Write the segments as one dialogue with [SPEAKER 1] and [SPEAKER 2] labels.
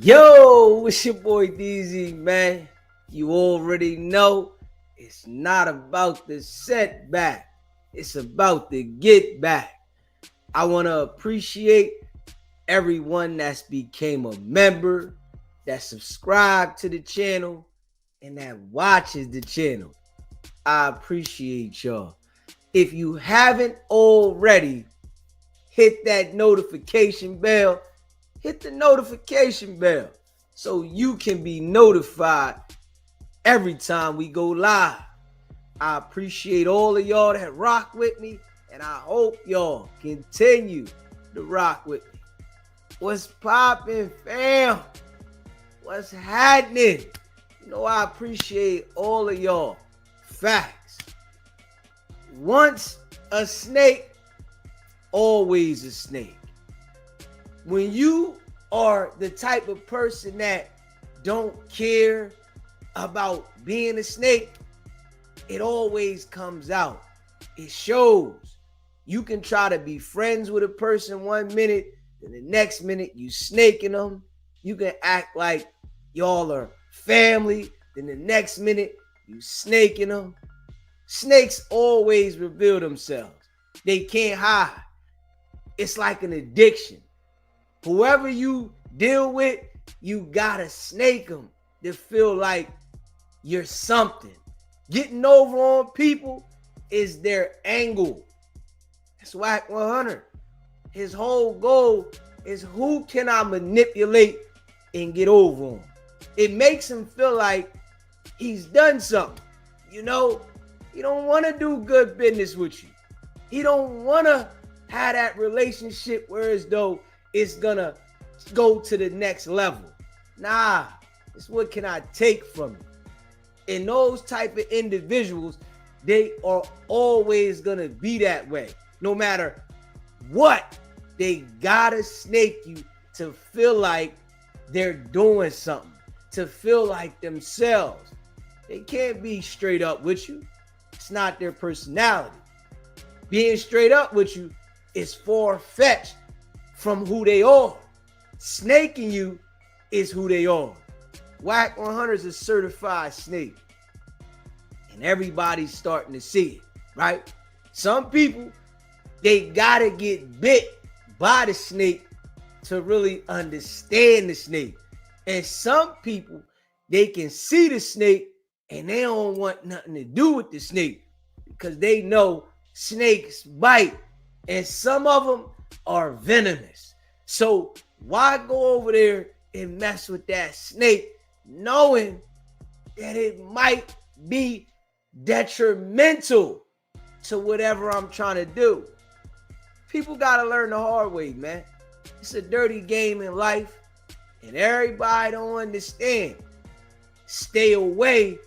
[SPEAKER 1] Yo, it's your boy DZ, man. You already know it's not about the setback, it's about the get back. I want to appreciate everyone that's became a member, that subscribed to the channel, and that watches the channel. I appreciate y'all. If you haven't already, hit that notification bell. Hit the notification bell so you can be notified every time we go live. I appreciate all of y'all that rock with me, and I hope y'all continue to rock with me. What's poppin', fam? What's happening? I appreciate all of y'all. Facts. Once a snake, always a snake. When you are the type of person that don't care about being a snake, it always comes out. It shows. You can try to be friends with a person 1 minute, then the next minute you snaking them. You can act like y'all are family, then the next minute you snaking them. Snakes always reveal themselves. They can't hide. It's like an addiction. Whoever you deal with, you gotta snake them to feel like you're something. Getting over on people is their angle. That's WACK100. His whole goal is, who can I manipulate and get over on? It makes him feel like he's done something. He don't want to do good business with you. He don't want to have that relationship where as though it's gonna go to the next level. Nah, it's what can I take from you? And those type of individuals, they are always gonna be that way. No matter what, they gotta snake you to feel like they're doing something, to feel like themselves. They can't be straight up with you. It's not their personality. Being straight up with you is far-fetched from who they are. Snaking you is who they are. WACK100 is a certified snake. And everybody's starting to see it, right? Some people, they gotta get bit by the snake to really understand the snake. And some people, they can see the snake and they don't want nothing to do with the snake because they know snakes bite. And some of them are venomous. So why go over there and mess with that snake knowing that it might be detrimental to whatever I'm trying to do? People got to learn the hard way, man. It's a dirty game in life and everybody don't understand. Stay away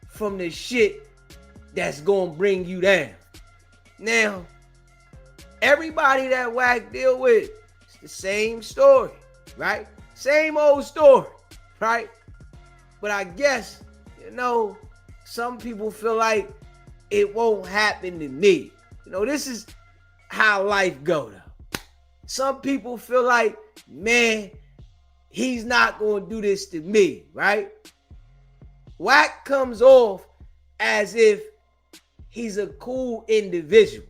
[SPEAKER 1] from the shit that's going to bring you down. Now, everybody that WACK deal with, it's the same story, right? Same old story, right? But I guess, some people feel like it won't happen to me. This is how life go, though. Some people feel like, man, he's not going to do this to me, right? WACK comes off as if he's a cool individual.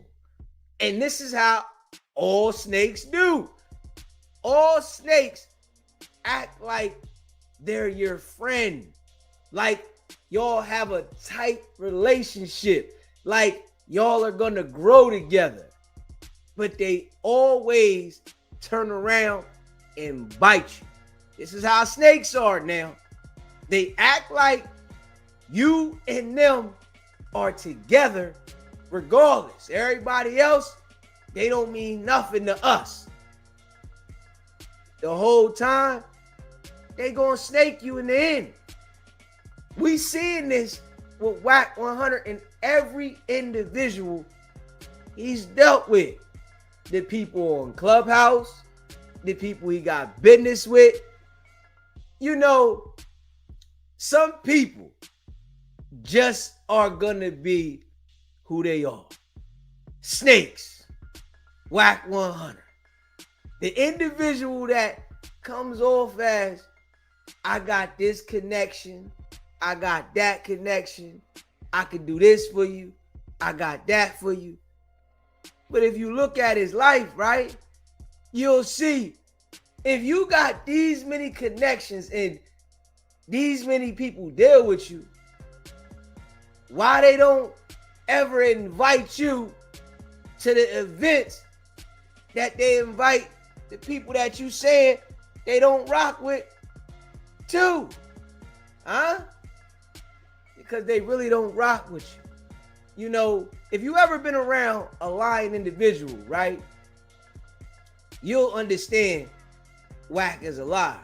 [SPEAKER 1] And this is how all snakes do. All snakes act like they're your friend. Like y'all have a tight relationship. Like y'all are gonna grow together. But they always turn around and bite you. This is how snakes are now. They act like you and them are together regardless. Everybody else, they don't mean nothing to us. The whole time, they gonna snake you in the end. We seeing this with WACK100 and every individual he's dealt with. The people on Clubhouse, the people he got business with. Some people just are gonna be who they are. Snakes. WACK100. The individual that comes off as I got this connection. I got that connection. I could do this for you. I got that for you. But if you look at his life, right, you'll see if you got these many connections and these many people deal with you, why they don't ever invite you to the events that they invite the people that you saying they don't rock with too? Huh? Because they really don't rock with you. You know, if you ever been around a lying individual, right, you'll understand WACK is a liar.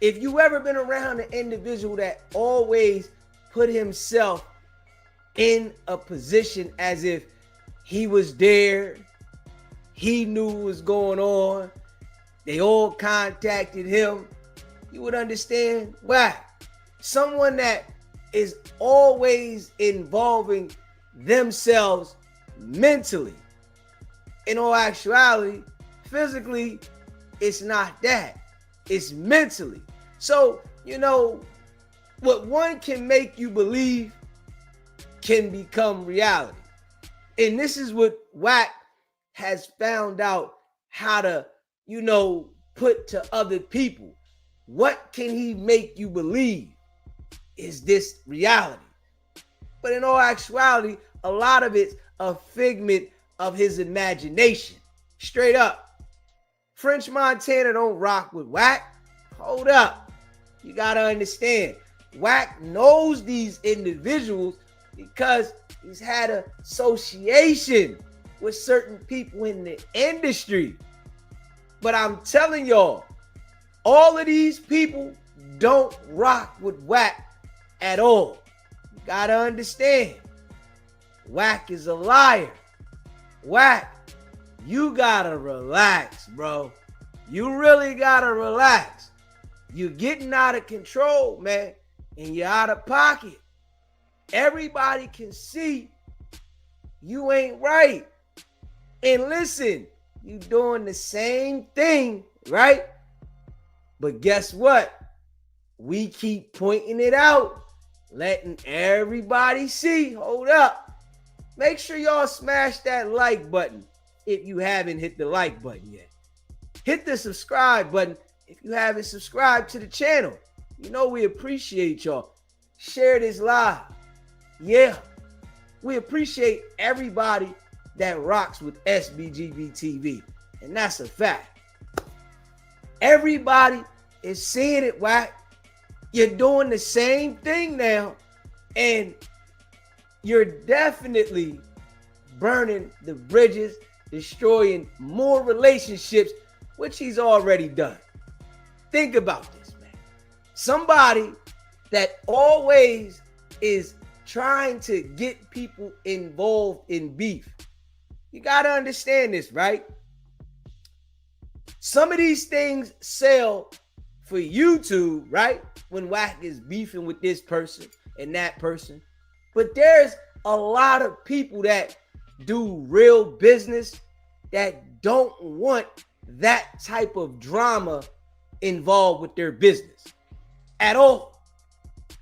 [SPEAKER 1] If you ever been around an individual that always put himself in a position as if he was there, he knew what was going on, they all contacted him, you would understand WACK. Someone that is always involving themselves mentally. In all actuality, physically, it's not that. It's mentally. So, you know, what one can make you believe can become reality. And this is what WACK has found out how to, you know, put to other people. What can he make you believe is this reality? But in all actuality, a lot of it's a figment of his imagination. Straight up. French Montana don't rock with WACK. Hold up. You gotta understand. WACK knows these individuals because he's had an association with certain people in the industry. But I'm telling y'all, all of these people don't rock with WACK at all. You gotta understand. WACK is a liar. WACK, you gotta relax, bro. You really gotta relax. You're getting out of control, man, and you're out of pocket. Everybody can see you ain't right. And listen, you doing the same thing, right? But guess what? We keep pointing it out, letting everybody see. Hold up. Make sure y'all smash that like button if you haven't hit the like button yet. Hit the subscribe button if you haven't subscribed to the channel. You know we appreciate y'all. Share this live. Yeah, we appreciate everybody that rocks with SBGB TV. And that's a fact. Everybody is seeing it, WACK. You're doing the same thing now. And you're definitely burning the bridges, destroying more relationships, which he's already done. Think about this, man. Somebody that always is trying to get people involved in beef. You got to understand this, right? Some of these things sell for YouTube, right? When WACK is beefing with this person and that person. But there's a lot of people that do real business that don't want that type of drama involved with their business at all.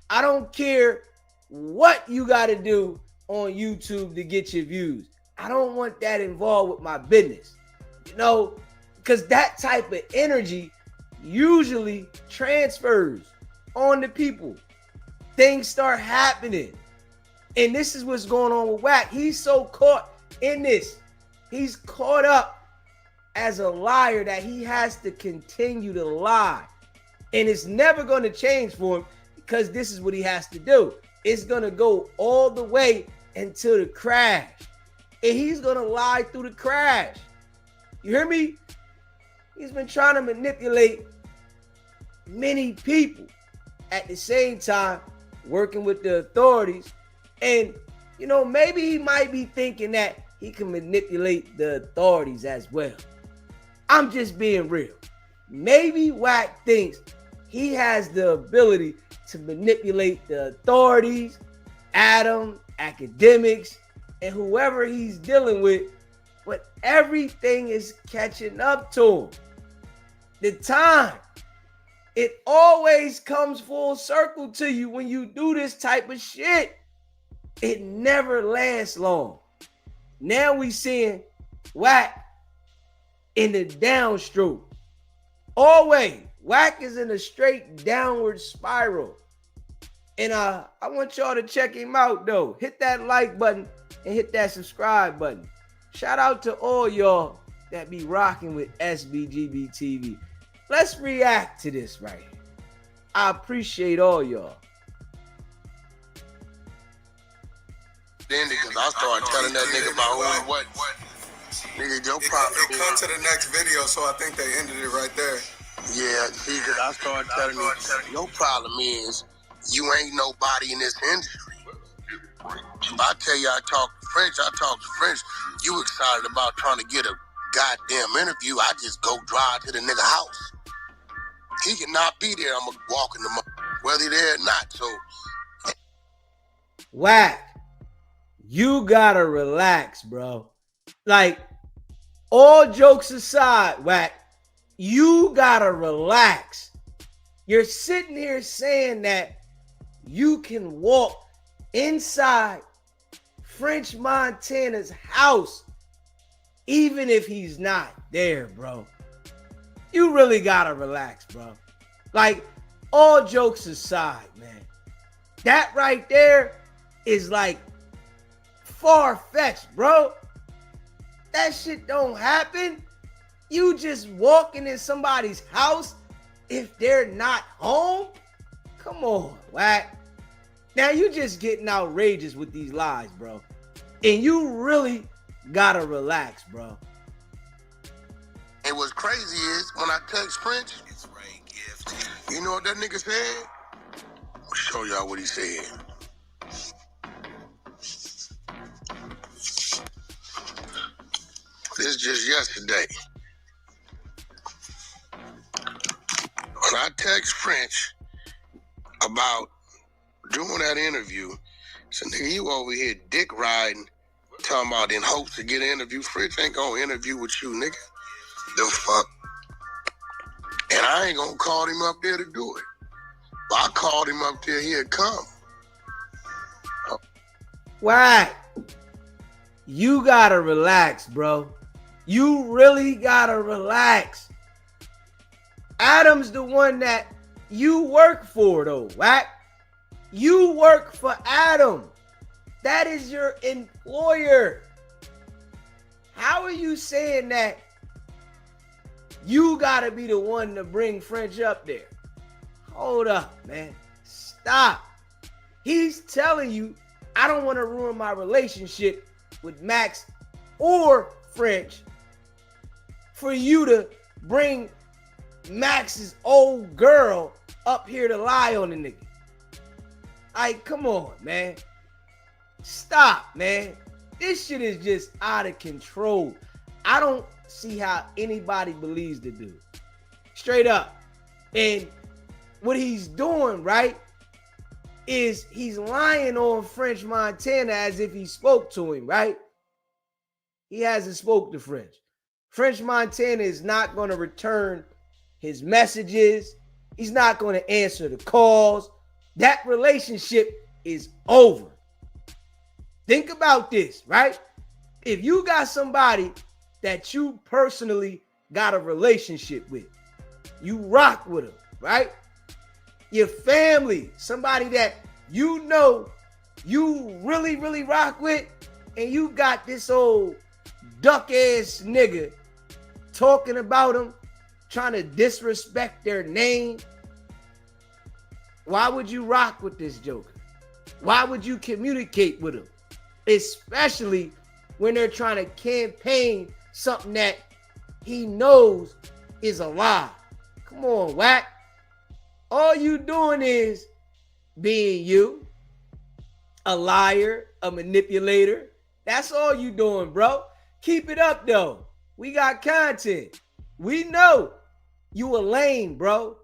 [SPEAKER 1] I don't care what you got to do on YouTube to get your views. I don't want that involved with my business, you know, because that type of energy usually transfers on to people. Things start happening. And this is what's going on with WACK. He's so caught in this. He's caught up as a liar that he has to continue to lie. And it's never going to change for him because this is what he has to do. It's going to go all the way until the crash. And he's going to lie through the crash. You hear me? He's been trying to manipulate many people at the same time, working with the authorities. And, you know, maybe he might be thinking that he can manipulate the authorities as well. I'm just being real. Maybe WACK thinks he has the ability to manipulate the authorities, ADAM, academics, and whoever he's dealing with, but everything is catching up to him. The time It always comes full circle to you when you do this type of shit. It never lasts long. Now we seeing WACK in the downstroke. Always, WACK is in a straight downward spiral. And I want y'all to check him out though. Hit that like button and hit that subscribe button. Shout out to all y'all that be rocking with SBGB TV. Let's react to this right here. I appreciate all y'all.
[SPEAKER 2] Then because I started telling that nigga about who and what. Nigga, your problem.
[SPEAKER 3] It come to the next video, so I think they ended it right there.
[SPEAKER 2] Yeah, see, because I started telling him, your problem is you ain't nobody in this industry. If I tell you I talk French, you excited about trying to get a goddamn interview, I just go drive to the nigga house. He cannot be there. I'm going to walk in the whether he there or not. So,
[SPEAKER 1] WACK, you gotta relax, bro. Like, all jokes aside, WACK, you gotta relax. You're sitting here saying that you can walk inside French Montana's house even if he's not there, bro. You really gotta relax, bro. Like, all jokes aside, man, that right there is like far-fetched, bro. That shit don't happen. You just walking in somebody's house if they're not home? Come on, WACK. Now you just getting outrageous with these lies, bro. And you really gotta relax, bro.
[SPEAKER 2] And what's crazy is when I text French, you know what that nigga said? I'll show y'all what he said. This is just yesterday. When I text French about doing that interview, so nigga, you over here dick riding, talking about in hopes to get an interview. French ain't gonna interview with you, nigga. The fuck? And I ain't gonna call him up there to do it. But I called him up there, he'd come.
[SPEAKER 1] WACK, you gotta relax, bro. You really gotta relax. Adam's the one that you work for, though, WACK. You work for Adam. That is your employer. How are you saying that you gotta be the one to bring French up there? Hold up, man. Stop. He's telling you, I don't want to ruin my relationship with Max or French for you to bring Max's old girl up here to lie on the nigga. Like, come on, man. Stop, man. This shit is just out of control. I don't see how anybody believes the dude. Straight up. And what he's doing, right, is he's lying on French Montana as if he spoke to him, right? He hasn't spoke to French. French Montana is not going to return his messages. He's not going to answer the calls. That relationship is over. Think about this, right? If you got somebody that you personally got a relationship with, you rock with them, right? Your family, somebody that you know you really, really rock with, and you got this old duck ass nigga talking about them, trying to disrespect their name. Why would you rock with this joker? Why would you communicate with him? Especially when they're trying to campaign something that he knows is a lie. Come on, WACK. All you doing is being you, a liar, a manipulator. That's all you doing, bro. Keep it up, though. We got content. We know you a lame, bro.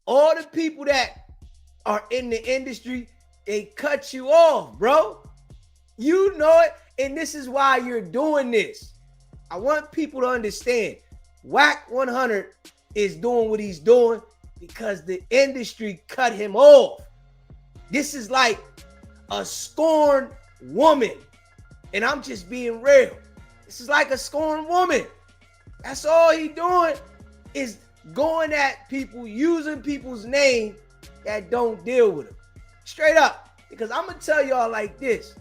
[SPEAKER 1] All the people that are in the industry, they cut you off, bro. You know it, and this is why you're doing this. I want people to understand. WACK100 is doing what he's doing because the industry cut him off. This is like a scorned woman. And I'm just being real. This is like a scorned woman. That's all he doing is going at people, using people's name that don't deal with him. Straight up. Because I'm going to tell y'all like this.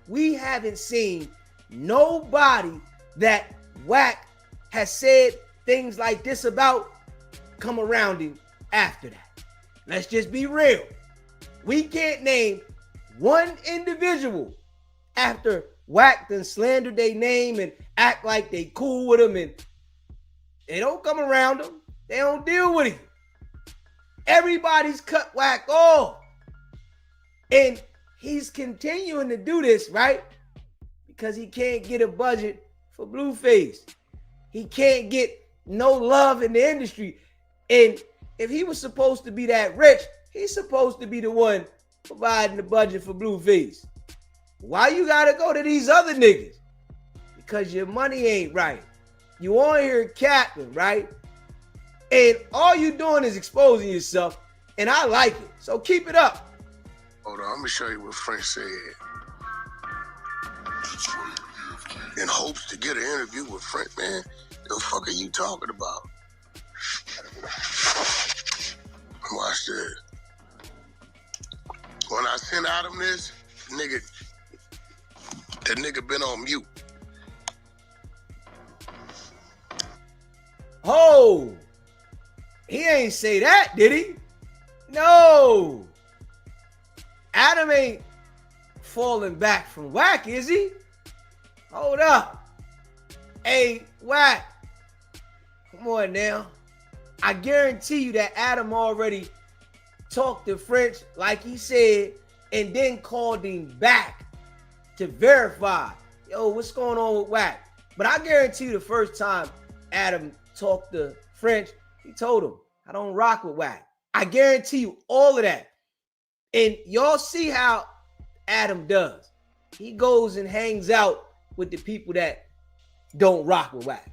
[SPEAKER 1] We haven't seen nobody that WACK has said things like this about come around him after that. Let's just be real. We can't name one individual after WACK done slandered their name and act like they cool with him, and they don't come around him. They don't deal with him. Everybody's cut WACK off. And he's continuing to do this, right? Because he can't get a budget for Blueface. He can't get no love in the industry. And if he was supposed to be that rich, he's supposed to be the one providing the budget for Blueface. Why you gotta go to these other niggas? Because your money ain't right. You on here capping, right? And all you doing is exposing yourself, and I like it. So keep it up.
[SPEAKER 2] Hold on, let me show you what French said. In hopes to get an interview with French, man. The fuck are you talking about? Watch this. When I sent Adam this, that nigga been on mute.
[SPEAKER 1] Oh, he ain't say that, did he? No. Adam ain't falling back from WACK, is he? Hold up. Hey, WACK. Come on now. I guarantee you that Adam already talked to French like he said and then called him back to verify. Yo, what's going on with WACK? But I guarantee you the first time Adam talked to French, he told him, I don't rock with WACK. I guarantee you all of that. And y'all see how Adam does. He goes and hangs out with the people that don't rock with WACK,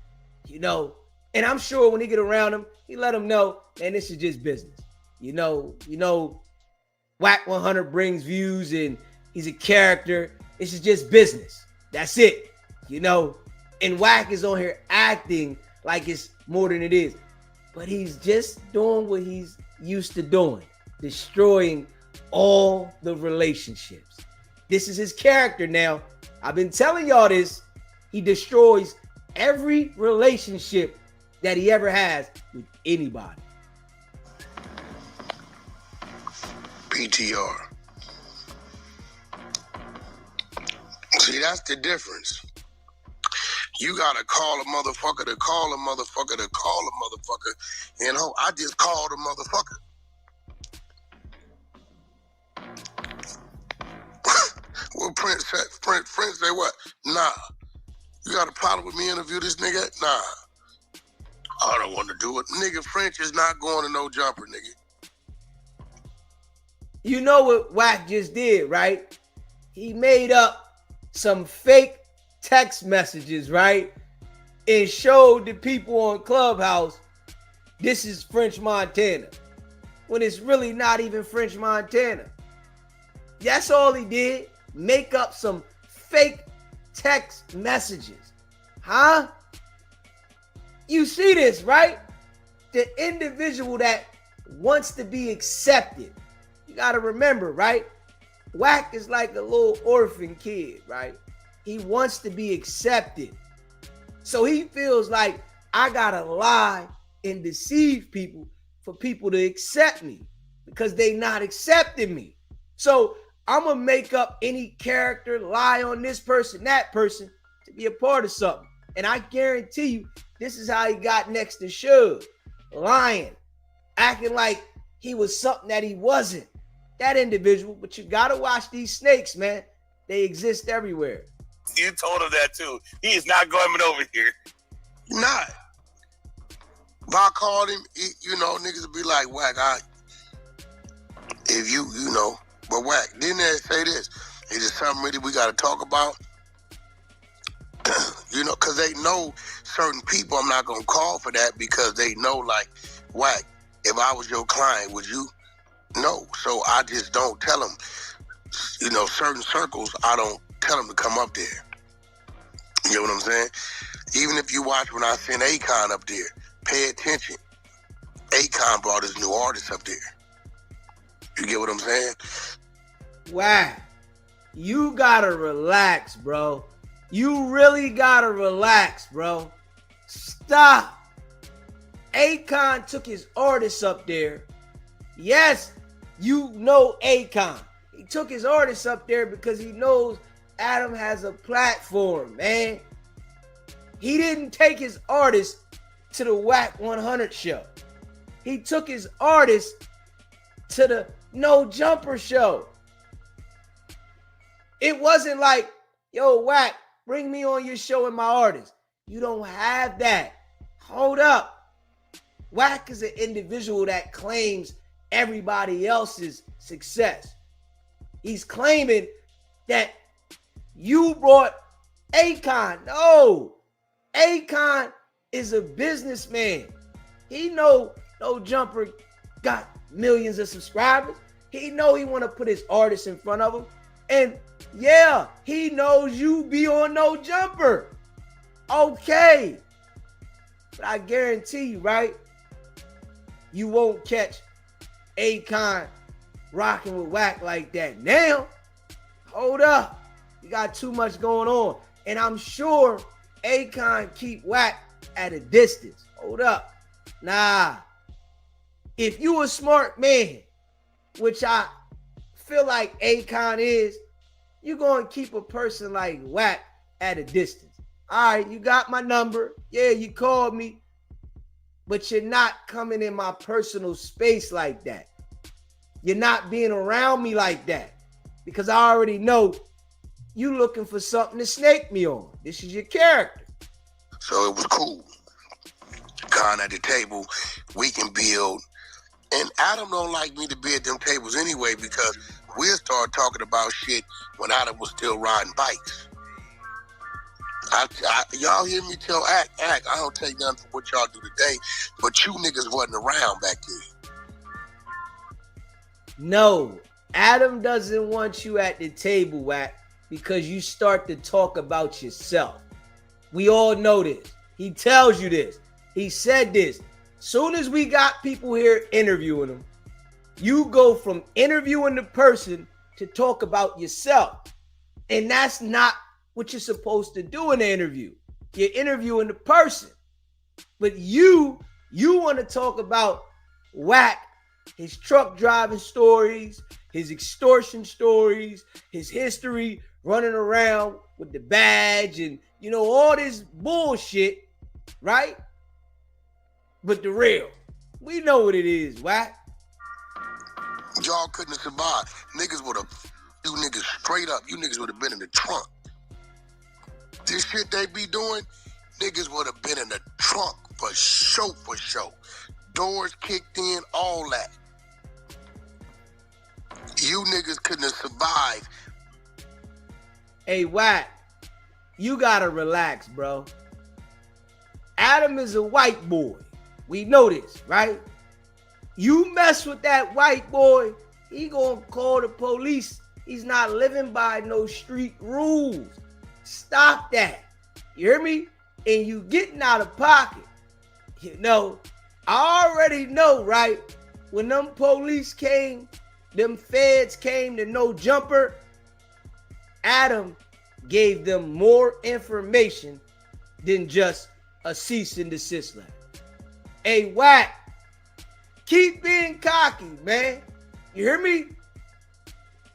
[SPEAKER 1] you know. And I'm sure when he get around him, he let him know, man, this is just business. You know, WACK100 brings views and he's a character. This is just business. That's it, you know. And WACK is on here acting like it's more than it is. But he's just doing what he's used to doing, destroying all the relationships. This is his character now. I've been telling y'all this. He destroys every relationship that he ever has with anybody.
[SPEAKER 2] PTR. See, that's the difference. You gotta call a motherfucker to call a motherfucker to call a motherfucker. You know, I just called a motherfucker. What Prince said? Prince say what? Nah. You got a problem with me interview this nigga? Nah. I don't want to do it. Nigga, French is not going to no jumper, nigga.
[SPEAKER 1] You know what WACK just did, right? He made up some fake text messages, right? And showed the people on Clubhouse, this is French Montana. When it's really not even French Montana. That's all he did. Make up some fake text messages. Huh? You see this, right? The individual that wants to be accepted. You got to remember, right? WACK is like a little orphan kid, right? He wants to be accepted. So he feels like I got to lie and deceive people for people to accept me because they not accepting me. So I'm going to make up any character, lie on this person, that person to be a part of something. And I guarantee you, this is how he got next to Suge. Lying, acting like he was something that he wasn't. That individual, but you got to watch these snakes, man. They exist everywhere.
[SPEAKER 4] You told him that too. He is not coming over here.
[SPEAKER 2] Not. If I called him, you know, niggas would be like, WACK, if you know, but WACK, didn't they say this? Is it something really we got to talk about? You know, because they know certain people I'm not going to call for that because they know, like, WACK, If I was your client, would you? No. So I just don't tell them. You know, certain circles, I don't tell them to come up there. You know what I'm saying? Even if you watch when I sent Akon up there, pay attention. Akon brought his new artist up there. You get what I'm saying?
[SPEAKER 1] Wow. You gotta relax, bro. You really gotta relax, bro. Stop. Akon took his artists up there. Yes, you know Akon. He took his artists up there because he knows Adam has a platform, man. He didn't take his artists to the WACK100 show. He took his artists to the No Jumper show. It wasn't like, yo, WACK, bring me on your show and my artist. You don't have that. Hold up. WACK is an individual that claims everybody else's success. He's claiming that you brought Akon. No. Akon is a businessman. He know No Jumper got millions of subscribers. He know he want to put his artists in front of him. And yeah, he knows you be on No Jumper. Okay. But I guarantee you, right? You won't catch Akon rocking with WACK like that. Now, hold up. You got too much going on. And I'm sure Akon keep WACK at a distance. Hold up. Nah. If you a smart man, which I feel like Akon is, you're going to keep a person like WACK at a distance. All right, you got my number. Yeah, you called me. But you're not coming in my personal space like that. You're not being around me like that. Because I already know you looking for something to snake me on. This is your character.
[SPEAKER 2] So it was cool. Gone at the table, we can build. And Adam don't like me to be at them tables anyway because we'll start talking about shit when Adam was still riding bikes. Y'all hear me tell Act, I don't take nothing from what y'all do today, but you niggas wasn't around back then.
[SPEAKER 1] No, Adam doesn't want you at the table, WACK, because you start to talk about yourself. We all know this. He tells you this. He said this. Soon as we got people here interviewing him, you go from interviewing the person to talk about yourself. And that's not what you're supposed to do in an interview. You're interviewing the person. But you want to talk about WACK, his truck driving stories, his extortion stories, his history running around with the badge and, you know, all this bullshit, right? But the real, we know what it is, WACK.
[SPEAKER 2] Y'all couldn't have survived. Niggas would have, you niggas straight up, you niggas would have been in the trunk. This shit they be doing, niggas would have been in the trunk for sure. Doors kicked in, all that. You niggas couldn't have survived.
[SPEAKER 1] Hey, WACK, you gotta relax, bro. Adam is a white boy. We know this, right? You mess with that white boy, he gonna call the police. He's not living by no street rules. Stop that. You hear me? And you getting out of pocket. You know, I already know, right? When them police came, them feds came to No Jumper, Adam gave them more information than just a cease and desist letter. Hey, WACK, keep being cocky, man. You hear me?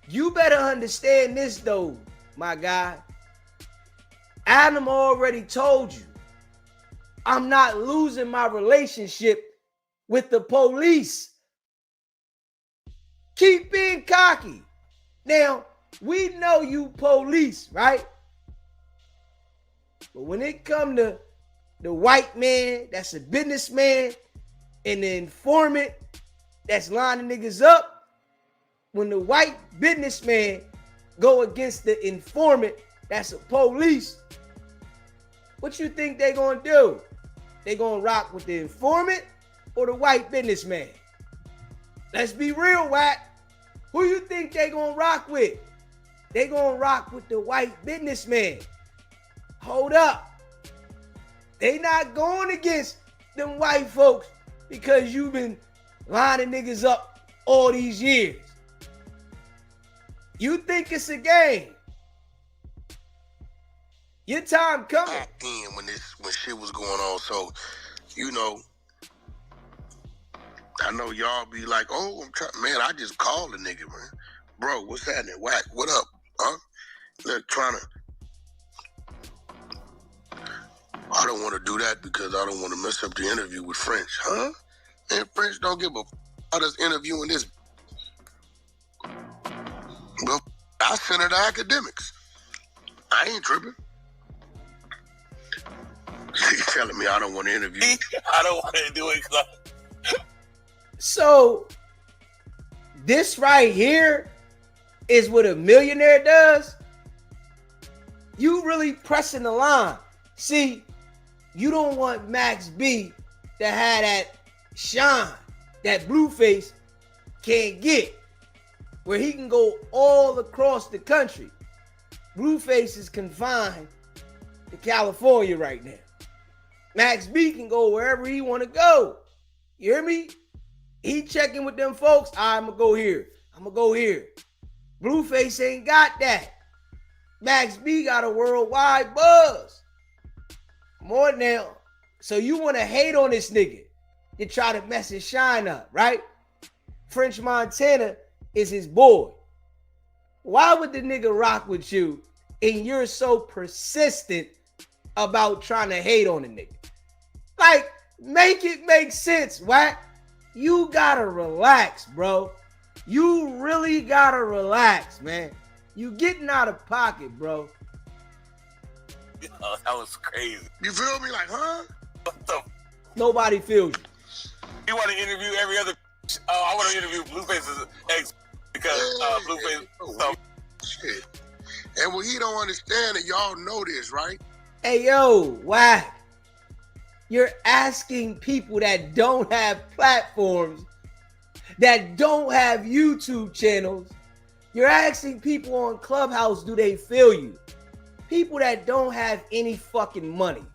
[SPEAKER 1] You better understand this, though, my guy. Adam already told you, I'm not losing my relationship with the police. Keep being cocky. Now, we know you police, right? But when it come to the white man that's a businessman and the informant that's lining niggas up, when the white businessman go against the informant that's a police, what you think they gonna do? They gonna rock with the informant or the white businessman? Let's be real, Wack. Who you think they gonna rock with? They gonna rock with the white businessman. Hold up. They not going against them white folks because you've been lining niggas up all these years. You think it's a game. Your time coming.
[SPEAKER 2] Back then when shit was going on, so you know, I know y'all be like, oh, man, I just called the nigga, man. Bro, what's happening? Wack, what up? Huh? Look, I don't want to do that because I don't want to mess up the interview with French, huh? Man, French don't give a about us interviewing this. Well, I sent her to academics. I ain't tripping. She's telling me I don't want to interview.
[SPEAKER 4] I don't want to do it.
[SPEAKER 1] So, this right here is what a millionaire does. You really pressing the line. See, you don't want Max B to have that shine that Blueface can't get, where he can go all across the country. Blueface is confined to California right now. Max B can go wherever he want to go. You hear me? He checking with them folks. I'm going to go here. I'm going to go here. Blueface ain't got that. Max B got a worldwide buzz. More now. So you want to hate on this nigga to try to mess his shine up, right? French Montana is his boy. Why would the nigga rock with you and you're so persistent about trying to hate on the nigga? Like, make it make sense, Wack. You gotta relax, bro. You really gotta relax, man. You getting out of pocket, bro.
[SPEAKER 4] Oh, that was crazy.
[SPEAKER 2] You feel me? Like, huh?
[SPEAKER 4] What the?
[SPEAKER 1] Nobody feels you.
[SPEAKER 4] You want to interview every other? I want to interview Blueface's ex because Blueface. So.
[SPEAKER 2] Shit. And what he don't understand, and y'all know this, right?
[SPEAKER 1] Hey, yo, Wack. You're asking people that don't have platforms, that don't have YouTube channels. You're asking people on Clubhouse, do they feel you? People that don't have any fucking money.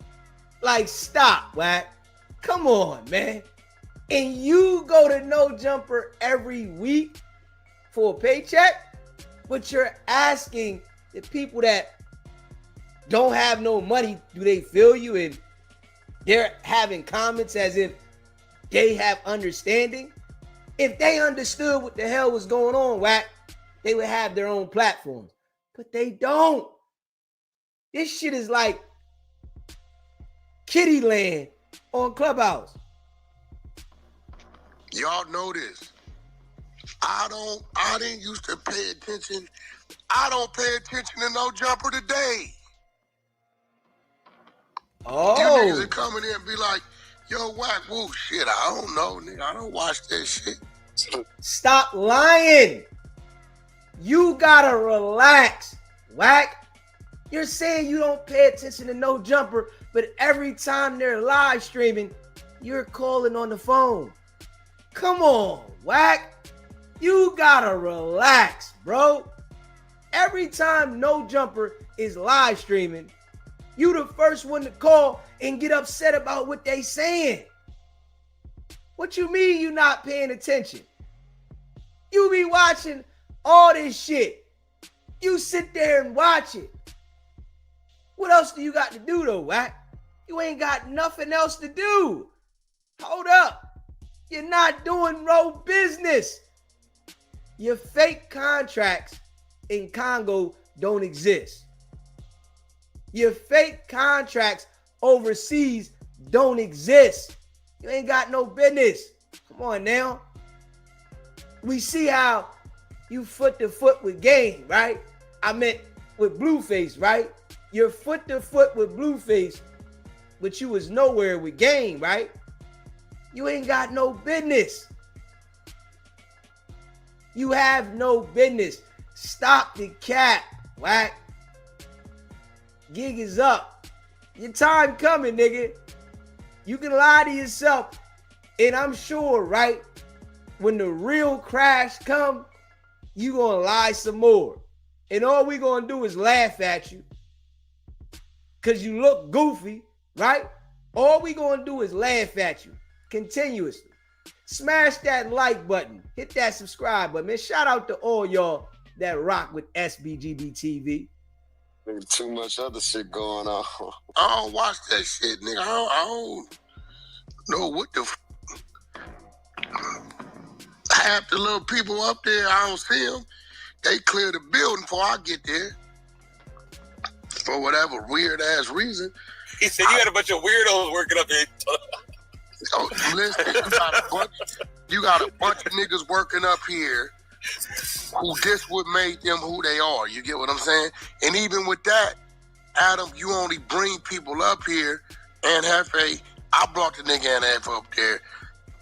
[SPEAKER 1] Like, stop, Wack. Come on, man. And you go to No Jumper every week for a paycheck, but you're asking the people that don't have no money, do they feel you? And they're having comments as if they have understanding. If they understood what the hell was going on, Wack, they would have their own platforms. But they don't. This shit is like Kitty Land on Clubhouse.
[SPEAKER 2] Y'all know this. I didn't used to pay attention. I don't pay attention to No Jumper today.
[SPEAKER 1] Oh.
[SPEAKER 2] You niggas are coming in and be like, yo, Wack, whoa, shit, I don't know, nigga. I don't watch that shit.
[SPEAKER 1] Stop lying. You gotta relax, Wack. You're saying you don't pay attention to No Jumper, but every time they're live streaming, you're calling on the phone. Come on, Wack. You gotta relax, bro. Every time No Jumper is live streaming, you the first one to call and get upset about what they saying. What you mean you not paying attention? You be watching all this shit. You sit there and watch it. What else do you got to do though, Wack? You ain't got nothing else to do. Hold up. You're not doing no business. Your fake contracts in Congo don't exist. Your fake contracts overseas don't exist. You ain't got no business. Come on now. We see how you foot to foot with Game, right? I meant with Blueface, right? You're foot to foot with Blueface, but you was nowhere with Game, right? You ain't got no business. You have no business. Stop the cap, Wack. Gig is up. Your time coming, nigga. You can lie to yourself. And I'm sure, right? when the real crash come, you gonna lie some more. And all we gonna do is laugh at you because you look goofy, right? All we gonna do is laugh at you continuously. Smash that like button. Hit that subscribe button. Man, shout out to all y'all that rock with SBGB TV.
[SPEAKER 5] There's too much other shit going on.
[SPEAKER 2] I don't watch that shit, nigga. I don't know what the half the little people up there, I don't see them. They clear the building before I get there. For whatever weird ass reason.
[SPEAKER 4] He said you had a bunch of weirdos working up there.
[SPEAKER 2] So listen, you got a bunch of niggas working up here who this would make them who they are. You get what I'm saying? And even with that, Adam, you only bring people up here and I brought the nigga and Hefe up there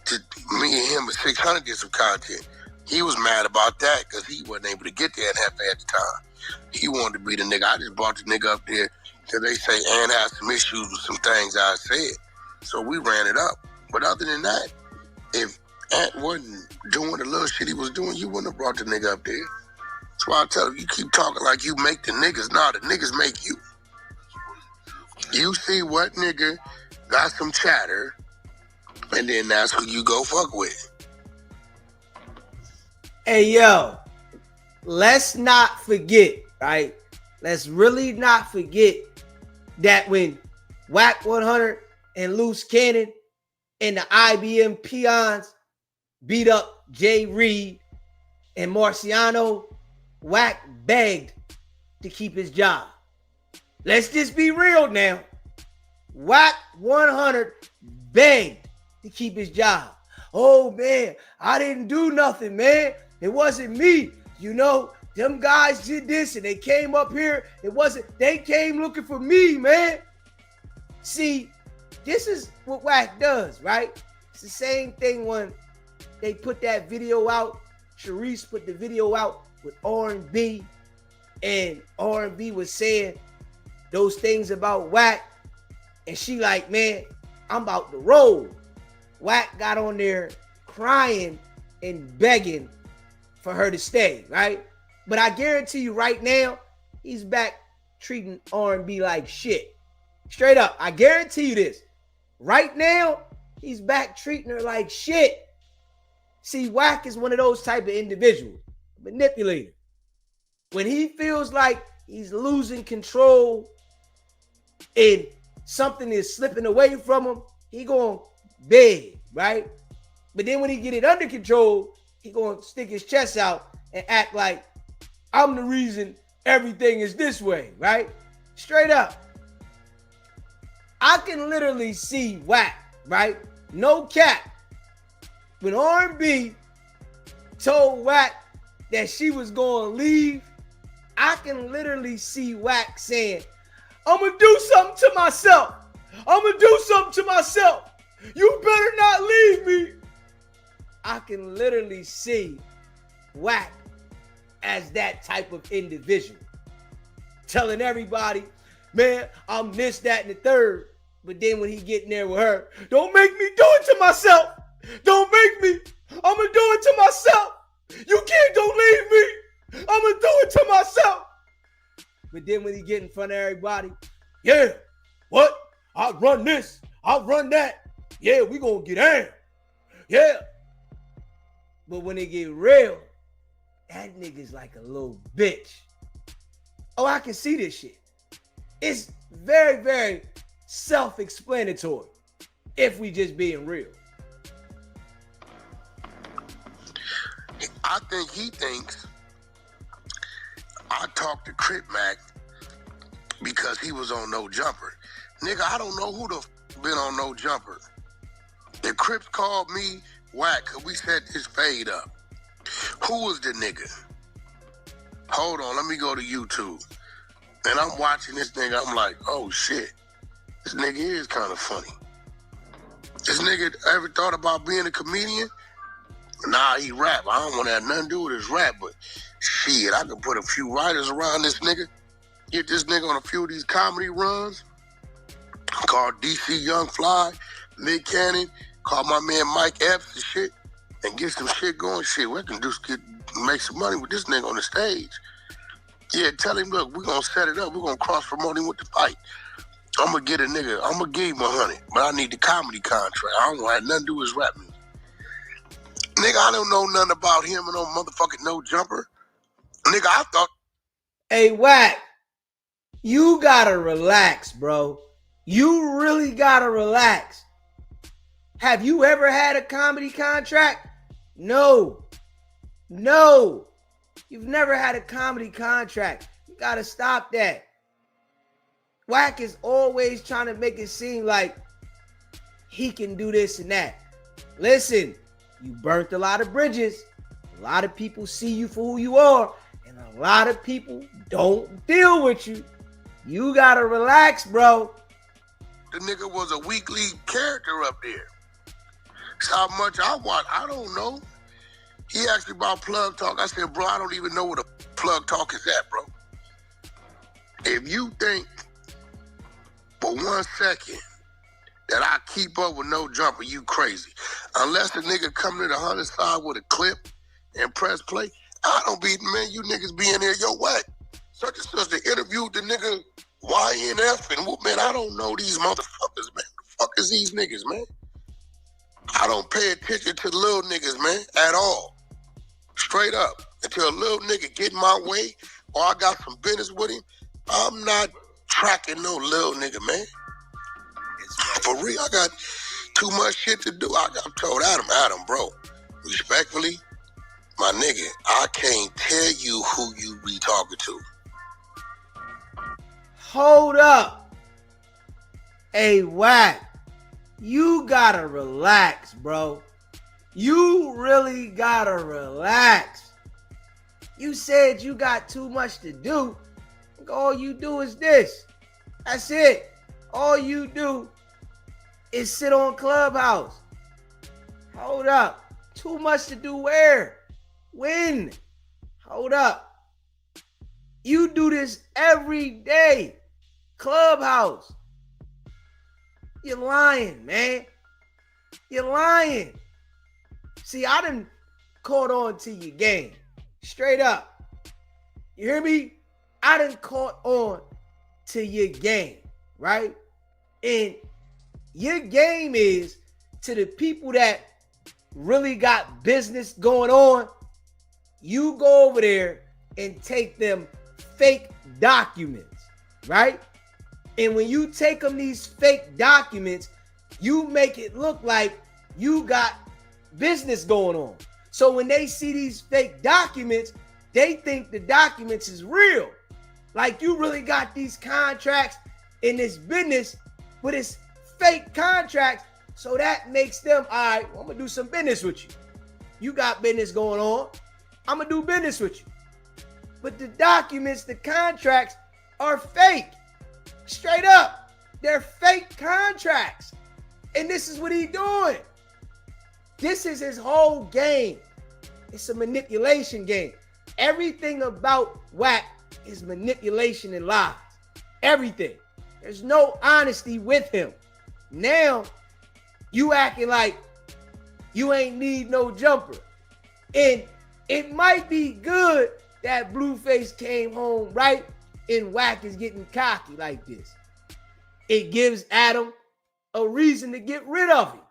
[SPEAKER 2] to me and him at 600 did some content. He was mad about that because he wasn't able to get there and Hefe at the time. He wanted to be the nigga. I just brought the nigga up there because they say Ann has some issues with some things I said. So we ran it up. But other than that, if Ant wasn't doing the little shit he was doing, you wouldn't have brought the nigga up there. That's why I tell you, you keep talking like you make the niggas. Nah, the niggas make you. You see what nigga got some chatter, and then that's who you go fuck with.
[SPEAKER 1] Hey, yo, let's not forget, right? Let's really not forget that when WACK100 and Loose Cannon and the IBM peons beat up Jay Reed and Marciano, Wack begged to keep his job. Let's just be real now. WACK100 begged to keep his job. Oh, man, I didn't do nothing, man. It wasn't me. You know, them guys did this and they came up here. They came looking for me, man. See, this is what Wack does, right? It's the same thing when they put that video out. Sharice put the video out with R&B, and R&B was saying those things about Wack, and she like, man, I'm about to roll. Wack got on there crying and begging for her to stay, right? But I guarantee you right now, he's back treating R&B like shit. Straight up, I guarantee you this. Right now, he's back treating her like shit. See, Wack is one of those type of individuals, manipulator. When he feels like he's losing control and something is slipping away from him, he gonna beg, right? But then when he get it under control, he gonna stick his chest out and act like I'm the reason everything is this way, right? Straight up. I can literally see Wack, right? No cap. When R&B told Wack that she was going to leave, I can literally see Wack saying, I'm going to do something to myself. I'm going to do something to myself. You better not leave me. I can literally see Wack as that type of individual. Telling everybody, man, I'm this, that, and the third. But then when he get in there with her, don't make me do it to myself. Don't make me. I'm going to do it to myself. You don't leave me. I'm going to do it to myself. But then when he get in front of everybody, yeah, what? I'll run this. I'll run that. Yeah, we going to get in. Yeah. But when it get real, that nigga's like a little bitch. Oh, I can see this shit. It's very, very self-explanatory if we just being real.
[SPEAKER 2] I think he thinks I talked to Crip Mac because he was on No Jumper. Nigga, I don't know who the been on No Jumper. The Crips called me Wack because we set this fade up. Who was the nigga? Hold on, let me go to YouTube. And I'm watching this nigga, I'm like, oh shit. This nigga is kind of funny. This nigga ever thought about being a comedian? Nah, he rap. I don't want to have nothing to do with his rap, but shit, I could put a few writers around this nigga. Get this nigga on a few of these comedy runs. Call DC Young Fly, Nick Cannon, call my man Mike Epps and shit. and get some shit going. Shit, we can just make some money with this nigga on the stage. Yeah, tell him, look, we're going to set it up. We're going to cross-promote him with the fight. I'm going to get a nigga. I'm going to give him 100, but I need the comedy contract. I don't have nothing to do with his rap music. Nigga, I don't know nothing about him and no motherfucking no jumper. Nigga, I thought.
[SPEAKER 1] Hey, Wack, you gotta relax, bro. You really gotta relax. Have you ever had a comedy contract? No. No. You've never had a comedy contract. You gotta stop that. Wack is always trying to make it seem like he can do this and that. Listen, you burnt a lot of bridges. A lot of people see you for who you are, and a lot of people don't deal with you. You gotta relax, bro.
[SPEAKER 2] The nigga was a weekly character up there. That's how much I watch. I don't know. He asked me about plug talk. I said, bro, I don't even know what a plug talk is at, bro. If you think for 1 second that I keep up with no jumper, you crazy. Unless the nigga come to the 100 side with a clip and press play, I don't be, man, you niggas be in here, yo, what? Such and such, they interviewed the nigga YNF, and man, I don't know these motherfuckers, man. The fuck is these niggas, man? I don't pay attention to the little niggas, man, at all. Straight up. Until a little nigga get in my way or I got some business with him, I'm not tracking no little nigga, man. For real, I got too much shit to do. I told Adam, bro, respectfully, my nigga, I can't tell you who you be talking to.
[SPEAKER 1] Hold up. Hey, Wack, you gotta relax, bro. You really gotta relax. You said you got too much to do. All you do is this. That's it. All you do is sit on Clubhouse. Hold up. Too much to do where? When? Hold up. You do this every day. Clubhouse. You're lying, man. You're lying. See, I done caught on to your game. Straight up. You hear me? I done caught on to your game, right? And your game is to the people that really got business going on. You go over there and take them fake documents, right? And when you take them these fake documents, you make it look like you got business going on. So when they see these fake documents, they think the documents is real. Like you really got these contracts in this business, but it's fake contracts. So that makes them, all right, well, I'm going to do some business with you. You got business going on. I'm going to do business with you. But the documents, the contracts are fake. Straight up. They're fake contracts. And this is what he's doing. This is his whole game. It's a manipulation game. Everything about Wack is manipulation and lies. Everything. There's no honesty with him. Now, you acting like you ain't need no jumper. And it might be good that Blueface came home right and Wack is getting cocky like this. It gives Adam a reason to get rid of him.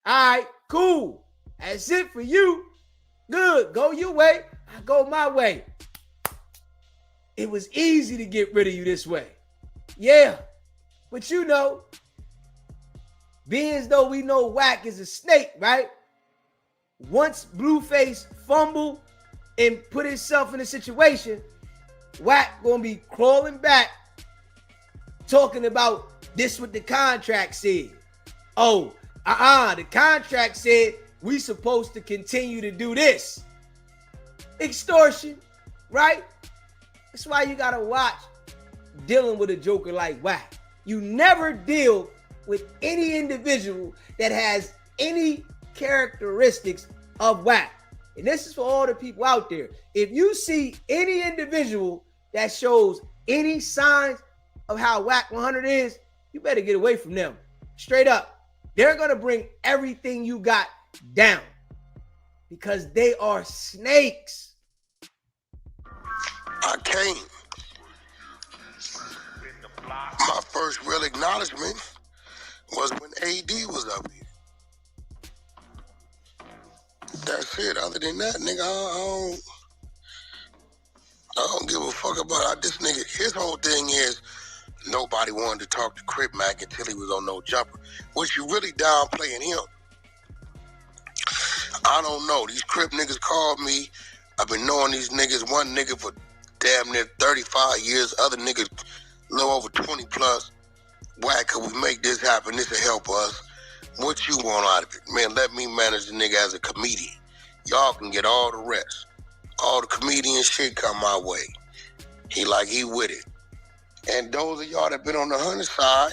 [SPEAKER 1] All right, cool. That's it for you. Good. Go your way. I go my way. It was easy to get rid of you this way. Yeah. But you know, being as though we know Wack is a snake, right? Once Blueface fumbled and put himself in a situation, Wack gonna be crawling back, talking about this what the contract said. Oh, the contract said we supposed to continue to do this. Extortion, right? That's why you gotta watch dealing with a joker like Wack. You never deal with any individual that has any characteristics of Wack. And this is for all the people out there. If you see any individual that shows any signs of how WACK100 is, you better get away from them. Straight up. They're going to bring everything you got down. because they are snakes.
[SPEAKER 2] I came. My first real acknowledgement was when AD was up here. That's it. Other than that, nigga, I don't give a fuck about this nigga. His whole thing is nobody wanted to talk to Crip Mac until he was on No Jumper, which you really downplaying him. I don't know. These Crip niggas called me. I've been knowing these niggas, one nigga for damn near 35 years, other niggas a little over 20 plus. Wack, could we make this happen? This will help us. What you want out of it? Man, let me manage the nigga as a comedian. Y'all can get all the rest. All the comedian shit come my way. He with it. And those of y'all that been on the 100 side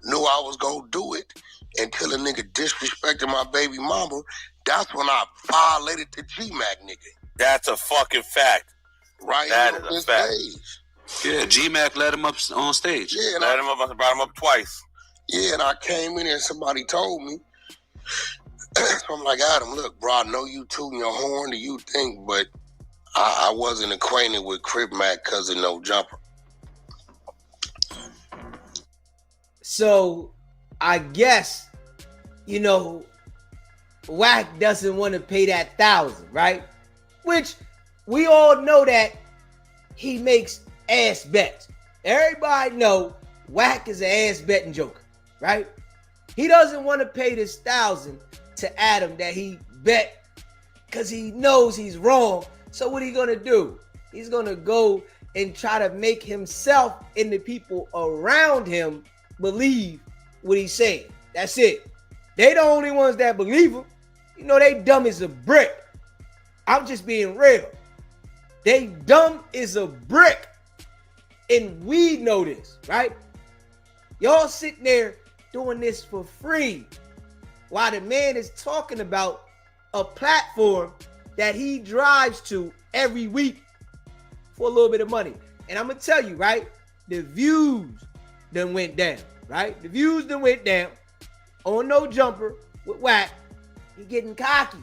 [SPEAKER 2] knew I was gonna do it until a nigga disrespected my baby mama. That's when I violated the G-Mac nigga.
[SPEAKER 4] That's a fucking fact.
[SPEAKER 2] Right
[SPEAKER 4] that
[SPEAKER 2] here on
[SPEAKER 4] is
[SPEAKER 2] this
[SPEAKER 4] a fact.
[SPEAKER 2] stage.
[SPEAKER 6] Yeah, G-Mac let him up on stage.
[SPEAKER 2] Yeah,
[SPEAKER 4] Let him up, I brought him up twice.
[SPEAKER 2] Yeah, and I came in and somebody told me. So I'm like, Adam, look, bro, I know you tooting your horn, do you think, but I wasn't acquainted with Crip Mac because of No Jumper.
[SPEAKER 1] So I guess, Wack doesn't want to pay that $1,000, right? Which we all know that he makes ass bets. Everybody know Wack is an ass betting joker, right? He doesn't want to pay this $1,000 to Adam that he bet because he knows he's wrong. So what he gonna do? He's gonna go and try to make himself and the people around him believe what he's saying. That's it. They the only ones that believe him. They dumb as a brick. I'm just being real. They dumb as a brick. And we know this, right? Y'all sitting there doing this for free while the man is talking about a platform that he drives to every week for a little bit of money. And I'm going to tell you, right? The views done went down, right? The views done went down on No Jumper with Wack. He getting cocky.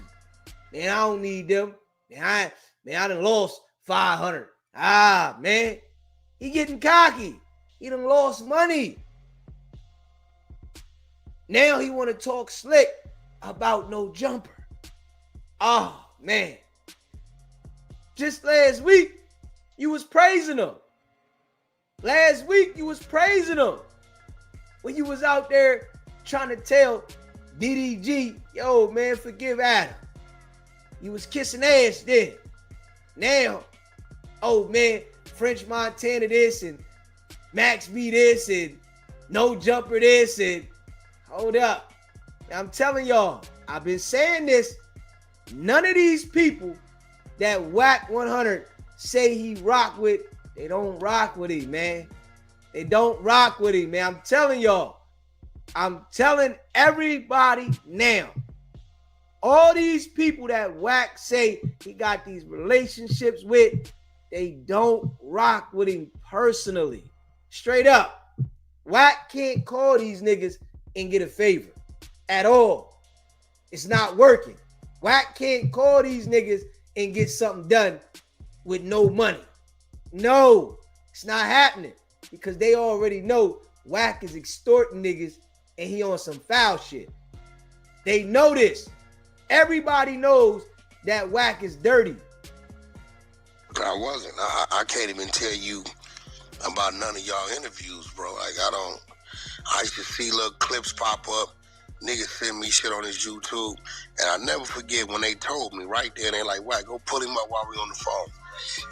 [SPEAKER 1] Man, I don't need them. Man, I done lost 500. Man. He getting cocky. He done lost money. Now he want to talk slick about No Jumper. Oh, man. Just last week, you was praising him. Last week, you was praising him. When you was out there trying to tell DDG, yo, man, forgive Adam. You was kissing ass then. Now, oh, man, French Montana this and Max B this and No Jumper this and hold up. I'm telling y'all, I've been saying this. None of these people that WACK100 say he rock with, they don't rock with him, man. They don't rock with him, man. I'm telling y'all. I'm telling everybody now. All these people that Wack say he got these relationships with, they don't rock with him personally. Straight up. Wack can't call these niggas and get a favor at all. It's not working. Wack can't call these niggas and get something done with no money. No, it's not happening because they already know Wack is extorting niggas and he on some foul shit. They know this. Everybody knows that Wack is dirty.
[SPEAKER 2] I wasn't. I can't even tell you about none of y'all interviews, bro. I used to see little clips pop up. Niggas send me shit on his YouTube. And I never forget when they told me right there, they like, Wack, go pull him up while we on the phone.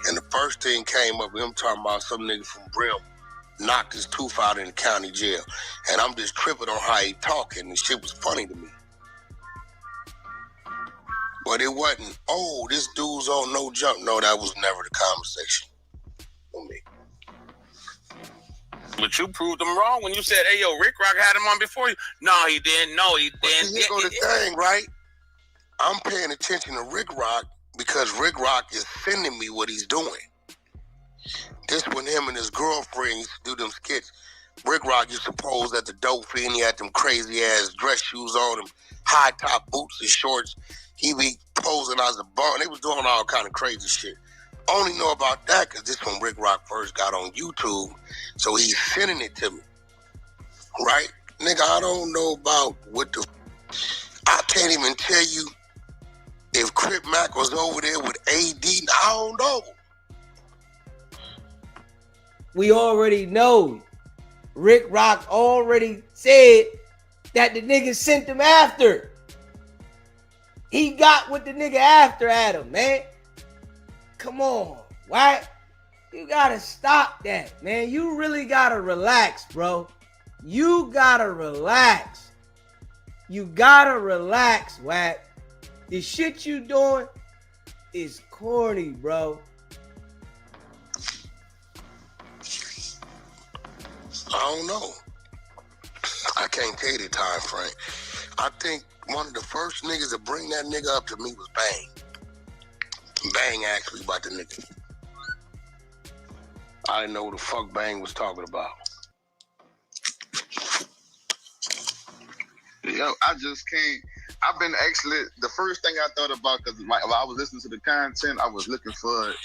[SPEAKER 2] And the first thing came up with him talking about some nigga from Brim knocked his tooth out in the county jail. And I'm just tripping on how he talking. And shit was funny to me. But it wasn't, oh, this dude's on No Jump. No, that was never the conversation for me.
[SPEAKER 4] But you proved them wrong when you said, hey, yo, Rick Rock had him on before you. No, he didn't. No, he didn't.
[SPEAKER 2] Here go the thing, right? I'm paying attention to Rick Rock because Rick Rock is sending me what he's doing. This when him and his girlfriend used to do them skits. Rick Rock used to pose at the dope fiend. He had them crazy ass dress shoes on, them high top boots and shorts. He be posing as a bum. They was doing all kind of crazy shit. Only know about that because this when Rick Rock first got on YouTube, so he's sending it to me. Right? Nigga, I don't know about what the... I can't even tell you if Crip Mac was over there with AD. I don't know.
[SPEAKER 1] We already know. Rick Rock already said that the nigga sent him after. He got what the nigga after at him, man. Come on, right? You gotta stop that, man. You really gotta relax, bro. You gotta relax. You gotta relax, Wack. The shit you doing is corny, bro.
[SPEAKER 2] I don't know. I can't tell you the time frame. I think one of the first niggas to bring that nigga up to me was Bang. Bang asked me about the nigga. I didn't know what the fuck Bang was talking about.
[SPEAKER 7] Yo, I just can't. I've been actually, the first thing I thought about, because while I was listening to the content, I was looking for it.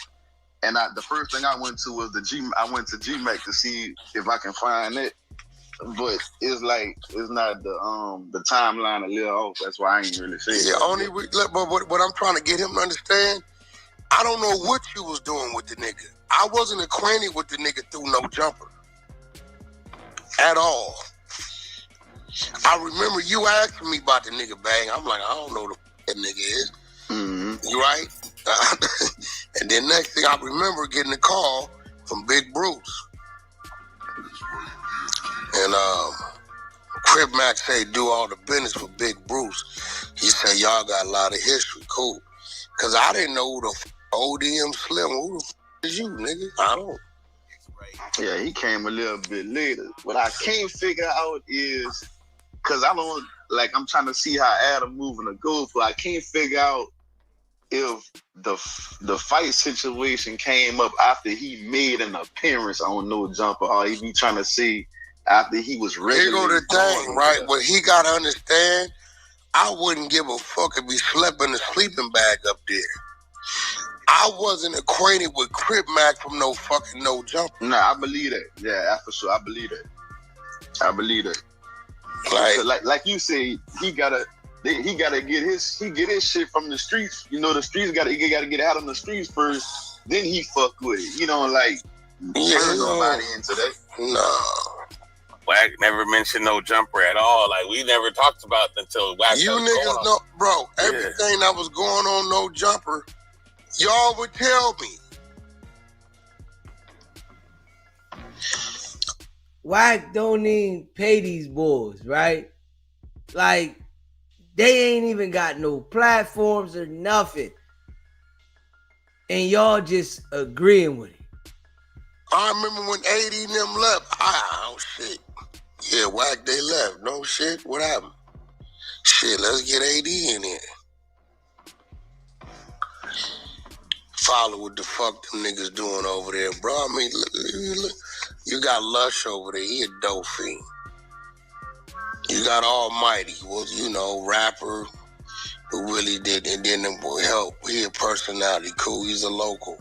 [SPEAKER 7] And the first thing I went to was I went to GMAC to see if I can find it. But it's like, it's not the timeline a little off. That's why I ain't really saying it.
[SPEAKER 2] But what I'm trying to get him to understand, I don't know what you was doing with the nigga. I wasn't acquainted with the nigga through no jumper. At all. I remember you asking me about the nigga Bang. I'm like, I don't know who the that nigga is.
[SPEAKER 7] Mm-hmm.
[SPEAKER 2] You right? And then next thing I remember getting a call from Big Bruce. And Crip Mac say do all the business with Big Bruce. He said, y'all got a lot of history. Cool. Because I didn't know who the ODM Slim. Who the is you, nigga? I don't.
[SPEAKER 7] Yeah, he came a little bit later. What I can't figure out is, because I don't, like, I'm trying to see how Adam moving the goals, but I can't figure out if the fight situation came up after he made an appearance on No Jumper, or he be trying to see after he was ready.
[SPEAKER 2] Here go the thing, right? What he got to understand, I wouldn't give a fuck if he slept in a sleeping bag up there. I wasn't acquainted with Crip Mac from no fucking No Jumper.
[SPEAKER 7] Nah, I believe that. Yeah, for sure. I believe that. I believe that. Like you say, he gotta get his shit from the streets. You know, the streets he gotta get out of the streets first. Then he fuck with it. You know, like turn nobody into that.
[SPEAKER 2] No.
[SPEAKER 4] Wack never mentioned No Jumper at all. Like, we never talked about it until Wack.
[SPEAKER 2] You niggas know, bro. Everything that was going on No Jumper, y'all would tell me.
[SPEAKER 1] Wack don't even pay these boys, right? Like, they ain't even got no platforms or nothing. And y'all just agreeing with it.
[SPEAKER 2] I remember when AD and them left. Oh, shit. Yeah, Wack, they left. No shit. What happened? Shit, let's get AD in here. Follow what the fuck them niggas doing over there, bro. I mean, look, you got Lush over there. He a dope fiend. You got Almighty, well, you know, rapper who really did, and then them boy help. He a personality, cool. He's a local.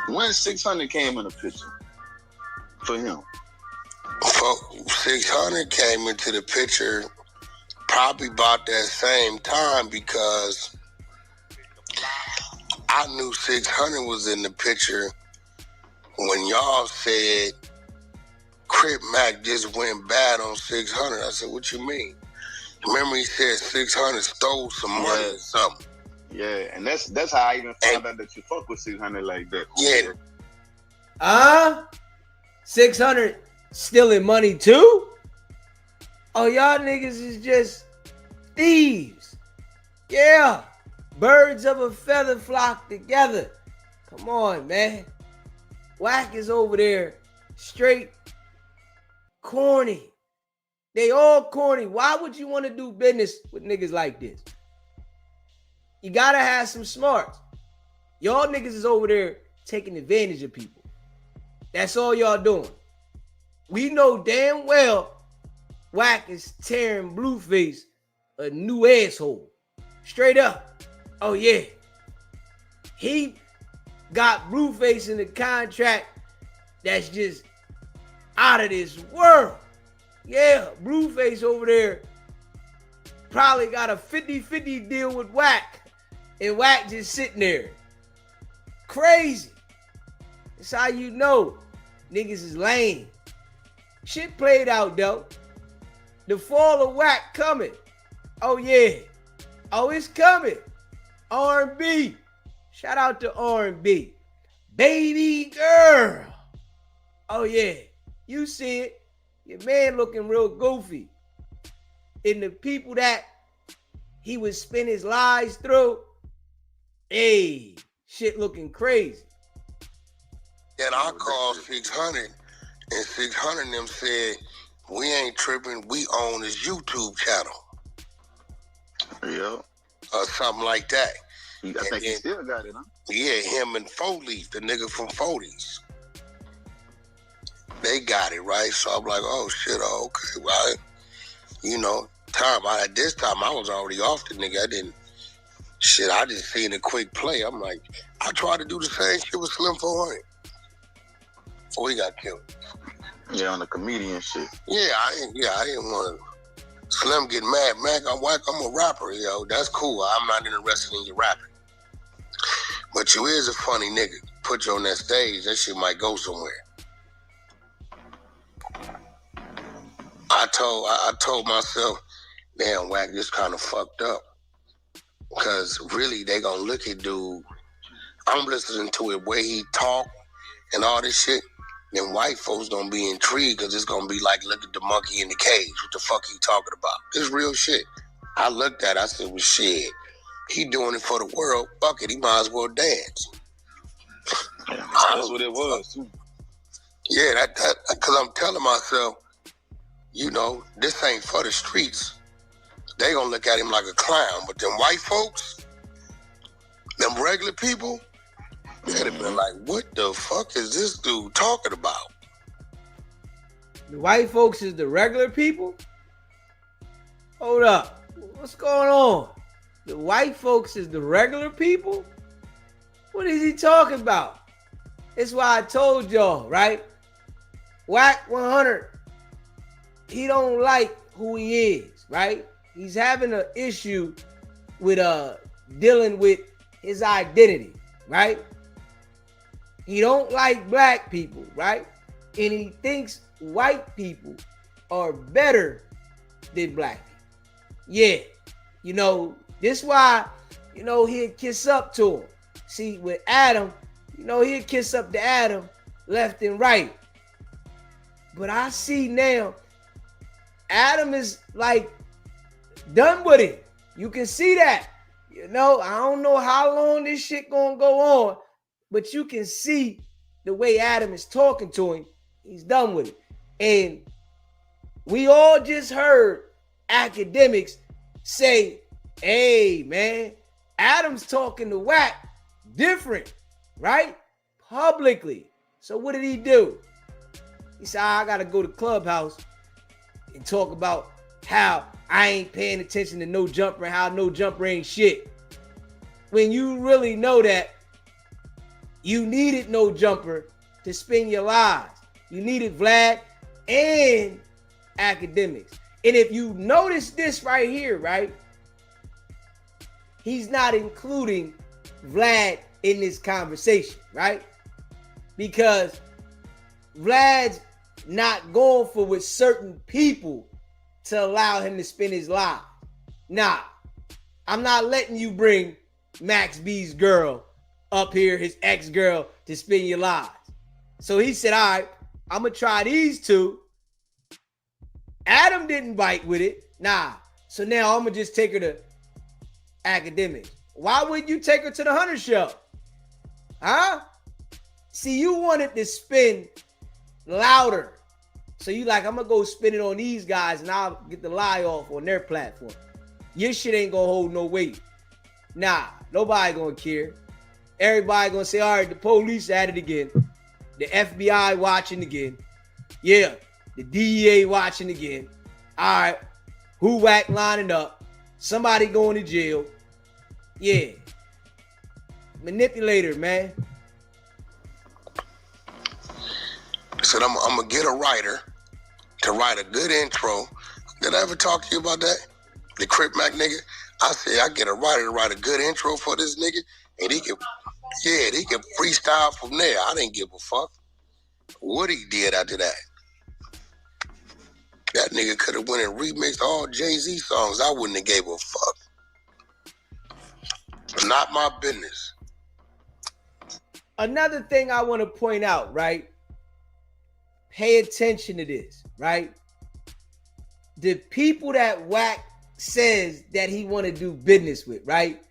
[SPEAKER 7] When 600 came in the picture for him?
[SPEAKER 2] 600 came into the picture probably about that same time because I knew 600 was in the picture when y'all said Crip Mac just went bad on 600. I said, what you mean? Remember he said 600 stole some money or something.
[SPEAKER 7] Yeah, and that's how I even found out that you fuck with 600 like that.
[SPEAKER 2] Yeah.
[SPEAKER 1] 600 stealing money too? Oh, y'all niggas is just thieves. Yeah. Birds of a feather flock together. Come on, man. Wack is over there straight corny. They all corny. Why would you want to do business with niggas like this? You gotta have some smarts. Y'all niggas is over there taking advantage of people. That's all y'all doing. we know damn well WACK is tearing Blueface a new asshole. Straight up. Oh, yeah. He got Blueface in the contract that's just out of this world. Yeah, Blueface over there probably got a 50-50 deal with WACK, and WACK just sitting there. Crazy. That's how you know niggas is lame. Shit played out, though. The fall of WACK coming. Oh, yeah. Oh, it's coming. R&B. Shout out to R&B. Baby girl. Oh, yeah. You see it. Your man looking real goofy. And the people that he would spin his lies through, hey, shit looking crazy.
[SPEAKER 2] And I called 600, and 600 them said, we ain't tripping, we own his YouTube channel.
[SPEAKER 7] Yeah.
[SPEAKER 2] Or something like that.
[SPEAKER 7] I think he still got it, huh?
[SPEAKER 2] Yeah, him and Foley's, the nigga from Foley's. They got it, right? So I'm like, oh shit, okay, well, at this time I was already off the nigga. I just seen a quick play. I'm like, I tried to do the same shit with Slim 400 before he got killed.
[SPEAKER 7] Yeah, on the comedian shit.
[SPEAKER 2] Yeah, I didn't want to. Slim get mad. Mac, I'm a rapper, yo. That's cool. I'm not interested in your rapping. But you is a funny nigga. Put you on that stage, that shit might go somewhere. I told myself, damn, WACK, this kind of fucked up. Because really, they gonna look at dude. I'm listening to it where he talk and all this shit. Then white folks gonna be intrigued because it's gonna be like, look at the monkey in the cage. What the fuck he talking about? This real shit. I looked at it, I said, well, shit. He doing it for the world. Fuck it, he might as well dance.
[SPEAKER 5] That's what it was, too.
[SPEAKER 2] Yeah, that because I'm telling myself, this ain't for the streets. They gonna look at him like a clown. But them white folks, them regular people, they'd have been like, what the fuck is this dude talking about?
[SPEAKER 1] The white folks is the regular people? Hold up. What's going on? The white folks is the regular people? What is he talking about? That's why I told y'all, right? WACK100, he don't like who he is, right? He's having an issue with dealing with his identity, right? He don't like black people, right? And he thinks white people are better than black people. Yeah, this why, he'd kiss up to him. See, with Adam, he'd kiss up to Adam left and right. But I see now, Adam is like done with it. You can see that. I don't know how long this shit gonna go on, but you can see the way Adam is talking to him. He's done with it. And we all just heard academics say, hey, man, Adam's talking to WACK different, right? Publicly. So what did he do? He said, I got to go to Clubhouse and talk about how I ain't paying attention to No Jumper and how No Jumper ain't shit. When you really know that you needed No Jumper to spin your lies. You needed Vlad and academics. And if you notice this right here, right? He's not including Vlad in this conversation, right? Because Vlad's not going for with certain people to allow him to spin his lies. Nah, I'm not letting you bring Max B's girl up here, his ex-girl, to spin your lies. So he said, all right, I'm going to try these two. Adam didn't bite with it. Nah. So now I'm going to just take her to academics. Why wouldn't you take her to the Hunter show? Huh? See, you wanted to spin louder. So you like, I'm going to go spin it on these guys and I'll get the lie off on their platform. Your shit ain't going to hold no weight. Nah, nobody going to care. Everybody going to say, all right, the police at it again. The FBI watching again. Yeah, The DEA watching again. All right, who WACK lining up? Somebody going to jail. Yeah. Manipulator, man.
[SPEAKER 2] Said I'm gonna get a writer to write a good intro. Did I ever talk to you about that? The Crip Mac nigga? I said I get a writer to write a good intro for this nigga, and he can freestyle from there. I didn't give a fuck what he did after that. That nigga could have went and remixed all Jay-Z songs. I wouldn't have gave a fuck. Not my business.
[SPEAKER 1] Another thing I want to point out, right? Pay attention to this, right? The people that WACK says that he want to do business with, right?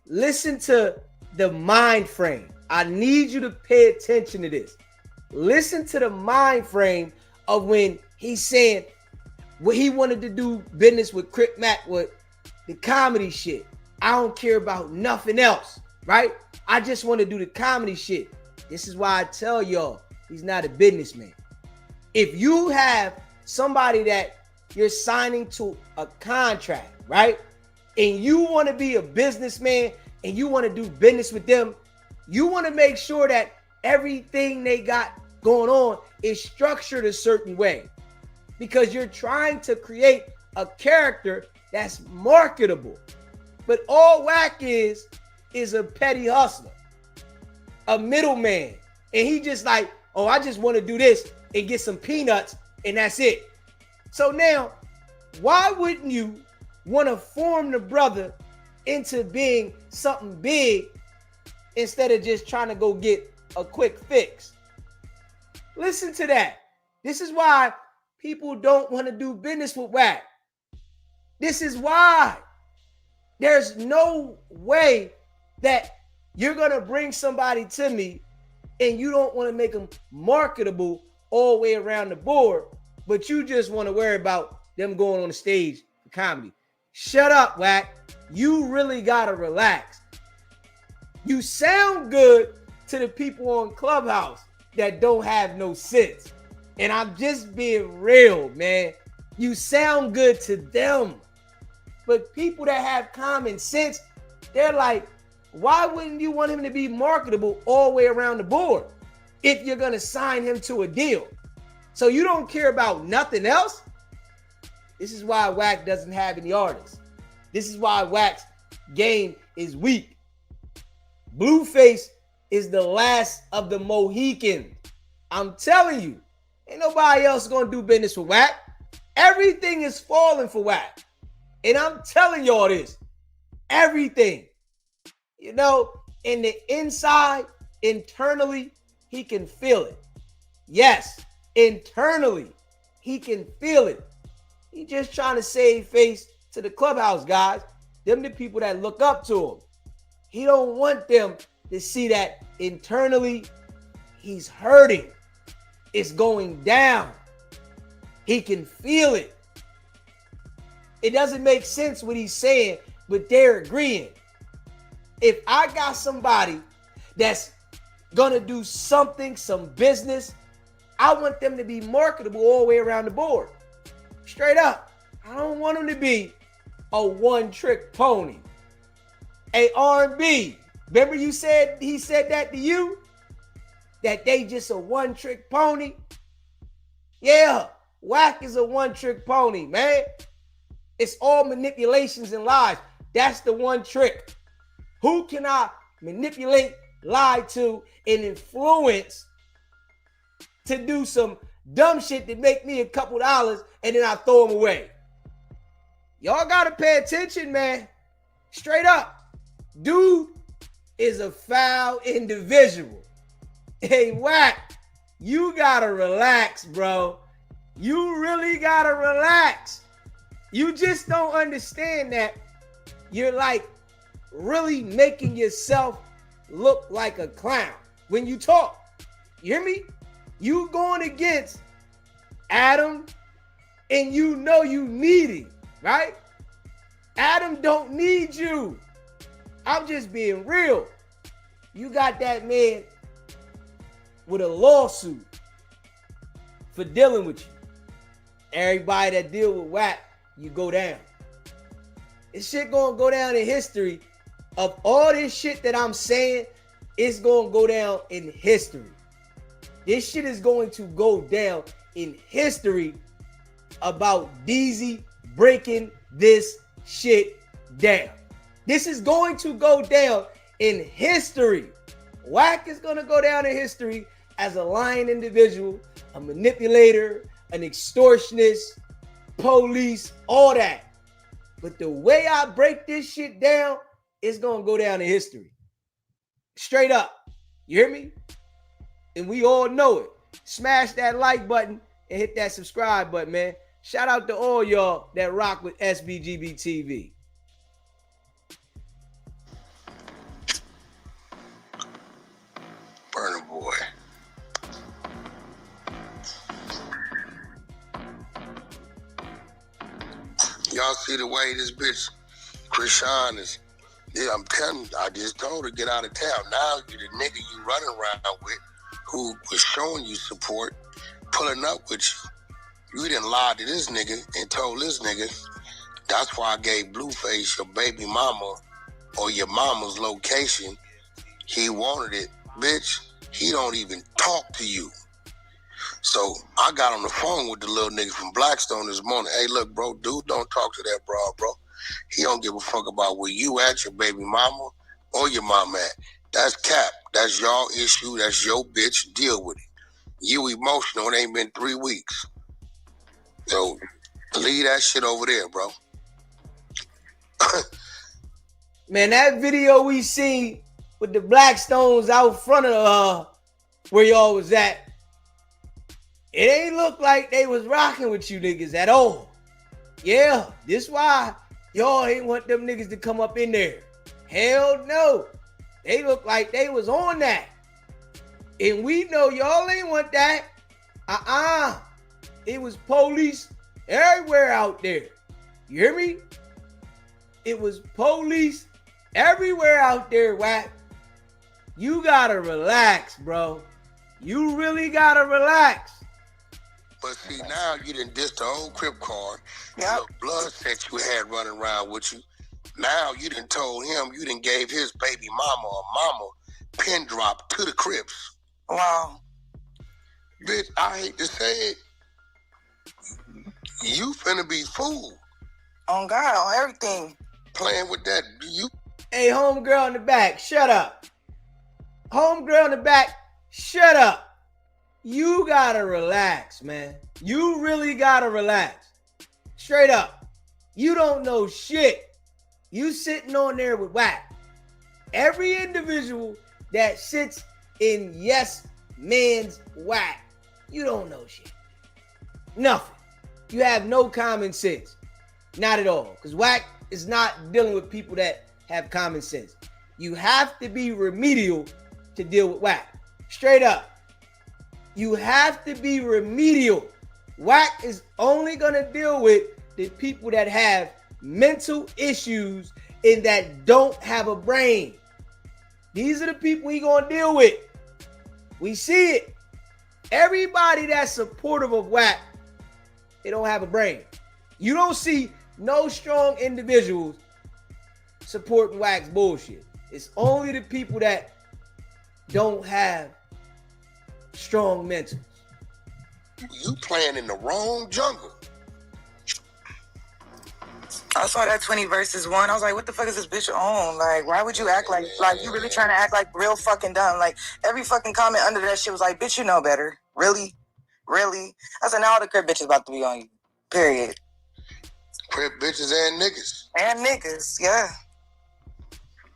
[SPEAKER 1] Listen to the mind frame. I need you to pay attention to this. Listen to the mind frame of when he's saying what he wanted to do business with Crip Mac, with the comedy shit. I don't care about nothing else, right? I just want to do the comedy shit. This is why I tell y'all, he's not a businessman. If you have somebody that you're signing to a contract, right? And you want to be a businessman and you want to do business with them, you want to make sure that everything they got going on is structured a certain way, because you're trying to create a character that's marketable. But all WACK is a petty hustler, a middleman. And he just like, oh, I just want to do this and get some peanuts and that's it. So now, why wouldn't you want to form the brother into being something big instead of just trying to go get a quick fix? Listen to that. This is why people don't want to do business with WACK. This is why. There's no way that you're going to bring somebody to me and you don't want to make them marketable all the way around the board, but you just want to worry about them going on the stage for comedy. Shut up, WACK. You really got to relax. You sound good to the people on Clubhouse that don't have no sense. And I'm just being real, man. You sound good to them. But people that have common sense, they're like, why wouldn't you want him to be marketable all the way around the board if you're going to sign him to a deal? So you don't care about nothing else? This is why WACK doesn't have any artists. This is why WACK's game is weak. Blueface is the last of the Mohicans. I'm telling you, ain't nobody else going to do business with WACK. Everything is falling for WACK. And I'm telling y'all this, everything, you know, in the inside, internally, he can feel it. Yes, internally, he can feel it. He just trying to save face to the Clubhouse guys, them the people that look up to him. He don't want them to see that internally he's hurting. It's going down. He can feel it. It doesn't make sense what he's saying, but they're agreeing. If I got somebody that's gonna do something, some business, I want them to be marketable all the way around the board. Straight up. I don't want them to be a one-trick pony. A R&B. Remember he said that to you? That they just a one-trick pony? Yeah, WACK is a one-trick pony, man. It's all manipulations and lies. That's the one trick. Who can I manipulate, lie to, and influence to do some dumb shit that make me a couple dollars and then I throw them away? Y'all gotta pay attention, man. Straight up. Dude is a foul individual. Hey, WACK, you gotta relax, bro. You really gotta relax. You just don't understand that you're like really making yourself look like a clown when you talk. You hear me? You going against Adam and you know you need him, right? Adam don't need you. I'm just being real. You got that man with a lawsuit for dealing with you. Everybody that deal with WACK, you go down. This shit gonna go down in history. Of all this shit that I'm saying, it's gonna go down in history. This shit is going to go down in history about DZ breaking this shit down. This is going to go down in history. WACK is going to go down in history as a lying individual, a manipulator, an extortionist, police, all that. But the way I break this shit down, it's going to go down in history. Straight up. You hear me? And we all know it. Smash that like button and hit that subscribe button, man. Shout out to all y'all that rock with SBGB TV.
[SPEAKER 2] Burner Boy. Y'all see the way this bitch Krishan is? Yeah, I'm telling you, I just told her get out of town. Now you the nigga you running around with, who was showing you support, pulling up with you. You didn't lie to this nigga and told this nigga, that's why I gave Blueface your baby mama or your mama's location. He wanted it. Bitch, he don't even talk to you. So I got on the phone with the little nigga from Blackstone this morning. Hey, look, bro, dude, don't talk to that broad, bro. He don't give a fuck about where you at, your baby mama, or your mama at. That's cap. That's y'all issue. That's your bitch. Deal with it. You emotional. It ain't been 3 weeks. So leave that shit over there, bro.
[SPEAKER 1] Man, that video we seen with the Blackstones out front of where y'all was at, it ain't look like they was rocking with you niggas at all. Yeah, this why y'all ain't want them niggas to come up in there. Hell no. They look like they was on that. And we know y'all ain't want that. It was police everywhere out there. You hear me? It was police everywhere out there, WACK. You gotta relax, bro. You really gotta relax.
[SPEAKER 2] But see, now you done dissed the old Crip card.
[SPEAKER 8] Yep.
[SPEAKER 2] The blood set you had running around with you. Now you done told him you done gave his baby mama or mama pin drop to the Crips.
[SPEAKER 8] Wow.
[SPEAKER 2] Bitch, I hate to say it. You finna be fooled.
[SPEAKER 8] On God, on everything.
[SPEAKER 2] Playing with that.
[SPEAKER 1] Hey, homegirl in the back, shut up. Homegirl in the back, shut up. You gotta relax, man. You really gotta relax. Straight up. You don't know shit. You sitting on there with WACK. Every individual that sits in yes man's WACK, you don't know shit. Nothing. You have no common sense. Not at all. Because WACK is not dealing with people that have common sense. You have to be remedial to deal with WACK. Straight up. You have to be remedial. WACK is only going to deal with the people that have mental issues and that don't have a brain. These are the people he going to deal with. We see it. Everybody that's supportive of WACK, they don't have a brain. You don't see no strong individuals supporting WACK's bullshit. It's only the people that don't have strong mentals.
[SPEAKER 2] You playing in the wrong jungle.
[SPEAKER 8] I saw that 20 versus 1. I was like, what the fuck is this bitch on? Like, why would you act like you really trying to act like real fucking dumb? Like, every fucking comment under that shit was like, bitch, you know better. Really? Really? I said, now all the crib bitches about to be on you. Period.
[SPEAKER 2] Crip bitches and niggas.
[SPEAKER 8] And niggas, yeah.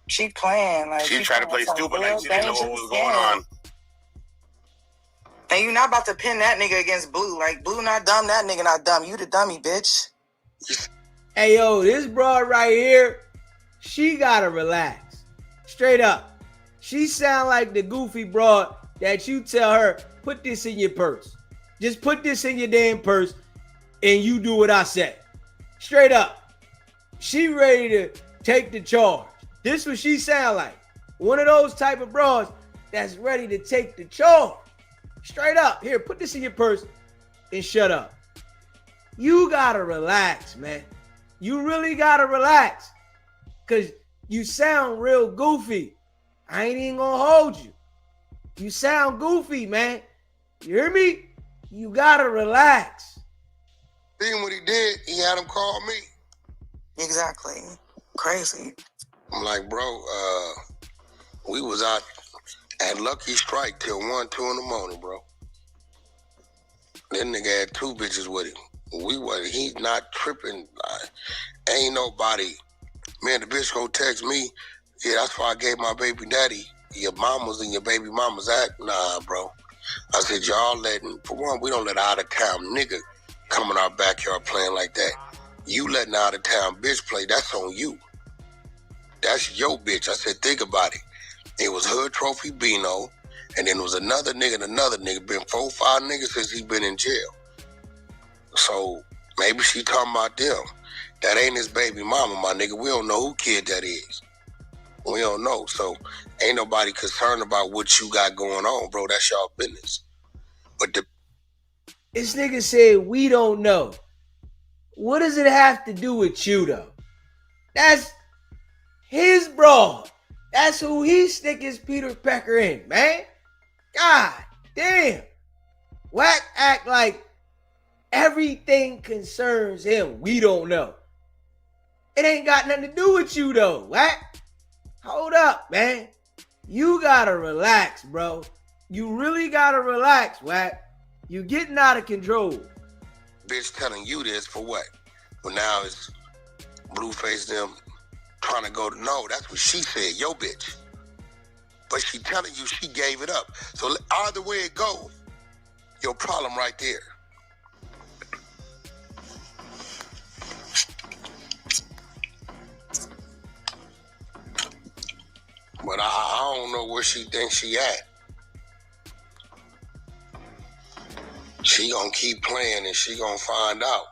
[SPEAKER 8] She playing. Like,
[SPEAKER 4] She tried to play stupid like she didn't know what was going on.
[SPEAKER 8] And you not about to pin that nigga against Blue. Like, Blue not dumb, that nigga not dumb. You the dummy, bitch.
[SPEAKER 1] Hey, yo, this broad right here, she gotta relax. Straight up. She sound like the goofy broad that you tell her, put this in your purse. Just put this in your damn purse and you do what I say. Straight up. She ready to take the charge. This what she sound like. One of those type of broads that's ready to take the charge. Straight up. Here, put this in your purse and shut up. you gotta relax, man. You really gotta relax. Cause you sound real goofy. I ain't even gonna hold you. You sound goofy, man. You hear me? You gotta relax.
[SPEAKER 2] Then what he did, he had him call me.
[SPEAKER 8] Exactly. Crazy.
[SPEAKER 2] I'm like, bro, we was out at Lucky Strike till 1, 2 in the morning, bro. That nigga had 2 bitches with him. He's not tripping. Ain't nobody. Man, the bitch gonna text me. Yeah, that's why I gave my baby daddy your mamas and your baby mamas act. Nah, bro. I said, y'all letting, for one, we don't let out of town nigga come in our backyard playing like that. You letting out of town bitch play, that's on you. That's your bitch. I said, think about it. It was Hood Trophy Bino, and then it was another nigga and another nigga. Been 4, 5 niggas since he been in jail. So maybe she talking about them. That ain't his baby mama, my nigga. We don't know who kid that is. We don't know. So ain't nobody concerned about what you got going on, bro. That's y'all business. But
[SPEAKER 1] this nigga said we don't know. What does it have to do with you, though? That's his broad. That's who he stick his Peter Pecker in, man. God damn. Wack act like everything concerns him. We don't know. It ain't got nothing to do with you, though, Wack. Hold up, man. You gotta relax, bro. You really gotta relax, Wack. You getting out of control.
[SPEAKER 2] Bitch telling you this for what? Well, now it's Blueface them trying to go to, no, that's what she said, yo bitch. But she telling you she gave it up. So either way it goes, your problem right there. But I don't know where she thinks she at. She gonna keep playing and she gonna find out.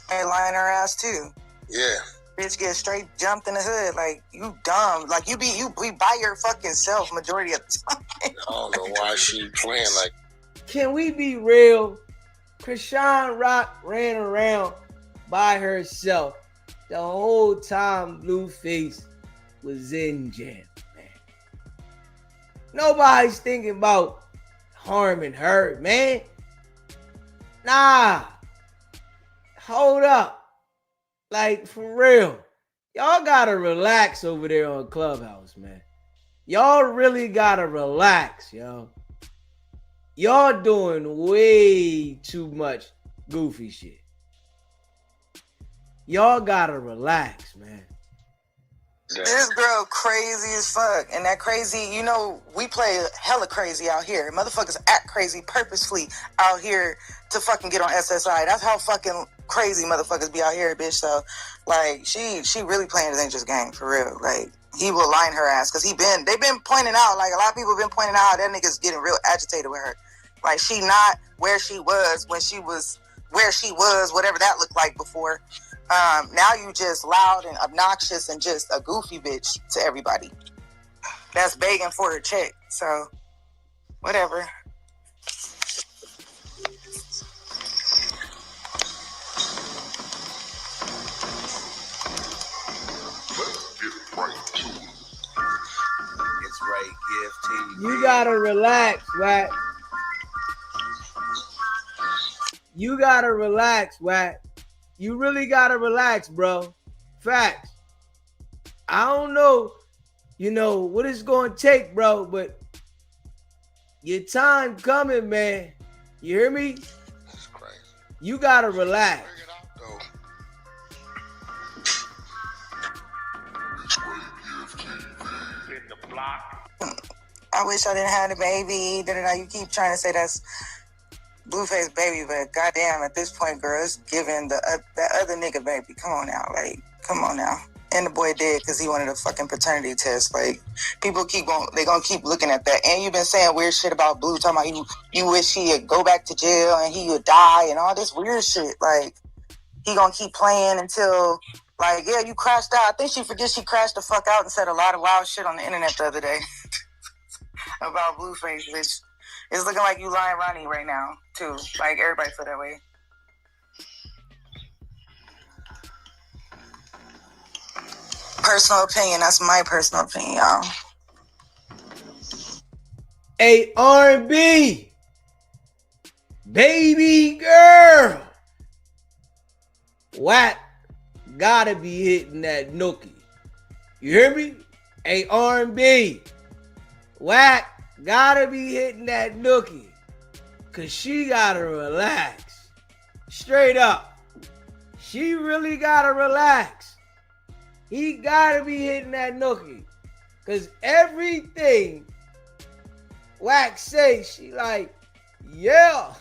[SPEAKER 8] Hey, lying her ass too.
[SPEAKER 2] Yeah.
[SPEAKER 8] Bitch get straight jumped in the hood. Like, you dumb. Like, you be by your fucking self majority of the time.
[SPEAKER 2] I don't know why she playing like.
[SPEAKER 1] Can we be real? Krishan Rock ran around by herself the whole time Blueface was in jail, man. Nobody's thinking about harming her, man. Nah. Hold up. Like, for real. Y'all gotta relax over there on Clubhouse, man. Y'all really gotta relax, yo. Y'all doing way too much goofy shit. Y'all gotta relax, man.
[SPEAKER 8] This girl crazy as fuck. And that crazy, you know, we play hella crazy out here. Motherfuckers act crazy purposefully out here to fucking get on SSI. That's how fucking crazy motherfuckers be out here, bitch. So, like, she really playing a dangerous game, for real. Like, he will line her ass. Because they've been pointing out, like, a lot of people have been pointing out that nigga's getting real agitated with her. Like, she not where she was when she was where she was, whatever that looked like before. Now you just loud and obnoxious and just a goofy bitch to everybody that's begging for her check. So, whatever.
[SPEAKER 2] It's right, gift.
[SPEAKER 1] You gotta relax, Wack. You gotta relax, Wack. You really gotta relax, bro. Facts. I don't know, what it's gonna take, bro, but your time coming, man. You hear me?
[SPEAKER 2] That's crazy.
[SPEAKER 1] You gotta relax.
[SPEAKER 2] Figure it out, though.
[SPEAKER 8] I wish I didn't have the baby. You keep trying to say that's Blueface baby, but goddamn, at this point, girl, it's giving that other nigga baby. Come on now, like, come on now. And the boy did because he wanted a fucking paternity test. Like, people they gonna keep looking at that. And you've been saying weird shit about Blue, talking about you wish he would go back to jail and he would die and all this weird shit. Like, he gonna keep playing until, like, yeah, you crashed out. I think she forgets she crashed the fuck out and said a lot of wild shit on the internet the other day about Blueface, bitch. It's looking like you lying Ronnie right now, too. Like, everybody feel that way. Personal opinion. That's my personal opinion, y'all.
[SPEAKER 1] A R&B, baby girl. WACK gotta be hitting that nookie. You hear me? A R&B, WACK gotta be hitting that nookie. Cause she gotta relax. Straight up. She really gotta relax. He gotta be hitting that nookie. Cause everything WACK say, she like, yeah.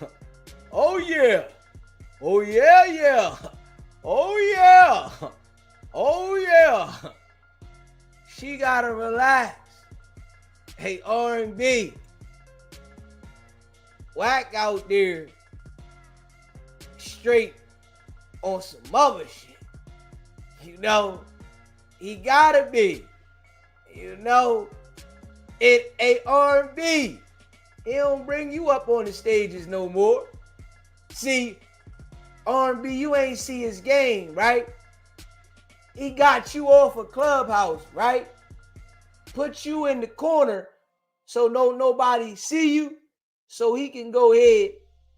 [SPEAKER 1] Oh yeah. Oh yeah, yeah. Oh yeah. Oh yeah. She gotta relax. Hey, R&B. WACK out there straight on some other shit. You know, he gotta be. You know, it a R&B. He don't bring you up on the stages no more. See, R&B, you ain't see his game, right? He got you off a Clubhouse, right? Put you in the corner so nobody see you, so he can go ahead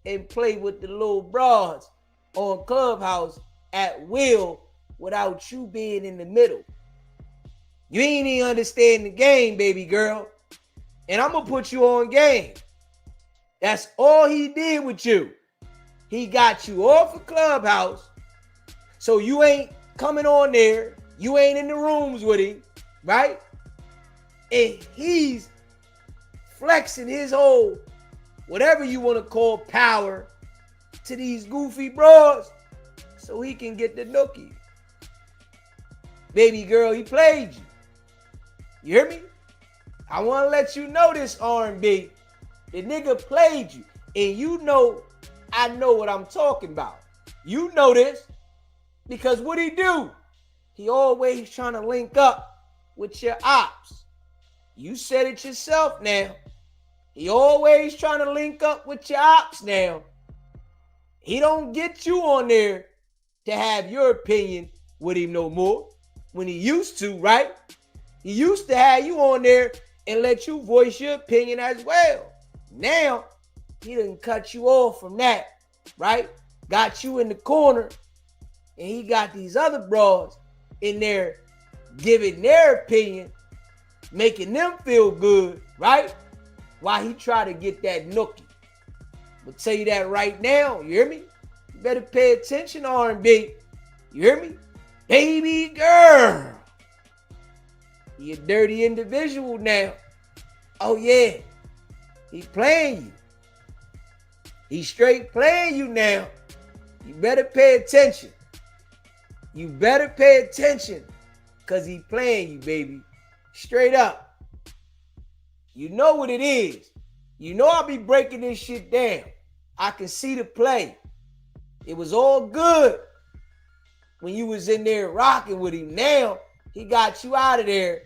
[SPEAKER 1] and play with the little broads on Clubhouse at will without you being in the middle. You ain't even understand the game, baby girl. And I'm going to put you on game. That's all he did with you. He got you off a Clubhouse, so you ain't coming on there. You ain't in the rooms with him, right? And he's flexing his whole, whatever you want to call, power to these goofy bros so he can get the nookie. Baby girl, he played you. You hear me? I want to let you know this, R&B. The nigga played you. And you know, I know what I'm talking about. You know this. Because what he do? He always trying to link up with your ops. You said it yourself now. He always trying to link up with your ops now. He don't get you on there to have your opinion with him no more. When he used to, right? He used to have you on there and let you voice your opinion as well. Now, he done cut you off from that, right? Got you in the corner, and he got these other bros in there giving their opinion, making them feel good, right? While he try to get that nookie. I'll tell you that right now, you hear me? You better pay attention, R&B. You hear me? Baby girl. You a dirty individual now. Oh yeah. He playing you. He straight playing you now. You better pay attention. You better pay attention. Cause he playing you, baby. Straight up. You know what it is. You know I'll be breaking this shit down. I can see the play. It was all good when you was in there rocking with him. Now, he got you out of there.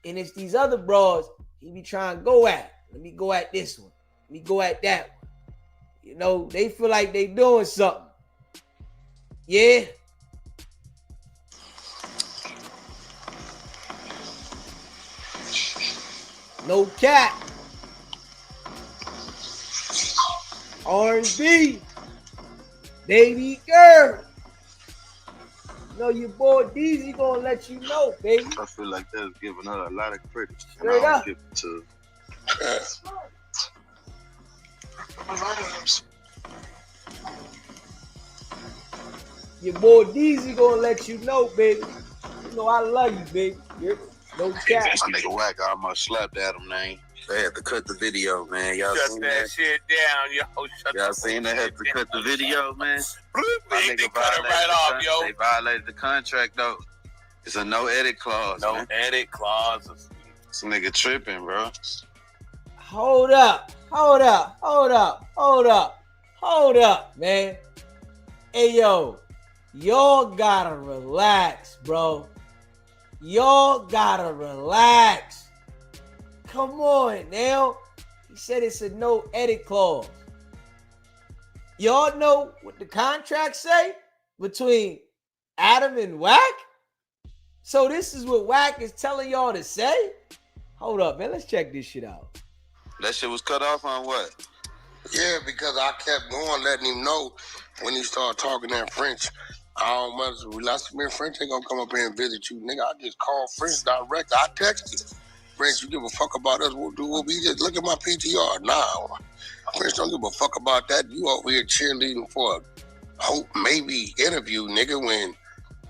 [SPEAKER 1] And it's these other bros he be trying to go at. Let me go at this one. Let me go at that one. You know, they feel like they doing something. Yeah. No cap. R&B. Baby girl. You know your boy DZ gonna let you know, baby.
[SPEAKER 7] I feel like that's giving her a lot of credit.
[SPEAKER 1] Straight up.
[SPEAKER 7] Give it to
[SPEAKER 1] Your boy DZ gonna let you know, baby. You know I love you, baby. You're no cap.
[SPEAKER 7] my nigga WACK. I almost slapped at him, man. They had to cut the video, man. Y'all
[SPEAKER 4] Shut
[SPEAKER 7] seen
[SPEAKER 4] that
[SPEAKER 7] that?
[SPEAKER 4] shit down, yo.
[SPEAKER 7] Y'all seen they had to cut the video, man?
[SPEAKER 4] They cut it right off, yo.
[SPEAKER 7] They violated the contract, though. It's a no edit clause.
[SPEAKER 4] No
[SPEAKER 7] man.
[SPEAKER 4] edit clauses.
[SPEAKER 7] This nigga tripping, bro.
[SPEAKER 1] Hold up, man. Hey, yo, y'all gotta relax, bro. Y'all gotta relax. Come on now. He said it's a no edit clause. Y'all know what the contract say between Adam and WACK? So this is what WACK is telling y'all to say? Hold up, man. Let's check this shit out.
[SPEAKER 6] That shit was cut off on what?
[SPEAKER 2] Yeah, because I kept going, letting him know when he started talking that French. I don't much relax. Me and French ain't gonna come up here and visit you, nigga. I just called French direct. I texted French. You give a fuck about us? We'll do what we just look at my PTR. Nah, French don't give a fuck about that. You over here cheerleading for a hope maybe interview, nigga. When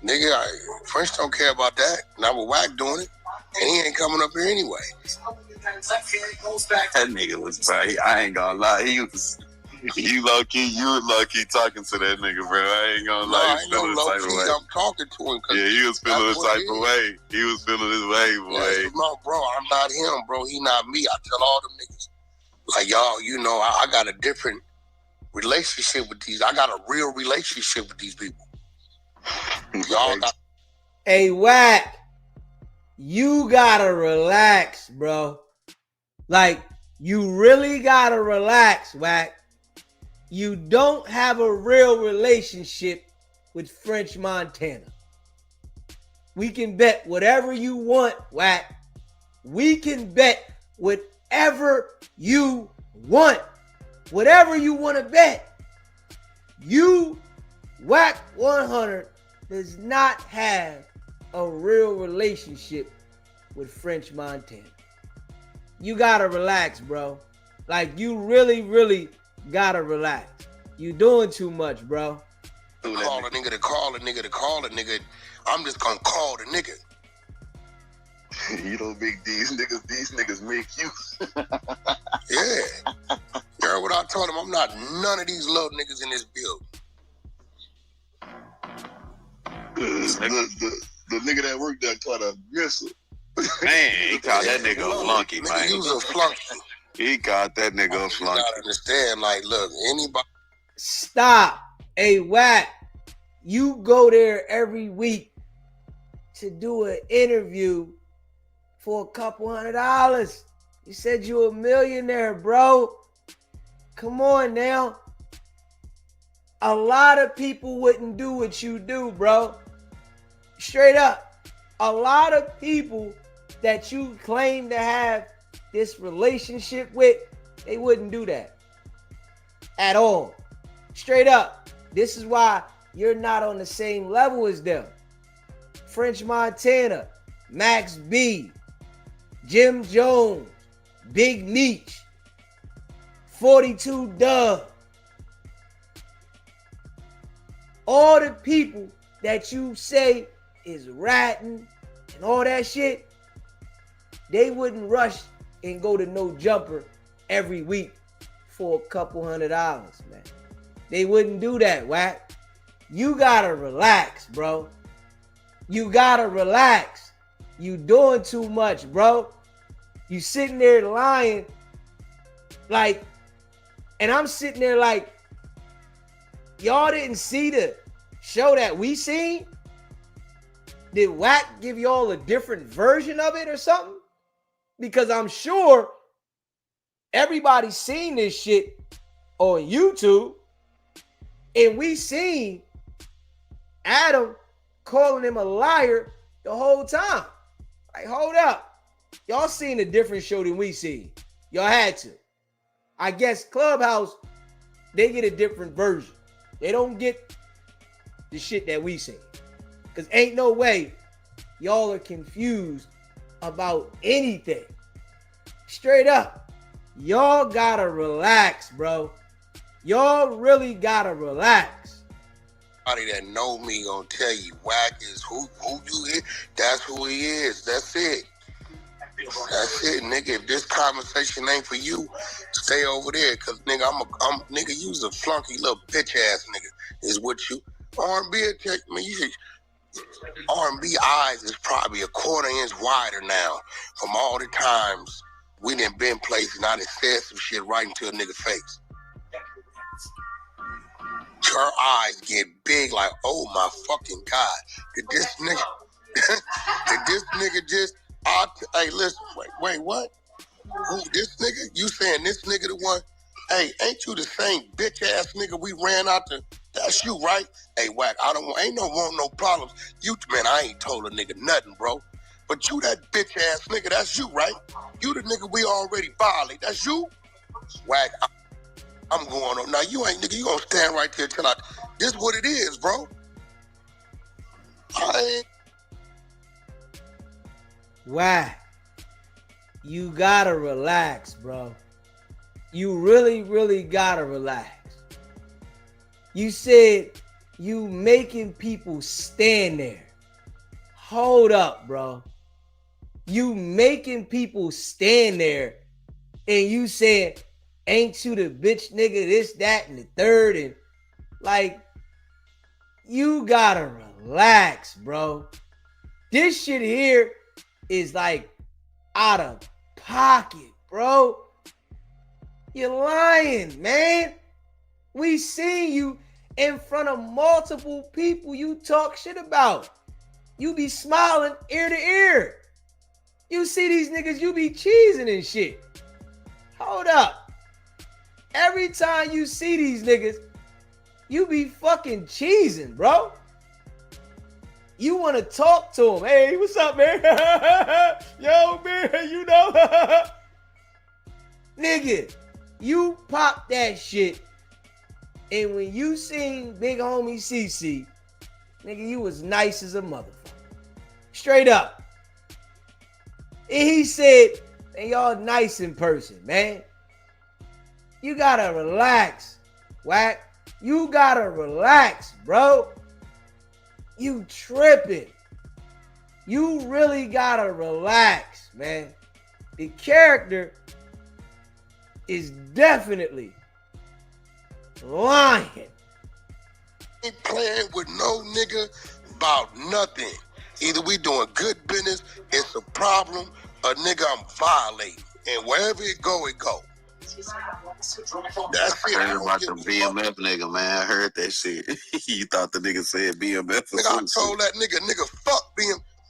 [SPEAKER 2] nigga, French don't care about that. Now with WACK doing it, and he ain't coming up here anyway.
[SPEAKER 6] That nigga was right. I ain't gonna lie. You low key talking to that nigga, bro. I ain't gonna lie.
[SPEAKER 2] I ain't no low key. I'm talking to him.
[SPEAKER 6] Yeah, he was feeling the type of way. He was feeling his way, boy.
[SPEAKER 2] No, bro, I'm not him, bro. He not me. I tell all them niggas, like, y'all, you know, I got a different relationship with these. I got a real relationship with these people. Y'all got.
[SPEAKER 1] Hey, WACK, you gotta relax, bro. Like, you really gotta relax, WACK. You don't have a real relationship with French Montana. We can bet whatever you want, WACK. We can bet whatever you want. Whatever you want to bet. You, WACK100, does not have a real relationship with French Montana. You gotta relax, bro. Like, you really, really gotta relax. You doing too much, bro.
[SPEAKER 2] Call a nigga to call a nigga to call a nigga. I'm just gonna call the nigga.
[SPEAKER 7] You don't make these niggas make you.
[SPEAKER 2] Yeah. You heard what I told him? I'm not none of these little niggas in this building.
[SPEAKER 7] The nigga that worked there caught a missile.
[SPEAKER 6] Man, he called that nigga a flunky, man.
[SPEAKER 2] He was a flunky.
[SPEAKER 6] He called that nigga a flunky.
[SPEAKER 2] You gotta understand, like, look, anybody.
[SPEAKER 1] Stop. Hey, WACK, you go there every week to do an interview for a couple $100. You said you a millionaire, bro. Come on now. A lot of people wouldn't do what you do, bro. Straight up. A lot of people that you claim to have this relationship with, they wouldn't do that at all. Straight up. This is why you're not on the same level as them. French Montana, Max B, Jim Jones, Big Meech, 42 Dub. All the people that you say is ratting and all that shit, they wouldn't rush and go to No Jumper every week for a couple $100, man. They wouldn't do that, WACK. You gotta relax, bro. You gotta relax. You doing too much, bro. You sitting there lying like, and I'm sitting there like, y'all didn't see the show that we seen? Did WACK give y'all a different version of it or something? Because I'm sure everybody's seen this shit on YouTube. And we seen Adam calling him a liar the whole time. Like, hold up. Y'all seen a different show than we seen. Y'all had to. I guess Clubhouse, they get a different version. They don't get the shit that we seen. Because ain't no way y'all are confused about anything. Straight up. Y'all gotta relax, bro. Y'all really gotta relax.
[SPEAKER 2] Somebody that know me gonna tell you WACK is who you is. That's who he is. That's it. That's it, nigga. If this conversation ain't for you, stay over there. Cause nigga, I'm nigga, you's a flunky little bitch ass nigga. Is what you R&B take me. You should R&B eyes is probably a quarter inch wider now from all the times we done been places and I done said some shit right into a nigga face. Her eyes get big like, oh my fucking God. Did this nigga just, hey, listen, wait, what? Who, this nigga? You saying this this nigga the one. Hey, ain't you the same bitch ass nigga we ran out to? That's you, right? Hey, Wack, ain't no problems. You, man, I ain't told a nigga nothing, bro. But you that bitch ass nigga, that's you, right? You the nigga we already violated. That's you? Wack, I'm going on. Now, you ain't nigga, you gonna stand right there till this what it is, bro.
[SPEAKER 1] Wack, you gotta relax, bro. You really, really gotta relax. You said you making people stand there. Hold up, bro. You making people stand there and you said, ain't you the bitch nigga, this, that, and the third, and like, you gotta relax, bro. This shit here is like out of pocket, bro. You're lying, man. We seen you in front of multiple people you talk shit about. You be smiling ear to ear. You see these niggas, you be cheesing and shit. Hold up. Every time you see these niggas, you be fucking cheesing, bro. You want to talk to them. Hey, what's up, man? Yo, man, you know. Nigga, you pop that shit. And when you seen big homie CC, nigga, you was nice as a motherfucker. Straight up. And he said, man, y'all nice in person, man. You gotta relax, Wack. You gotta relax, bro. You tripping. You really gotta relax, man. The character is definitely lying.
[SPEAKER 2] Ain't playing with no nigga about nothing. Either we doing good business, it's a problem, or nigga I'm violating. And wherever it go, it go. That's it.
[SPEAKER 6] I heard about the BMF nigga, man. I heard that shit. You thought the nigga said BMF or
[SPEAKER 2] nigga, I told that nigga, fuck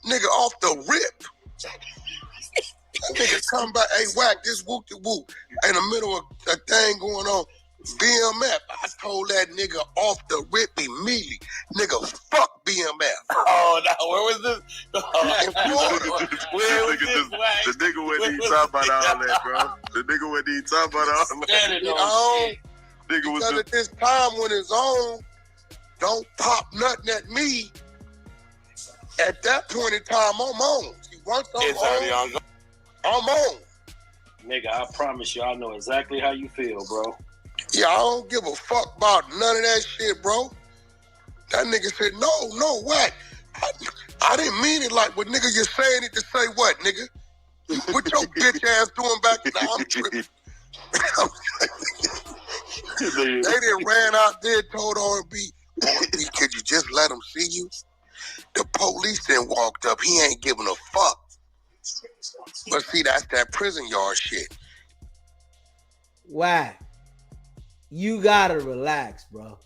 [SPEAKER 2] nigga off the rip. That nigga come back, hey, Wack, this whoop-de-whoop. In the middle of a thing going on, BMF. I told that nigga off the rip immediately. Nigga, fuck BMF.
[SPEAKER 4] Oh, no, where was this?
[SPEAKER 2] In Florida.
[SPEAKER 4] Where was this, Wack?
[SPEAKER 6] The nigga wasn't even talking about all that, bro. The nigga wasn't even talking about all that. Nigga was
[SPEAKER 2] because at this time when it's on, don't pop nothing at me. At that point in time, I'm on. See, once I'm on, I'm on.
[SPEAKER 5] Nigga, I promise you, I know exactly how you feel, bro.
[SPEAKER 2] Yeah, I don't give a fuck about none of that shit, bro. That nigga said, no, what? I didn't mean it like, but nigga, you're saying it to say what, nigga? What your bitch ass doing back there? I'm tripping. They done ran out there, told R&B, could you just let him see you? The police then walked up. He ain't giving a fuck. But see, that's that prison yard shit.
[SPEAKER 1] Why? You gotta relax, bro.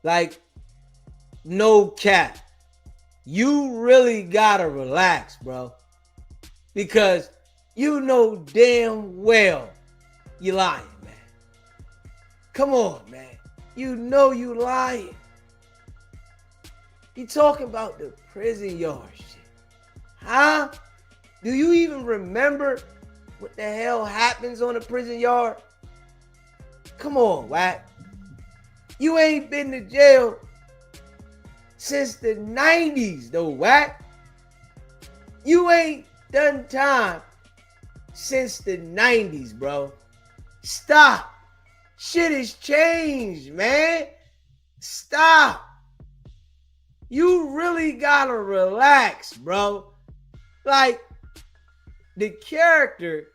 [SPEAKER 1] Like, no cap. You really gotta relax, bro. Because you know damn well you lying, man. Come on, man. You know you lying. You talking about the prison yard shit. Huh? Do you even remember what the hell happens on the prison yard? Come on, Wack. You ain't been to jail since the 90s, though, Wack. You ain't done time since the 90s, bro. Stop. Shit has changed, man. Stop. You really gotta relax, bro. Like, the character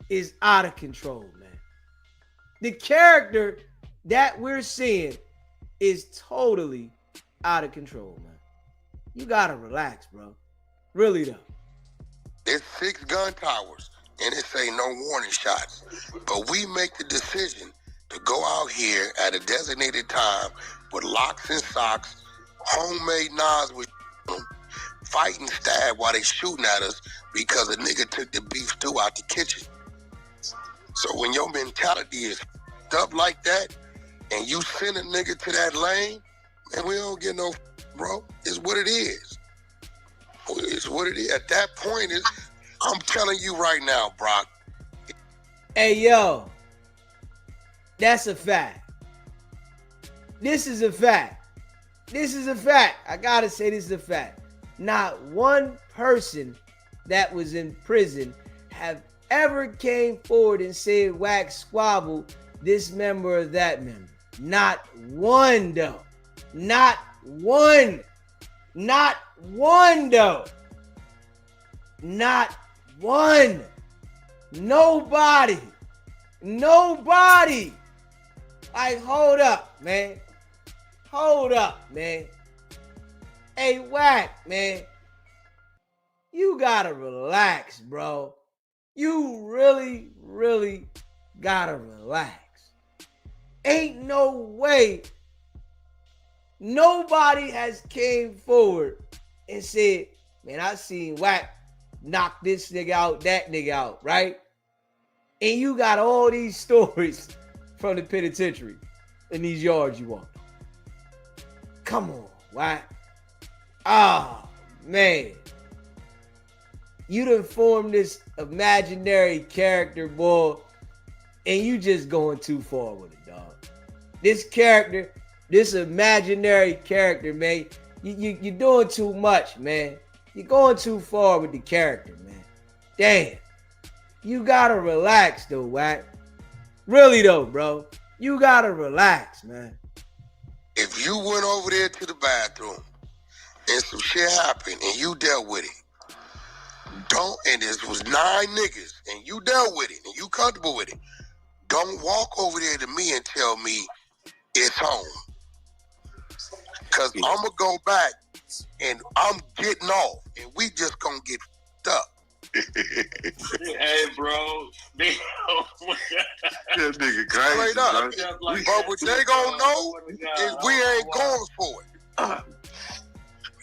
[SPEAKER 1] is out of control, man. The character that we're seeing is totally out of control, man. You gotta relax, bro. Really, though.
[SPEAKER 2] There's 6 gun towers, and it say no warning shots. But we make the decision to go out here at a designated time with locks and socks, homemade knives with them, fight and stab while they shooting at us because a nigga took the beef stew out the kitchen. So when your mentality is up like that, and you send a nigga to that lane, man, we don't get no, bro. It's what it is. It's what it is. At that point, I'm telling you right now, Brock.
[SPEAKER 1] Hey, yo, that's a fact. This is a fact. This is a fact. I gotta say this is a fact. Not one person that was in prison have ever came forward and said WACK squabbled this member or that member. Not one, though. Not one. Not one, though. Not one. Nobody. Nobody. Like, hold up, man. Hold up, man. Hey, WACK, man. You gotta relax, bro. You really, really gotta relax. Ain't no way nobody has came forward and said, man, I seen WACK knock this nigga out, that nigga out, right? And you got all these stories from the penitentiary in these yards you want. Come on, WACK. Ah, man. You done formed this imaginary character, boy, and you just going too far with it, dog. This character, this imaginary character, man, you're doing too much, man. You're going too far with the character, man. Damn. You gotta relax, though, WACK. Really, though, bro. You gotta relax, man.
[SPEAKER 2] If you went over there to the bathroom and some shit happened and you dealt with it, and this was 9 niggas and you dealt with it and you comfortable with it, don't walk over there to me and tell me it's home. Cause I'm gonna go back and I'm getting off and we just gonna get f***ed up.
[SPEAKER 5] Hey, bro.
[SPEAKER 6] That nigga crazy,
[SPEAKER 2] Straight up. But what they gonna know is we ain't going for it.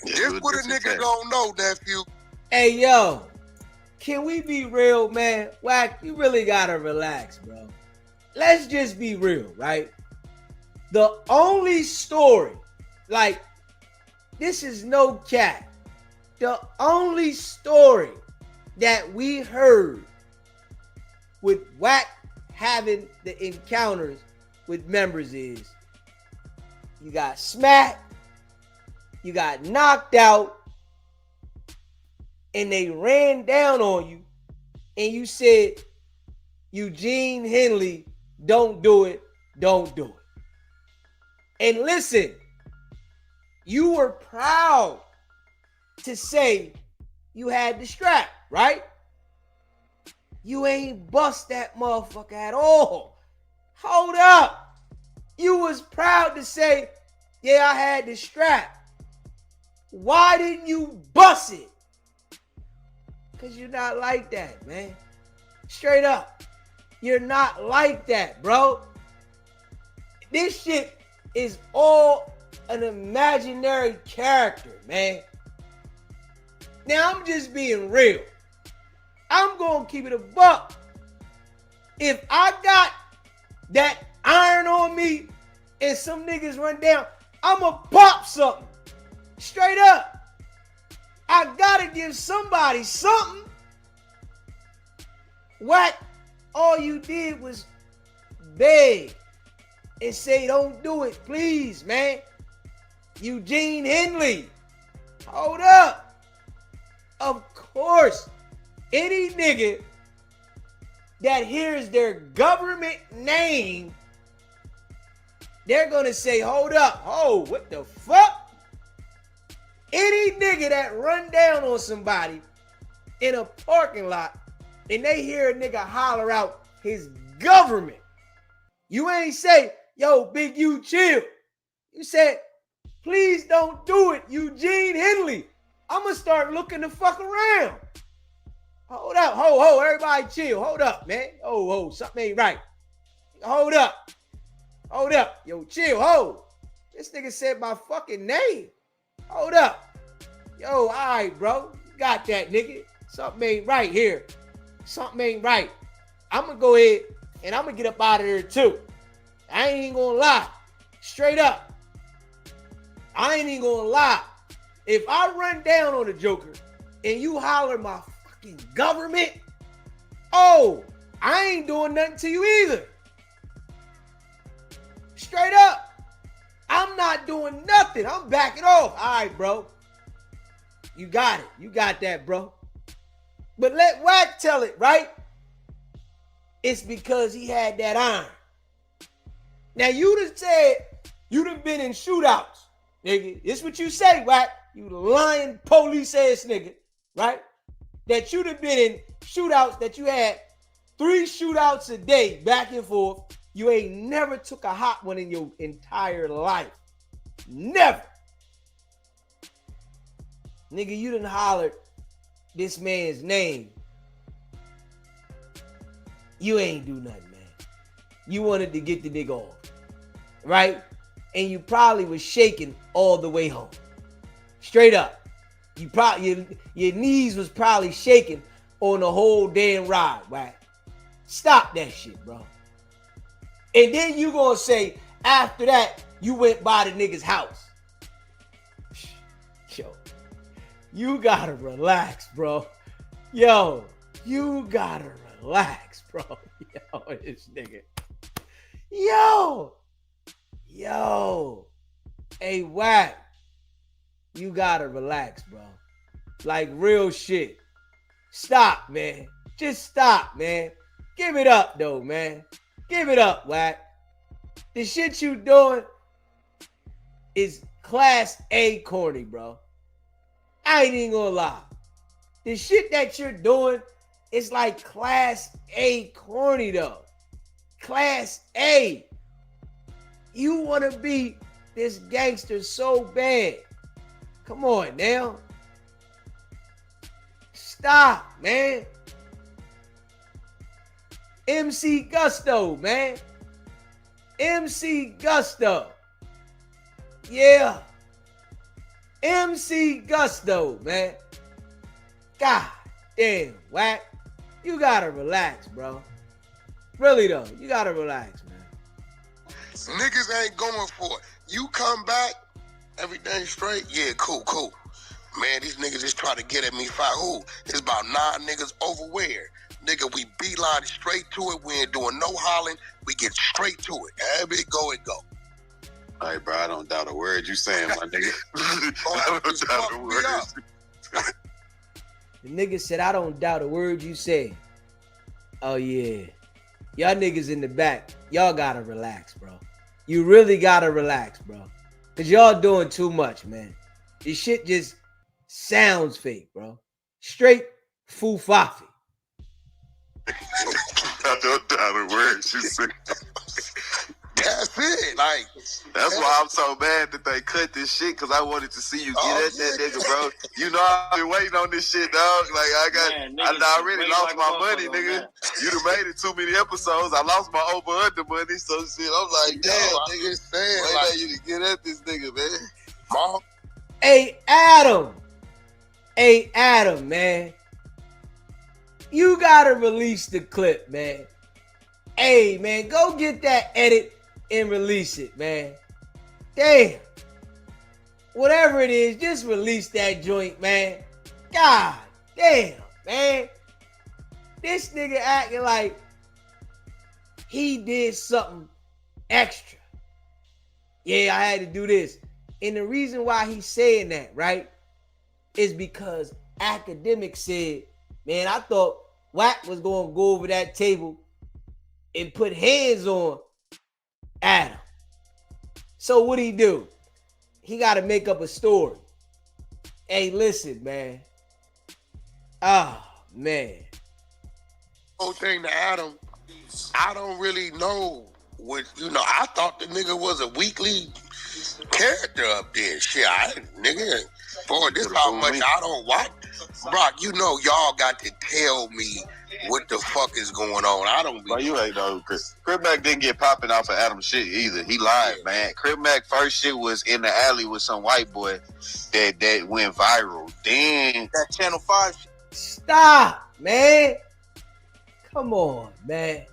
[SPEAKER 2] This what a nigga gonna know, nephew.
[SPEAKER 1] Hey, yo. Can we be real, man? WACK, you really gotta relax, bro. Let's just be real, right? The only story, like, this is no cat. The only story that we heard with WACK having the encounters with members is you got smacked, you got knocked out, and they ran down on you, and you said, Eugene Henley, don't do it, don't do it. And listen, you were proud to say you had the strap, right? You ain't bust that motherfucker at all. Hold up. You was proud to say, yeah, I had the strap. Why didn't you bust it? Because you're not like that, man. Straight up. You're not like that, bro. This shit is all an imaginary character, man. Now, I'm just being real. I'm going to keep it a buck. If I got that iron on me and some niggas run down, I'm going to pop something. Straight up. I got to give somebody something. WACK, all you did was beg and say, don't do it, please, man. Eugene Henley, hold up. Of course, any nigga that hears their government name, they're going to say, hold up. Oh, what the fuck? Any nigga that run down on somebody in a parking lot and they hear a nigga holler out his government, you ain't say, yo, Big U, chill. You said, please don't do it, Eugene Henley. I'm going to start looking the fuck around. Hold up. Ho, everybody chill. Hold up, man. Oh, something ain't right. Hold up. Hold up. Yo, chill. Ho. This nigga said my fucking name. Hold up. Yo, all right, bro. You got that, nigga. Something ain't right here. Something ain't right. I'm going to go ahead and I'm gonna get up out of there too. I ain't even gonna lie. Straight up. I ain't even gonna lie. If I run down on the Joker and you holler my fucking government, oh, I ain't doing nothing to you either. Straight up. I'm not doing nothing. I'm backing off. All right, bro. You got it. You got that, bro. But let Wack tell it, right? It's because he had that iron. Now, you done said you done been in shootouts, nigga. It's what you say, Wack. You lying police ass nigga, right? That you done been in shootouts, that you had 3 shootouts a day back and forth. You ain't never took a hot one in your entire life. Never. Nigga, you done hollered this man's name. You ain't do nothing, man. You wanted to get the nigga off, right? And you probably was shaking all the way home. Straight up. You probably your knees was probably shaking on the whole damn ride, right? Stop that shit, bro. And then you gonna say, after that, you went by the nigga's house. Yo, you gotta relax, bro. Yo, you gotta relax, bro. Yo, this nigga. Yo. Hey, Wack. You gotta relax, bro. Like real shit. Stop, man. Just stop, man. Give it up, though, man. Give it up, Wack. The shit you doing is class A corny, bro. I ain't even gonna lie. The shit that you're doing is like class A corny, though. Class A. You want to be this gangster so bad. Come on, now. Stop, man. MC Gusto, man. MC Gusto. Yeah. MC Gusto, man. God damn, Wack. You gotta relax, bro. Really, though. You gotta relax, man.
[SPEAKER 2] Niggas ain't going for it. You come back, everything straight? Yeah, cool. Man, these niggas just try to get at me. Fight who? It's about 9 niggas over where? Nigga, we beeline straight to it. We ain't doing no hollering. We get straight to it. Every go, it go.
[SPEAKER 6] All right, bro, I don't doubt a word you saying, my nigga.
[SPEAKER 2] I don't doubt a word.
[SPEAKER 1] The nigga said, I don't doubt a word you say. Oh, yeah. Y'all niggas in the back, y'all gotta relax, bro. You really gotta relax, bro. Because y'all doing too much, man. This shit just sounds fake, bro. Straight foo-fafi.
[SPEAKER 6] I don't doubt a word you say.
[SPEAKER 2] That's it. Like,
[SPEAKER 6] that's why I'm so mad that they cut this shit, because I wanted to see you get at that nigga, bro. You know I've been waiting on this shit, dog. Like I already lost my money, nigga. You done made it too many episodes. I lost my over-under money, so shit. I'm like, damn, nigga.
[SPEAKER 2] Saying,
[SPEAKER 6] wait
[SPEAKER 2] like,
[SPEAKER 6] till you to get at this nigga, man.
[SPEAKER 2] Mom.
[SPEAKER 1] Hey, Adam, man. You gotta release the clip, man. Hey, man, go get that edit and release it, man. Damn. Whatever it is, just release that joint, man. God damn, man. This nigga acting like he did something extra. Yeah, I had to do this. And the reason why he's saying that, right, is because Academic said, man, I thought Wack was going to go over that table and put hands on Adam. So what he do? He got to make up a story. Hey, listen, man. Oh, man.
[SPEAKER 2] Whole thing to Adam, I don't really know what, I thought the nigga was a weekly character up there. Shit, nigga, boy, this how much I don't watch. Brock, y'all got to tell me what the fuck is going on. I don't be.
[SPEAKER 6] Bro, you ain't know, Chris. Crip Mac didn't get popping off of Adam's shit either. He lied, man. Crip Mac first shit was in the alley with some white boy that went viral. Then
[SPEAKER 4] That Channel 5 shit.
[SPEAKER 1] Stop, man. Come on, man.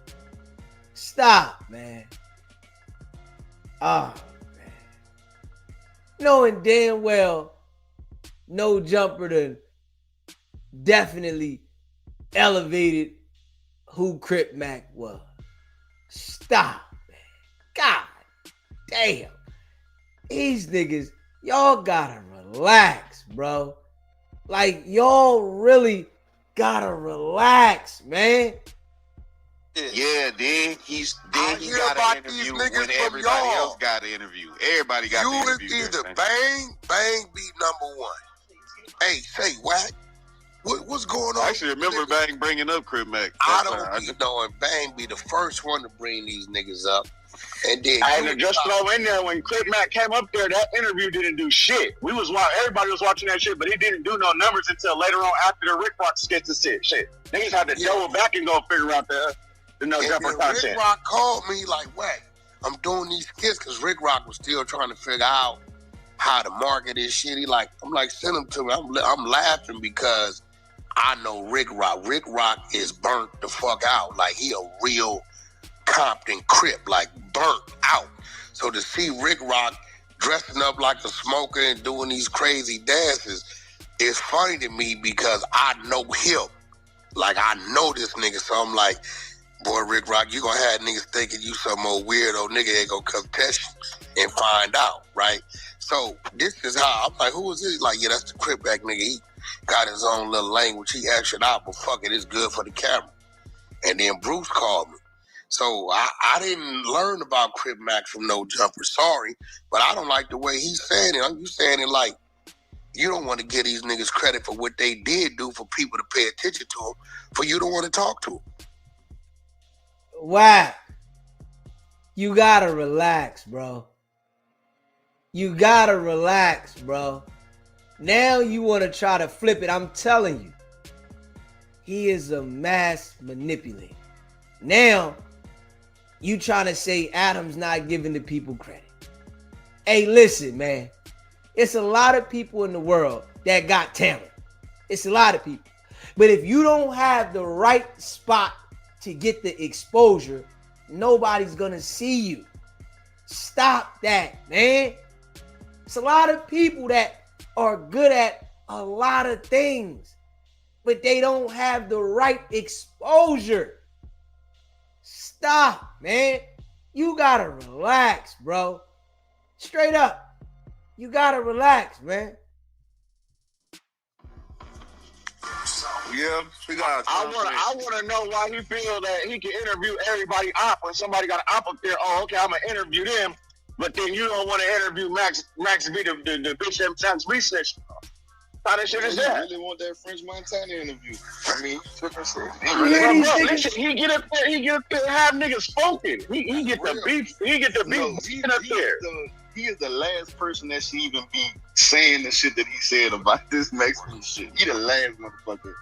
[SPEAKER 1] Stop, man. Oh, man. Knowing damn well No Jumper done definitely elevated who Crip Mac was. Stop, man. God damn. These niggas, y'all gotta relax, bro. Like, y'all really gotta relax, man.
[SPEAKER 6] Yeah, then he got an interview when everybody else got an interview. Everybody got the interview.
[SPEAKER 2] You is either Bang be number one. Hey, say Wack. What's going on?
[SPEAKER 6] I actually remember Bang bringing up Crip Mac.
[SPEAKER 2] I don't be knowing Bang be the first one to bring these niggas up. And then
[SPEAKER 9] I just throw in there when Crip Mac came up there, that interview didn't do shit. Everybody was watching that shit, but it didn't do no numbers until later on after the Rick Rock skits and shit. Niggas had to double back and go figure out the No Jumper content.
[SPEAKER 2] Rick Rock called me like, Wack, I'm doing these skits because Rick Rock was still trying to figure out how to market this shit. I'm like, send them to me. I'm laughing because I know Rick Rock. Rick Rock is burnt the fuck out. Like, he a real Compton Crip, like burnt out. So to see Rick Rock dressing up like a smoker and doing these crazy dances is funny to me because I know him. Like, I know this nigga. So I'm like, boy, Rick Rock, you gonna have niggas thinking you some old weirdo nigga ain't gonna come test you and find out, right? So this is how I'm like, who is this? Like, yeah, that's the Crip Mac nigga. He got his own little language. He acted out, but fuck it, it's good for the camera. And then Bruce called me. So I didn't learn about Crip Mac from No Jumper. Sorry, but I don't like the way he's saying it. You saying it like you don't want to give these niggas credit for what they did do for people to pay attention to them, for you to want to talk to them.
[SPEAKER 1] Wow. You gotta relax, bro. You gotta relax, bro. Now you want to try to flip it. I'm telling you. He is a mass manipulator. Now, you trying to say Adam's not giving the people credit. Hey, listen, man. It's a lot of people in the world that got talent. It's a lot of people. But if you don't have the right spot to get the exposure, nobody's going to see you. Stop that, man. It's a lot of people that are good at a lot of things, but they don't have the right exposure. Stop, man. You gotta relax, bro. Straight up. You gotta relax, man.
[SPEAKER 6] Yeah,
[SPEAKER 9] I want to know why he feel that he can interview everybody up when somebody got an op up there. Oh, okay, I'm gonna interview them, but then you don't want to interview Max B, the bitch that Max B snitched. How that shit is that?
[SPEAKER 7] I really want that French Montana interview. I mean,
[SPEAKER 9] listen, he get up there and have niggas spoken. He get the beef. He get the beef up there.
[SPEAKER 7] He is the last person that should even be saying the shit that he said about this Mexican shit. He the last motherfucker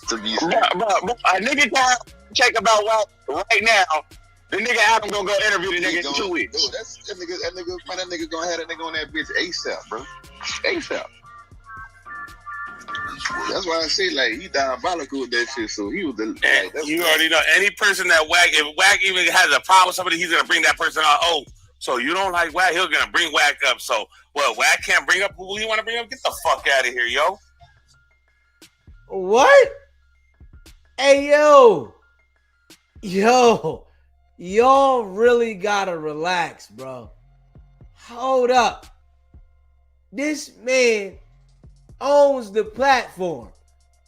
[SPEAKER 7] to be saying.
[SPEAKER 9] But a nigga can't check about what right now. The nigga Adam gonna go interview the nigga in 2 weeks.
[SPEAKER 7] Dude, that nigga gonna have that nigga on that bitch ASAP, bro. ASAP. That's why I say, like, he diabolical with that shit. So he was the. Like,
[SPEAKER 4] you already know any person that Wack, if Wack even has a problem with somebody, he's gonna bring that person out. Oh, so you don't like Wack? He's gonna bring Wack up. So what? Wack can't bring up who he want to bring up? Get the fuck out of here, yo.
[SPEAKER 1] What? Hey, yo, y'all really gotta relax, bro. Hold up. This man owns the platform.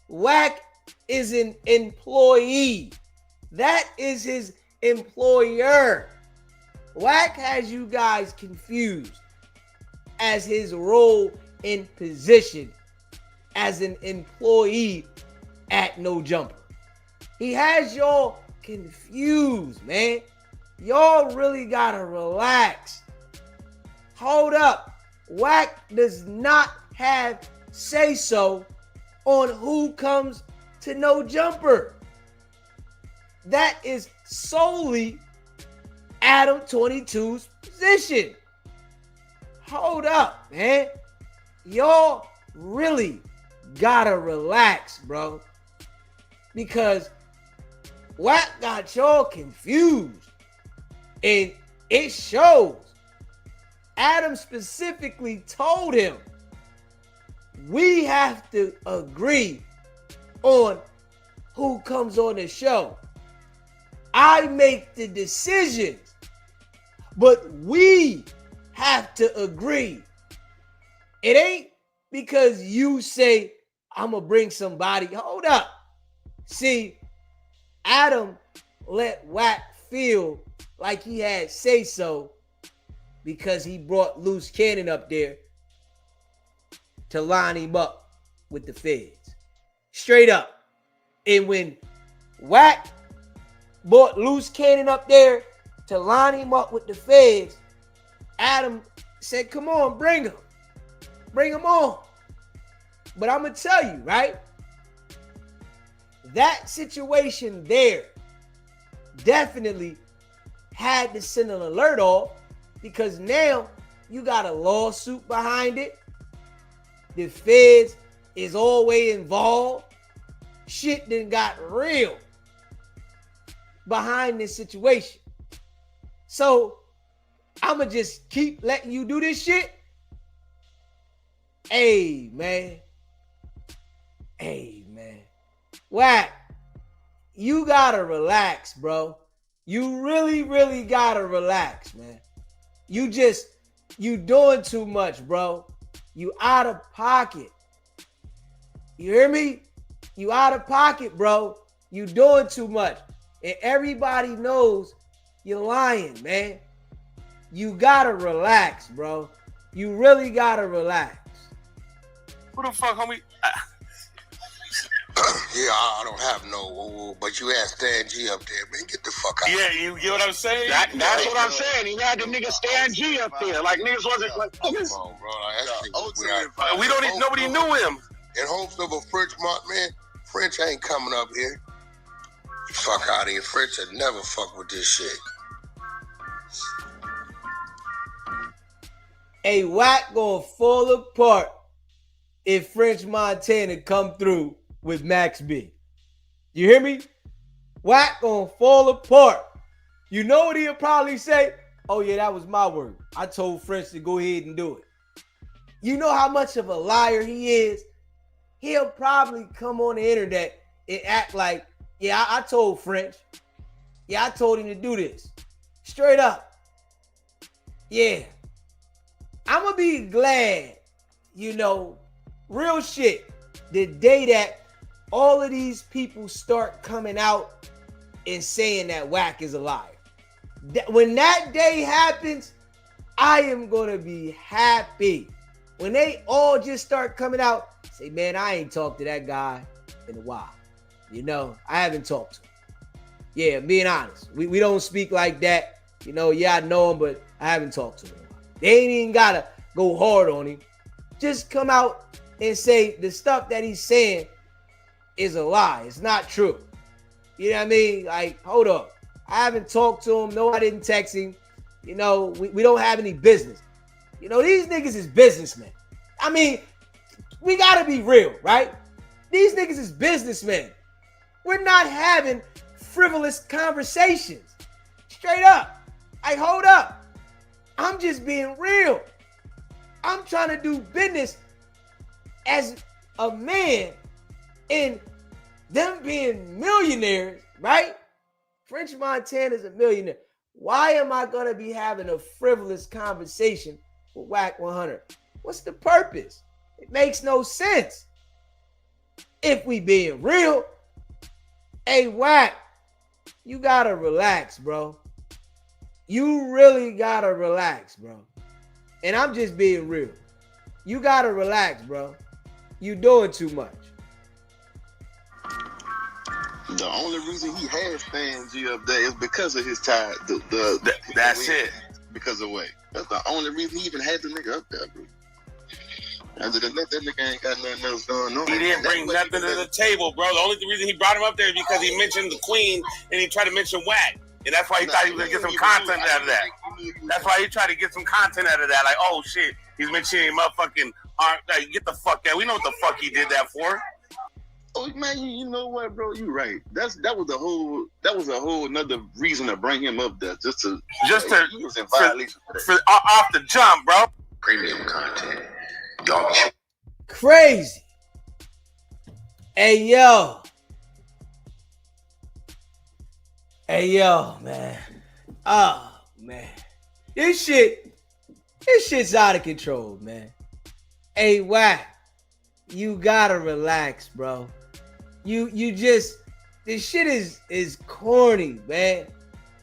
[SPEAKER 1] Wack is an employee. That is his employer. Wack has you guys confused as his role and position as an employee at No Jumper. He has y'all confused, man. Y'all really gotta relax. Hold up. Wack does not have say so on who comes to No Jumper. That is solely ADAM22's position. Hold up, man. Y'all really gotta relax, bro. Because Wack got y'all confused. And it shows. Adam specifically told him, we have to agree on who comes on the show. I make the decisions, but we have to agree. It ain't because you say, I'm going to bring somebody. Hold up. See, Adam let WACK feel like he had say so because he brought Loose Cannon up there to line him up with the feds. Straight up. And when WACK brought Loose Cannon up there to line him up with the feds, Adam said, come on, bring him. Bring him on. But I'm going to tell you, right? That situation there definitely had to send an alert off because now you got a lawsuit behind it. The feds is always involved. Shit done got real behind this situation. So I'ma just keep letting you do this shit. Hey, man. WACK, you gotta relax, bro. You really gotta relax, man. You doing too much, bro. You out of pocket. You hear me? You out of pocket, bro. You doing too much. And everybody knows you're lying, man. You gotta relax, bro. You really gotta relax.
[SPEAKER 4] Who the fuck, homie?
[SPEAKER 2] Yeah, I don't have no, but you had Stan G up there, man. Get the fuck out.
[SPEAKER 4] Yeah, you get what I'm saying?
[SPEAKER 9] That's what I'm saying. He had the nigga Stan G up there. Like, niggas wasn't like,
[SPEAKER 2] come on, bro.
[SPEAKER 4] We don't even, nobody knew him.
[SPEAKER 2] In hopes of a French month, man. French ain't coming up here. Fuck out of here. French would never fuck with this shit.
[SPEAKER 1] Hey, WACK gonna fall apart if French Montana come through with Max B. You hear me? WACK gonna fall apart. You know what he'll probably say? Oh yeah, that was my word. I told French to go ahead and do it. You know how much of a liar he is? He'll probably come on the internet and act like, yeah, I told French. Yeah, I told him to do this. Straight up. Yeah. I'm gonna be glad, real shit, the day that all of these people start coming out and saying that WACK is a liar. When that day happens, I am gonna be happy. When they all just start coming out, say, man, I ain't talked to that guy in a while. I haven't talked to him. Yeah, being honest. We don't speak like that. Yeah, I know him, but I haven't talked to him. They ain't even gotta go hard on him. Just come out and say the stuff that he's saying is a lie. It's not true. You know what I mean? Like, hold up. I haven't talked to him. No, I didn't text him. We don't have any business. These niggas is businessmen. I mean, we gotta be real, right? These niggas is businessmen. We're not having frivolous conversations. Straight up. Like, hold up. I'm just being real. I'm trying to do business as a man and them being millionaires, right? French Montana's a millionaire. Why am I going to be having a frivolous conversation with WACK100? What's the purpose? It makes no sense. If we being real, hey, WACK, you got to relax, bro. You really got to relax, bro. And I'm just being real. You got to relax, bro. You doing too much.
[SPEAKER 7] The only reason he has Stan G up there is because of his tie.
[SPEAKER 4] That's it.
[SPEAKER 7] Because of WACK. That's the only reason he even had the nigga up there, bro. Other than that nigga ain't got nothing else going on.
[SPEAKER 4] He didn't bring nothing to the table, bro. The only reason he brought him up there is because he mentioned the Queen and he tried to mention WACK. And that's why he thought he was going to get some content out of that. That's why he tried to get some content out of that. Like, oh, shit, he's mentioning motherfucking, get the fuck out. We know what the fuck he did that for.
[SPEAKER 7] Oh man, you know what, bro? You right. That was a whole another reason to bring him up there, just to he was in violation for
[SPEAKER 4] off the jump, bro.
[SPEAKER 2] Premium content. Y'all be
[SPEAKER 1] crazy. Hey yo, man. Oh man, this shit's out of control, man. Hey, WACK, you gotta relax, bro. You just, this shit is corny, man.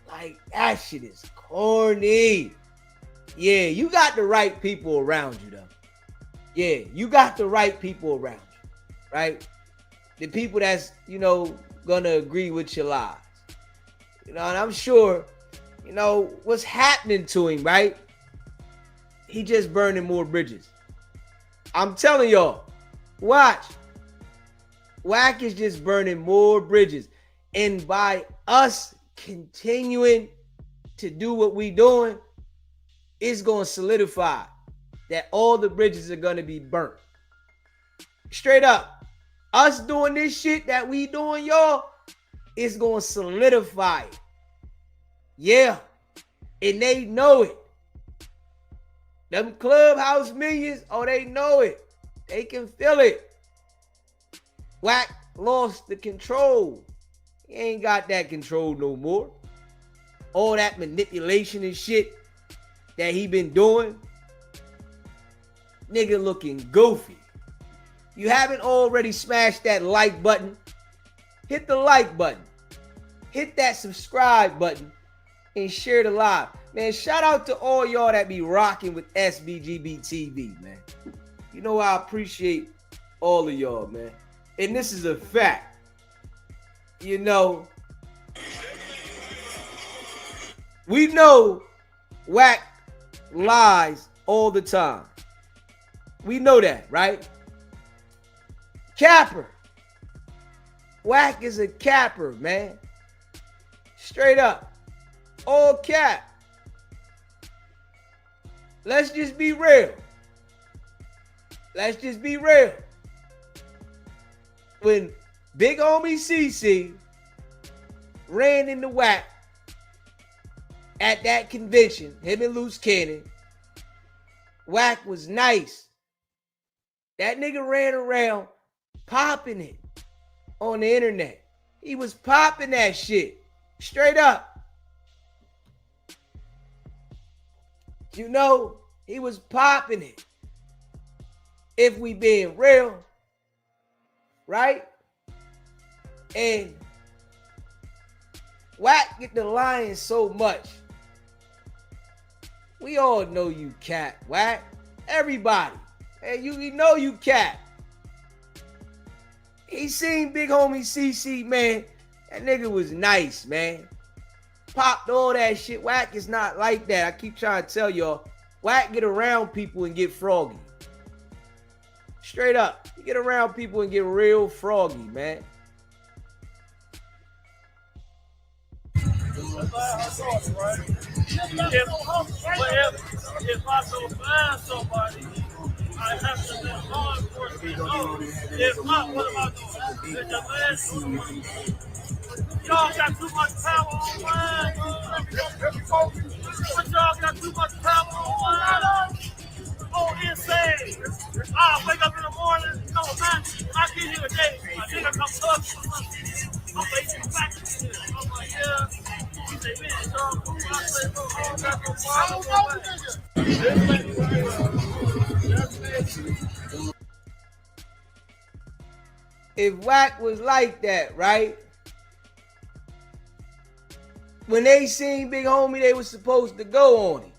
[SPEAKER 1] Like, that shit is corny. Yeah, you got the right people around you, though. Yeah, you got the right people around you, right? The people that's, gonna agree with your lies. And I'm sure, what's happening to him, right? He just burning more bridges. I'm telling y'all, watch. WACK is just burning more bridges. And by us continuing to do what we doing, it's going to solidify that all the bridges are going to be burnt. Straight up. Us doing this shit that we doing, y'all, it's going to solidify it. Yeah. And they know it. Them Clubhouse millions, they know it. They can feel it. WACK lost the control. He ain't got that control no more. All that manipulation and shit that he been doing. Nigga looking goofy. You haven't already smashed that like button? Hit the like button. Hit that subscribe button and share the live. Man, shout out to all y'all that be rocking with SBGB TV, man. You know I appreciate all of y'all, man. And this is a fact. We know WACK lies all the time. We know that, right? Capper. WACK is a capper, man. Straight up. All cap. Let's just be real. Let's just be real. When big homie CC ran into WACK at that convention, him and Loose Cannon, WACK was nice. That nigga ran around popping it on the internet. He was popping that shit. Straight up. He was popping it. If we being real. Right? And WACK get the lying so much. We all know you cap, WACK. Everybody. And you know you cap. He seen big homie CC, man. That nigga was nice, man. Popped all that shit. WACK is not like that. I keep trying to tell y'all. WACK get around people and get froggy. Straight up. You get around people and get real froggy, man.
[SPEAKER 10] If I go find somebody, I have to let law enforcement know. If not, what am I doing? Let your man do. Y'all got too much power online. But y'all got too much power online. Oh, insane. I wake up in the morning, no man, I get here today. My nigga come up. I'm waiting back to this. I'm like, yeah. He say, man, dog. I say, bro, I don't got no problem.
[SPEAKER 1] If WACK was like that, right? When they seen big homie, they was supposed to go on him.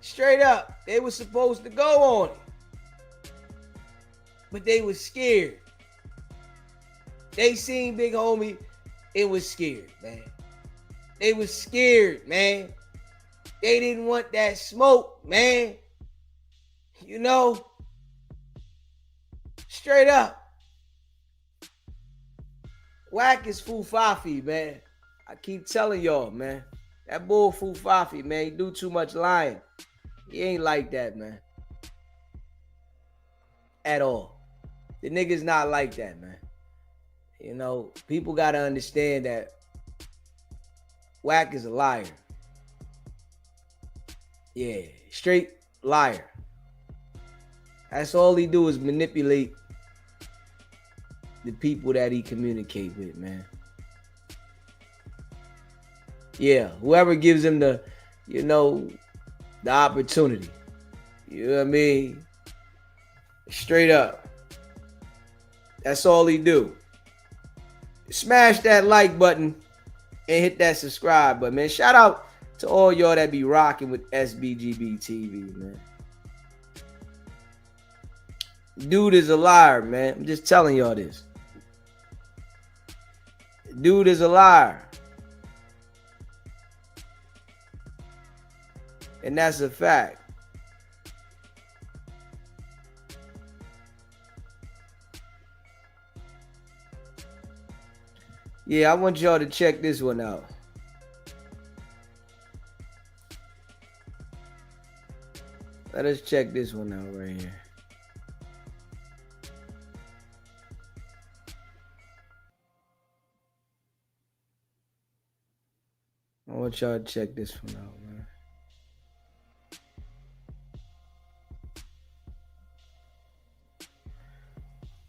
[SPEAKER 1] Straight up, they was supposed to go on him. But they was scared. They seen big homie, it was scared, man. They was scared, man. They didn't want that smoke, man. Straight up. WACK is Fufafi, man. I keep telling y'all, man. That bull Fufafi, man. He do too much lying. He ain't like that, man. At all. The nigga's not like that, man. You know, people got to understand that WACK is a liar. Yeah, straight liar. That's all he do is manipulate the people that he communicate with, man. Yeah, whoever gives him the, you know, the opportunity. You know what I mean? Straight up. That's all he do. Smash that like button and hit that subscribe button, man. Shout out to all y'all that be rocking with SBGB TV, man. Dude is a liar, man. I'm just telling y'all this. Dude is a liar. And that's a fact. Yeah, I want y'all to check this one out. Let us check this one out right here. I want y'all to check this one out, man.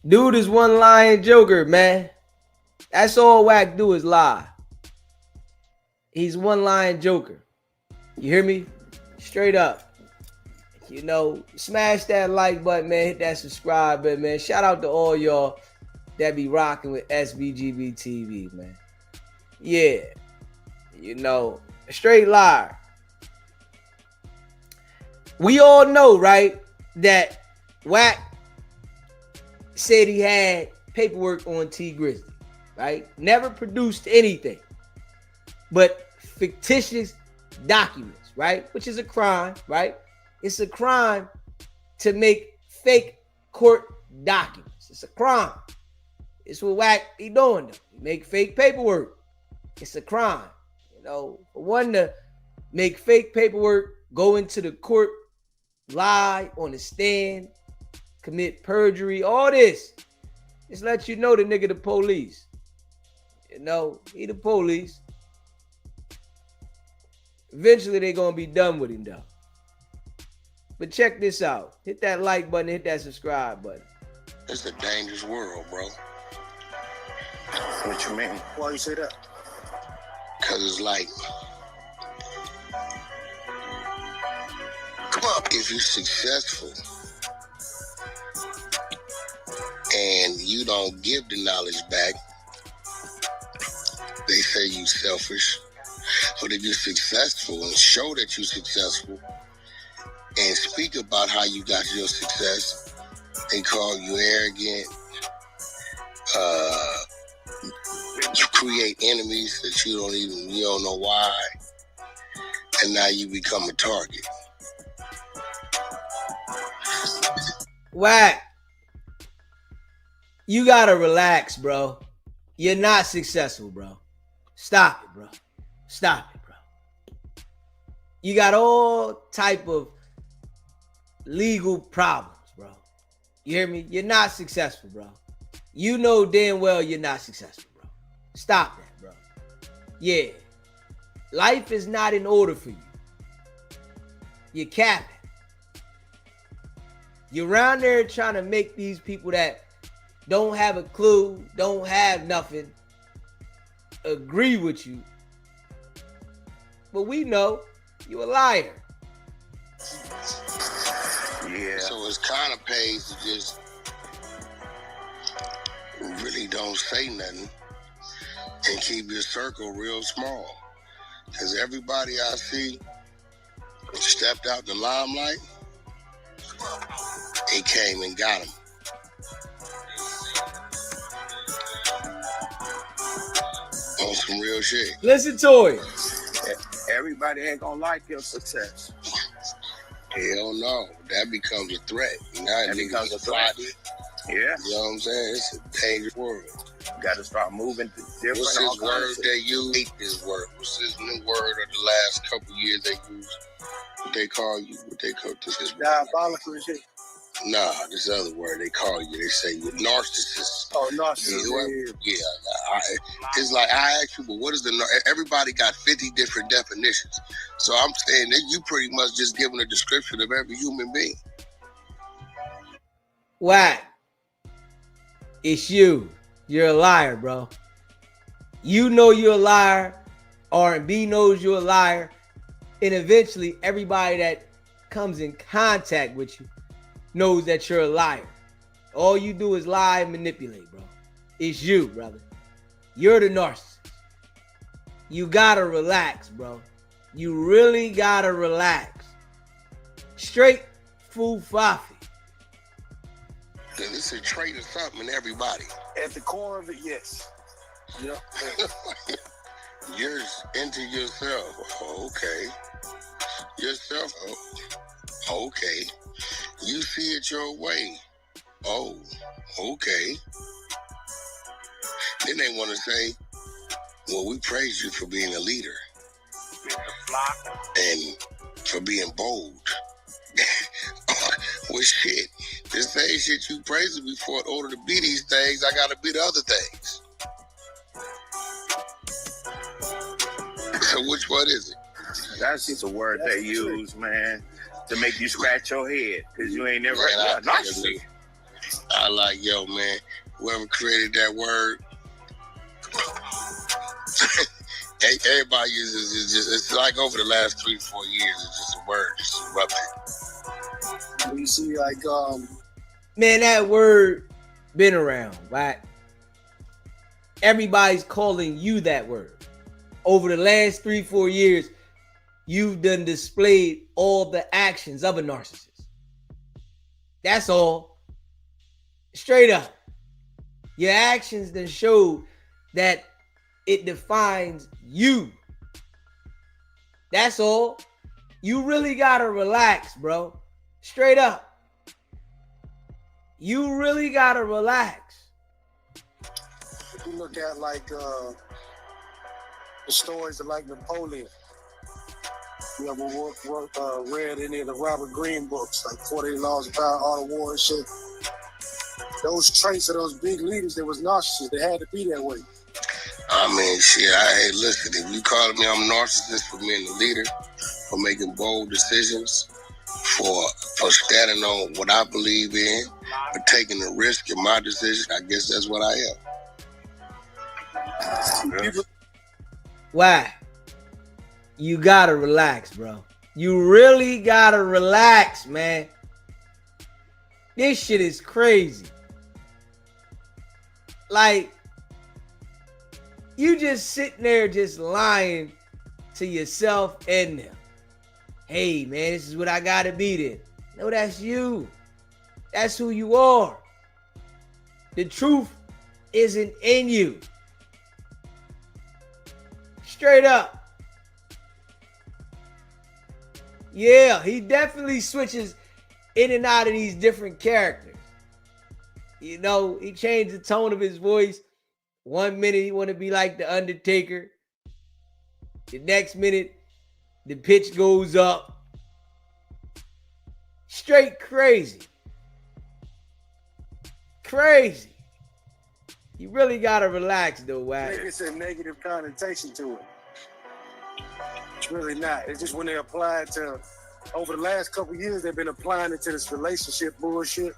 [SPEAKER 1] Dude is one lying joker, man. That's all WACK do is lie. He's one lying joker. You hear me? Straight up. You know, smash that like button, man. Hit that subscribe button, man. Shout out to all y'all that be rocking with SBGB TV, man. Yeah. You know, a straight liar. We all know, right, that WACK said he had paperwork on T Grizzly, right? Never produced anything but fictitious documents, right? Which is a crime, right? It's a crime to make fake court documents. It's a crime. It's what WACK be doing, though. You make fake paperwork. It's a crime. You know, for one to make fake paperwork, go into the court, lie on the stand, commit perjury, all this. Just let you know the nigga the police. You know, he the police. Eventually they gonna be done with him though. But check this out. Hit that like button, hit that subscribe button.
[SPEAKER 2] It's a dangerous world, bro.
[SPEAKER 9] What you mean? Why you say that?
[SPEAKER 2] Cause it's like, if you're successful and you don't give the knowledge back, they say you selfish. But if you're successful and show that you're successful and speak about how you got your success, they call you arrogant. You create enemies that you don't know why, and now you become a target.
[SPEAKER 1] WACK, you gotta relax, bro. You're not successful, bro. Stop it, bro. Stop it, bro. You got all type of legal problems, bro. You hear me? You're not successful, bro. You know damn well you're not successful, bro. Stop that, bro. Yeah. Life is not in order for you. You're capping. You're around there trying to make these people that don't have a clue, don't have nothing, agree with you. But we know you a liar.
[SPEAKER 2] Yeah. So it's kind of pays to just really don't say nothing and keep your circle real small. Because everybody I see stepped out the limelight, he came and got him. On some real shit.
[SPEAKER 1] Listen to it.
[SPEAKER 9] Everybody ain't gonna like your success.
[SPEAKER 2] Hell no. That becomes a threat. Now that becomes a threat.
[SPEAKER 9] Yeah.
[SPEAKER 2] You know what I'm saying? It's a dangerous world.
[SPEAKER 9] You got to start moving to different.
[SPEAKER 2] What's this word they use? Hate this word. What's this new word of the last couple years they use? What they call you? What they call this?
[SPEAKER 9] Diabolical shit.
[SPEAKER 2] Nah, this other word they call you. They say you're narcissist.
[SPEAKER 9] Oh, narcissist.
[SPEAKER 2] Yeah. It's like I ask you, but what is everybody got 50 different definitions. So I'm saying that you pretty much just giving a description of every human being.
[SPEAKER 1] Whack. It's you. You're a liar, bro. You know you're a liar. R&B knows you're a liar. And eventually, everybody that comes in contact with you knows that you're a liar. All you do is lie and manipulate, bro. It's you, brother. You're the narcissist. You gotta relax, bro. You really gotta relax. Straight fufafi.
[SPEAKER 2] It's a trait of something in everybody.
[SPEAKER 9] At the core of it, yes. Yep.
[SPEAKER 2] You're into yourself. Okay. Yourself. Okay. You see it your way. Oh, okay. Then they want to say, well, we praise you for being a leader and for being bold. Well, shit. The same shit you praising me for, in order to be these things, I got to be the other things. So which one is it?
[SPEAKER 11] That's just a word they use, man, to make you scratch your head because you ain't never
[SPEAKER 2] Man,
[SPEAKER 11] narcissist.
[SPEAKER 2] I like, yo, man, whoever created that word, everybody uses it. It's like over the last 3-4 years, it's just a word, just erupted.
[SPEAKER 9] You see, like,
[SPEAKER 1] Man, that word been around, right? Everybody's calling you that word. Over the last 3-4 years, you've done displayed all the actions of a narcissist. That's all. Straight up. Your actions then showed that it defines you. That's all. You really gotta relax, bro. Straight up. You really gotta relax.
[SPEAKER 9] if you look at like the stories of like Napoleon, you ever read any of the Robert Greene books, like 48 Laws of Power, Art of War and shit? Those traits of those big leaders, they was narcissists. They had to be that way.
[SPEAKER 2] I mean, shit, hey, listen, if you calling me I'm a narcissist for being a leader, for making bold decisions, for standing on what I believe in, for taking the risk in my decision, I guess that's what I am.
[SPEAKER 1] Why? You gotta relax, bro. You really gotta relax, man. This shit is crazy. Like, you just sitting there just lying to yourself and them. Hey, man, this is what I gotta be then. No, that's you. That's who you are. The truth isn't in you. Straight up. Yeah, he definitely switches in and out of these different characters. You know, he changed the tone of his voice. 1 minute he want to be like the Undertaker. The next minute, the pitch goes up. Straight crazy. Crazy. You really gotta relax though, Wack.
[SPEAKER 9] It's a negative connotation to it. It's really not. It's just when they apply it to, over the last couple of years, they've been applying it to this relationship bullshit.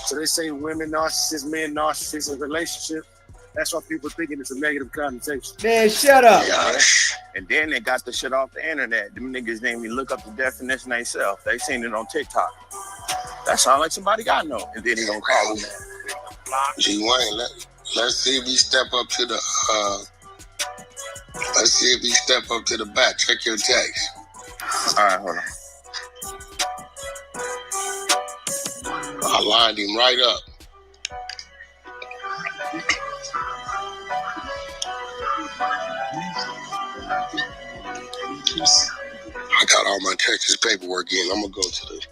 [SPEAKER 9] So they say women narcissists, men narcissists in relationship. That's why people thinking it's a negative connotation.
[SPEAKER 1] Man, shut up.
[SPEAKER 11] Gosh. And then they got the shit off the internet. Them niggas didn't even look up the definition themselves. They seen it on TikTok. That sound like somebody got know. And then he gonna call them that.
[SPEAKER 2] G Wayne, let's see if we step up to the let's see if we step up to the back. Check your text.
[SPEAKER 11] All right, hold on.
[SPEAKER 2] I lined him right up. I got all my Texas paperwork in. I'm gonna go to the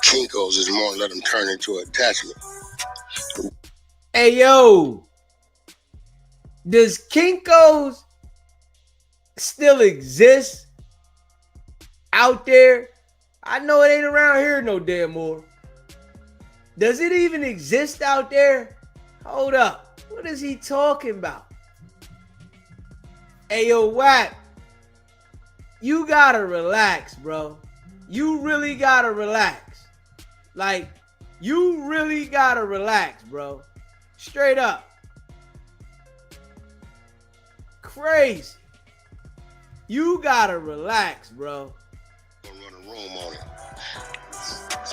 [SPEAKER 2] Kinko's this morning, let them turn into an attachment.
[SPEAKER 1] Hey, yo. Does Kinko's still exist out there? I know it ain't around here no damn more. Does it even exist out there? Hold up. What is he talking about? Hey, yo, WACK. You gotta relax, bro. You really gotta relax. Like, you really gotta relax, bro. Straight up. Crazy. You gotta relax, bro.
[SPEAKER 2] Run a room on it.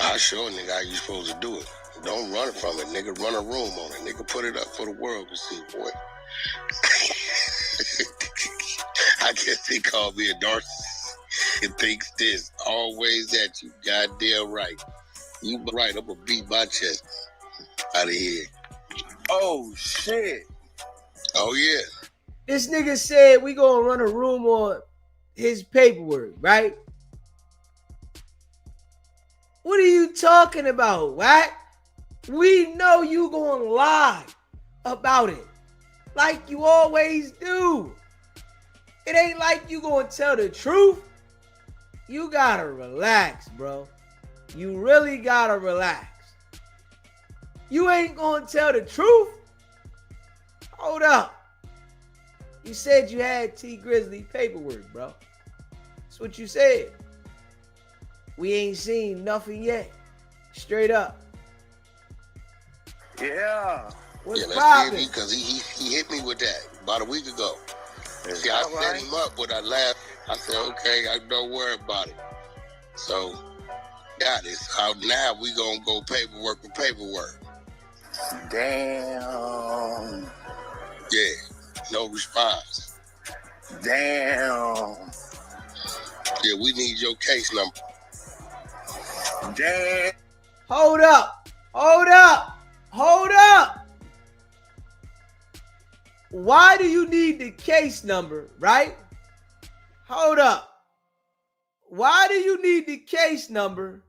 [SPEAKER 2] I show a nigga how you supposed to do it. Don't run from it, nigga. Run a room on it, nigga. Put it up for the world to see, boy. I guess he called me a narcissist and thinks this. Always that you goddamn right. You right, I'm gonna beat my chest out of here.
[SPEAKER 11] Oh, shit.
[SPEAKER 2] Oh, yeah.
[SPEAKER 1] This nigga said we gonna run a room on his paperwork, right? What are you talking about, WACK? We know you gonna lie about it like you always do. It ain't like you gonna tell the truth. You gotta relax, bro. You really gotta relax. You ain't gonna tell the truth? Hold up. You said you had T Grizzly paperwork, bro. That's what you said. We ain't seen nothing yet. Straight up.
[SPEAKER 11] Yeah.
[SPEAKER 1] What's
[SPEAKER 2] let's
[SPEAKER 1] poppin'?
[SPEAKER 2] Because he hit me with that about a week ago. See, I set him up when I left. I said, okay, don't worry about it. So, got it. So now we gonna go paperwork for paperwork.
[SPEAKER 11] Damn.
[SPEAKER 2] Yeah, no response.
[SPEAKER 11] Damn.
[SPEAKER 2] Yeah, we need your case number.
[SPEAKER 11] Damn.
[SPEAKER 1] Hold up. Hold up. Hold up. Why do you need the case number, right? Hold up. Why do you need the case number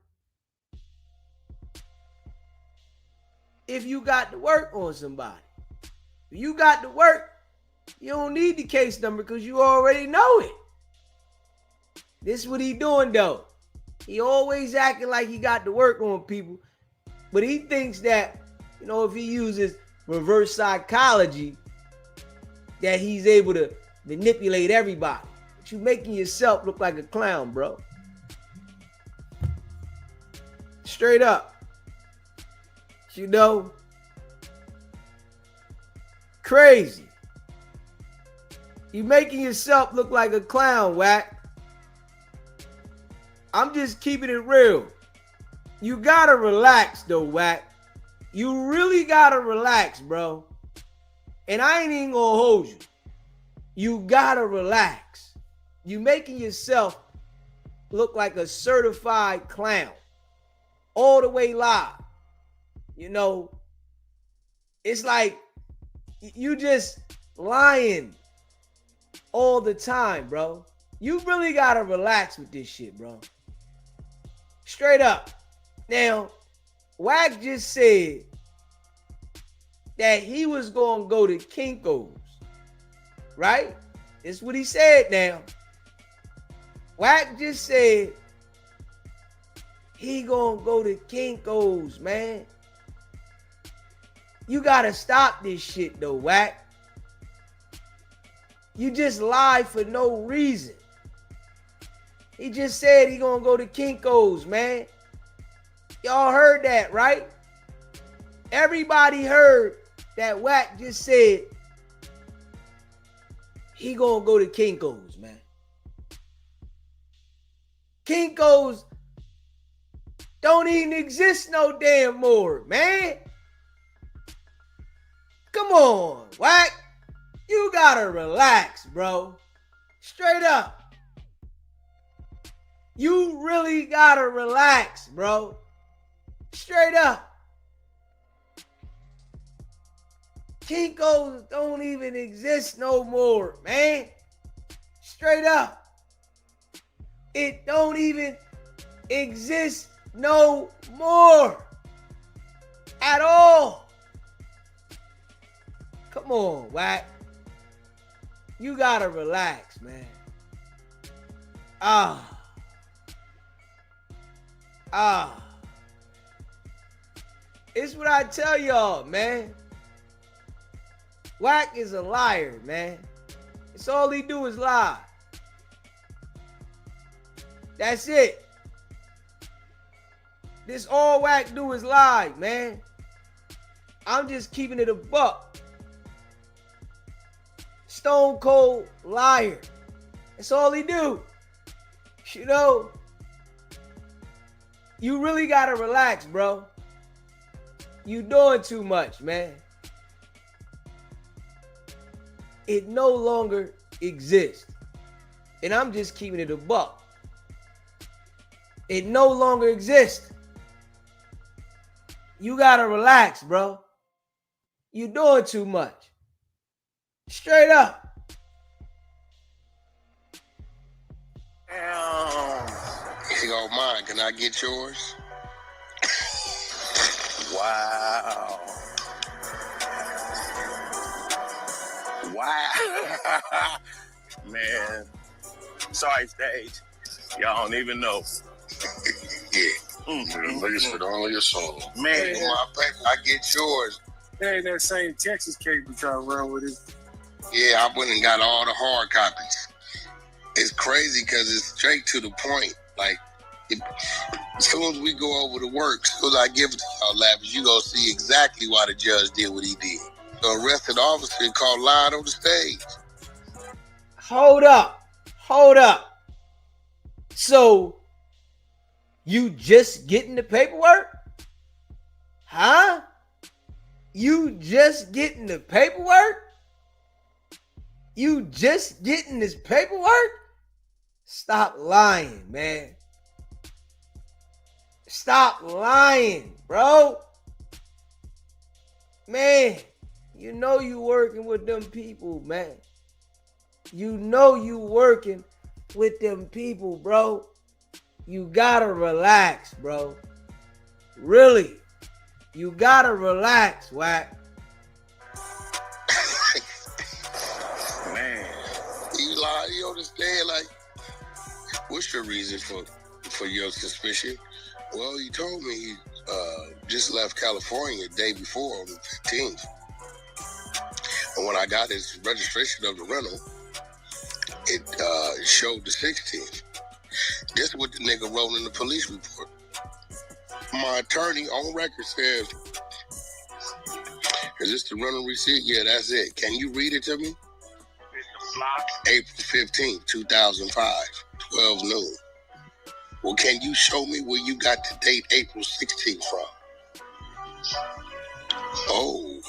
[SPEAKER 1] if you got to work on somebody? If you got to work, you don't need the case number because you already know it. This is what he doing though. He always acting like he got to work on people, but he thinks that, you know, if he uses reverse psychology, that he's able to manipulate everybody. But you making yourself look like a clown, bro. Straight up. You know? Crazy. You making yourself look like a clown, WACK. I'm just keeping it real. You gotta relax though, WACK. You really gotta relax, bro. And I ain't even gonna hold you. You gotta relax. You making yourself look like a certified clown. All the way live. You know, it's like you just lying all the time, bro. You really gotta relax with this shit, bro. Straight up. Now, WACK just said that he was gonna go to Kinko's, right? That's what he said now. WACK just said he gonna go to Kinko's, man. You gotta stop this shit though, WACK. You just lie for no reason. He just said he gonna go to Kinko's, man. Y'all heard that, right? Everybody heard that WACK just said he gonna go to Kinko's, man. Kinko's don't even exist no damn more, man. Come on, WACK. You gotta relax, bro. Straight up. You really gotta relax, bro. Straight up. Kinko's don't even exist no more, man. Straight up. It don't even exist no more. At all. Come on, WACK. You gotta relax, man. It's what I tell y'all, man. WACK is a liar, man. It's all he do is lie. That's it. This all WACK do is lie, man. I'm just keeping it a buck. Stone cold liar. That's all he do. You know, you really gotta relax, bro. You doing too much, man. It no longer exists. And I'm just keeping it a buck. It no longer exists. You gotta relax, bro. You doing too much. Straight up.
[SPEAKER 2] Here go mine. Can I get yours?
[SPEAKER 11] Wow. Wow. Man. Sorry, stage. Y'all don't even know.
[SPEAKER 2] Yeah. Biggest for only your soul.
[SPEAKER 11] Man.
[SPEAKER 2] Hey, my paper, I get yours.
[SPEAKER 9] Hey, that same Texas cake we trying to run with it.
[SPEAKER 2] Yeah, I went and got all the hard copies. It's crazy because it's straight to the point. Like, as soon as we go over the work, as soon as I give it to y'all, Lavish, you gonna see exactly why the judge did what he did. The arrested officer called lying on the stage.
[SPEAKER 1] Hold up. Hold up. So, you just getting the paperwork? Huh? You just getting the paperwork? You just getting this paperwork? Stop lying, man. Stop lying, bro. Man, you know you working with them people, man. You know you working with them people, bro. You gotta relax, bro. Really. You gotta relax, WACK.
[SPEAKER 11] Man.
[SPEAKER 2] You lie, you understand? Like, what's your reason for your suspicion? Well, he told me he just left California the day before on the 15th. And when I got his registration of the rental, it showed the 16th. This is what the nigga wrote in the police report. My attorney on record says, is this the rental receipt? Yeah, that's it. Can you read it to me? April 15th, 2005, 12 noon. Well, can you show me where you got the date April 16th from? Oh,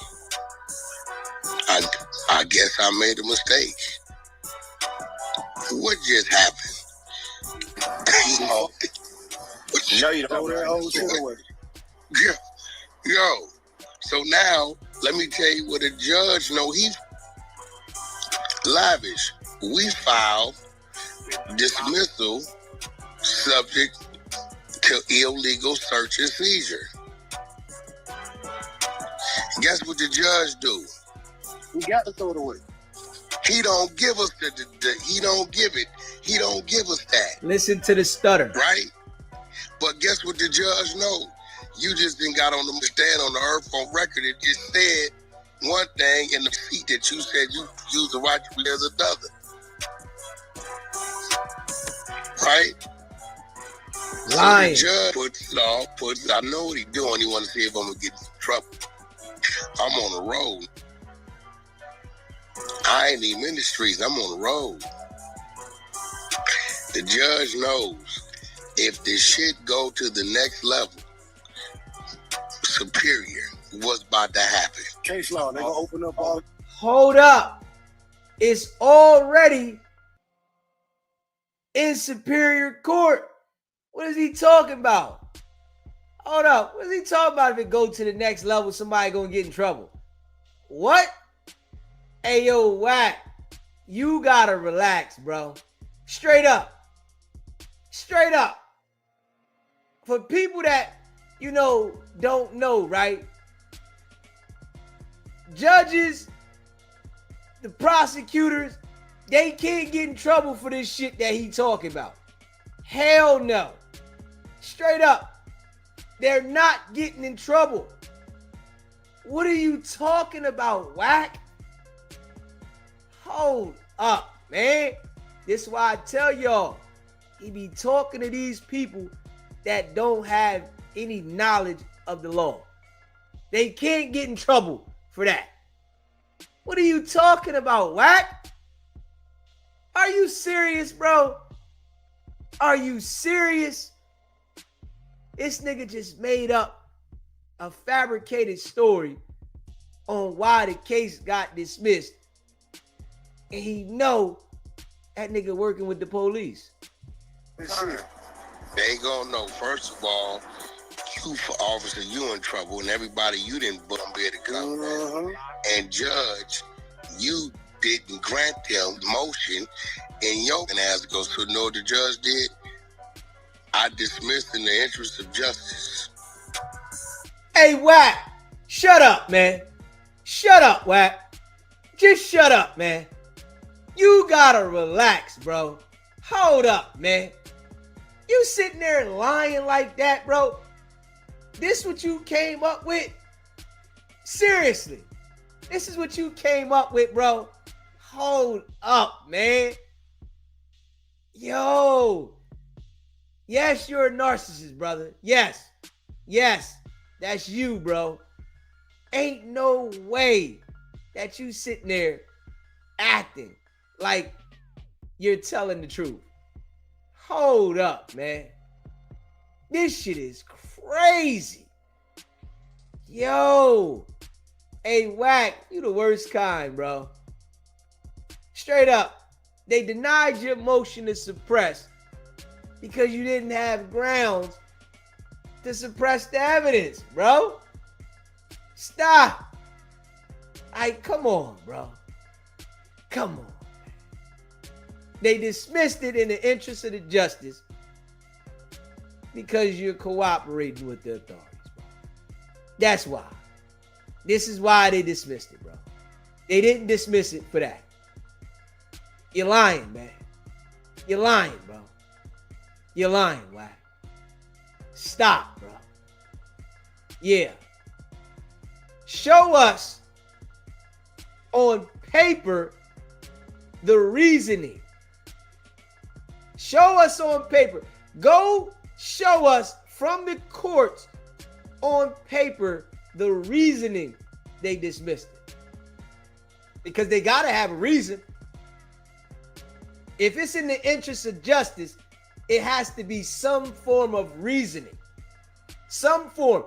[SPEAKER 2] I guess I made a mistake. What just happened?
[SPEAKER 11] No, you don't.
[SPEAKER 2] Yo, so now let me tell you what a judge know. He's lavish. We filed dismissal subject to illegal search and seizure. Guess what the judge do?
[SPEAKER 9] We got to throw it away.
[SPEAKER 2] He don't give us he don't give it. He don't give us that.
[SPEAKER 1] Listen to the stutter.
[SPEAKER 2] Right? But guess what the judge know? You just didn't got on the stand on the earth on record. It just said one thing in the seat that you said you used the right to be as another. Right?
[SPEAKER 1] Lying.
[SPEAKER 2] So the judge puts it, I know what he's doing. He want to see if I'm going to get in trouble. I'm on the road. I ain't even in the streets. I'm on the road. The judge knows if this shit go to the next level, superior, what's about to happen.
[SPEAKER 9] Case law, they gonna open up all.
[SPEAKER 1] Hold up. It's already in superior court. What is he talking about? Hold up. What is he talking about if it go to the next level, somebody gonna get in trouble? What? Hey, yo, WACK, you gotta relax, bro. Straight up. Straight up. For people that, don't know, right? Judges, the prosecutors, they can't get in trouble for this shit that he talking about. Hell no. Straight up. They're not getting in trouble. What are you talking about, Wack? Hold up, man. This is why I tell y'all, he be talking to these people that don't have any knowledge of the law. They can't get in trouble for that. What are you talking about, Wack? Are you serious, bro? Are you serious? This nigga just made up a fabricated story on why the case got dismissed. And he know that nigga working with the police.
[SPEAKER 2] They gonna know, first of all, you, officer, you in trouble, and everybody you didn't book be able to come. And judge, you didn't grant them motion, and your ass goes. So know what the judge did? I dismissed in the interest of justice.
[SPEAKER 1] Hey, Wack, shut up, man. Shut up, Wack. Just shut up, man. You gotta relax, bro. Hold up, man. You sitting there lying like that, bro? This what you came up with? Seriously. This is what you came up with, bro. Hold up, man. Yo. Yes, you're a narcissist, brother. Yes. Yes. That's you, bro. Ain't no way that you sitting there acting like you're telling the truth. Hold up, man. This shit is crazy. Yo. Hey, Wack, you the worst kind, bro. Straight up. They denied your motion to suppress because you didn't have grounds to suppress the evidence, bro. Stop. Come on, bro. Come on. They dismissed it in the interest of the justice because you're cooperating with the authorities, bro. That's why. This is why they dismissed it, bro. They didn't dismiss it for that. You're lying, man. You're lying, bro. You're lying, Wack. Stop, bro. Yeah. Show us on paper the reasoning. Show us on paper. Go show us from the courts on paper the reasoning they dismissed it. Because they got to have a reason. If it's in the interest of justice, it has to be some form of reasoning. Some form.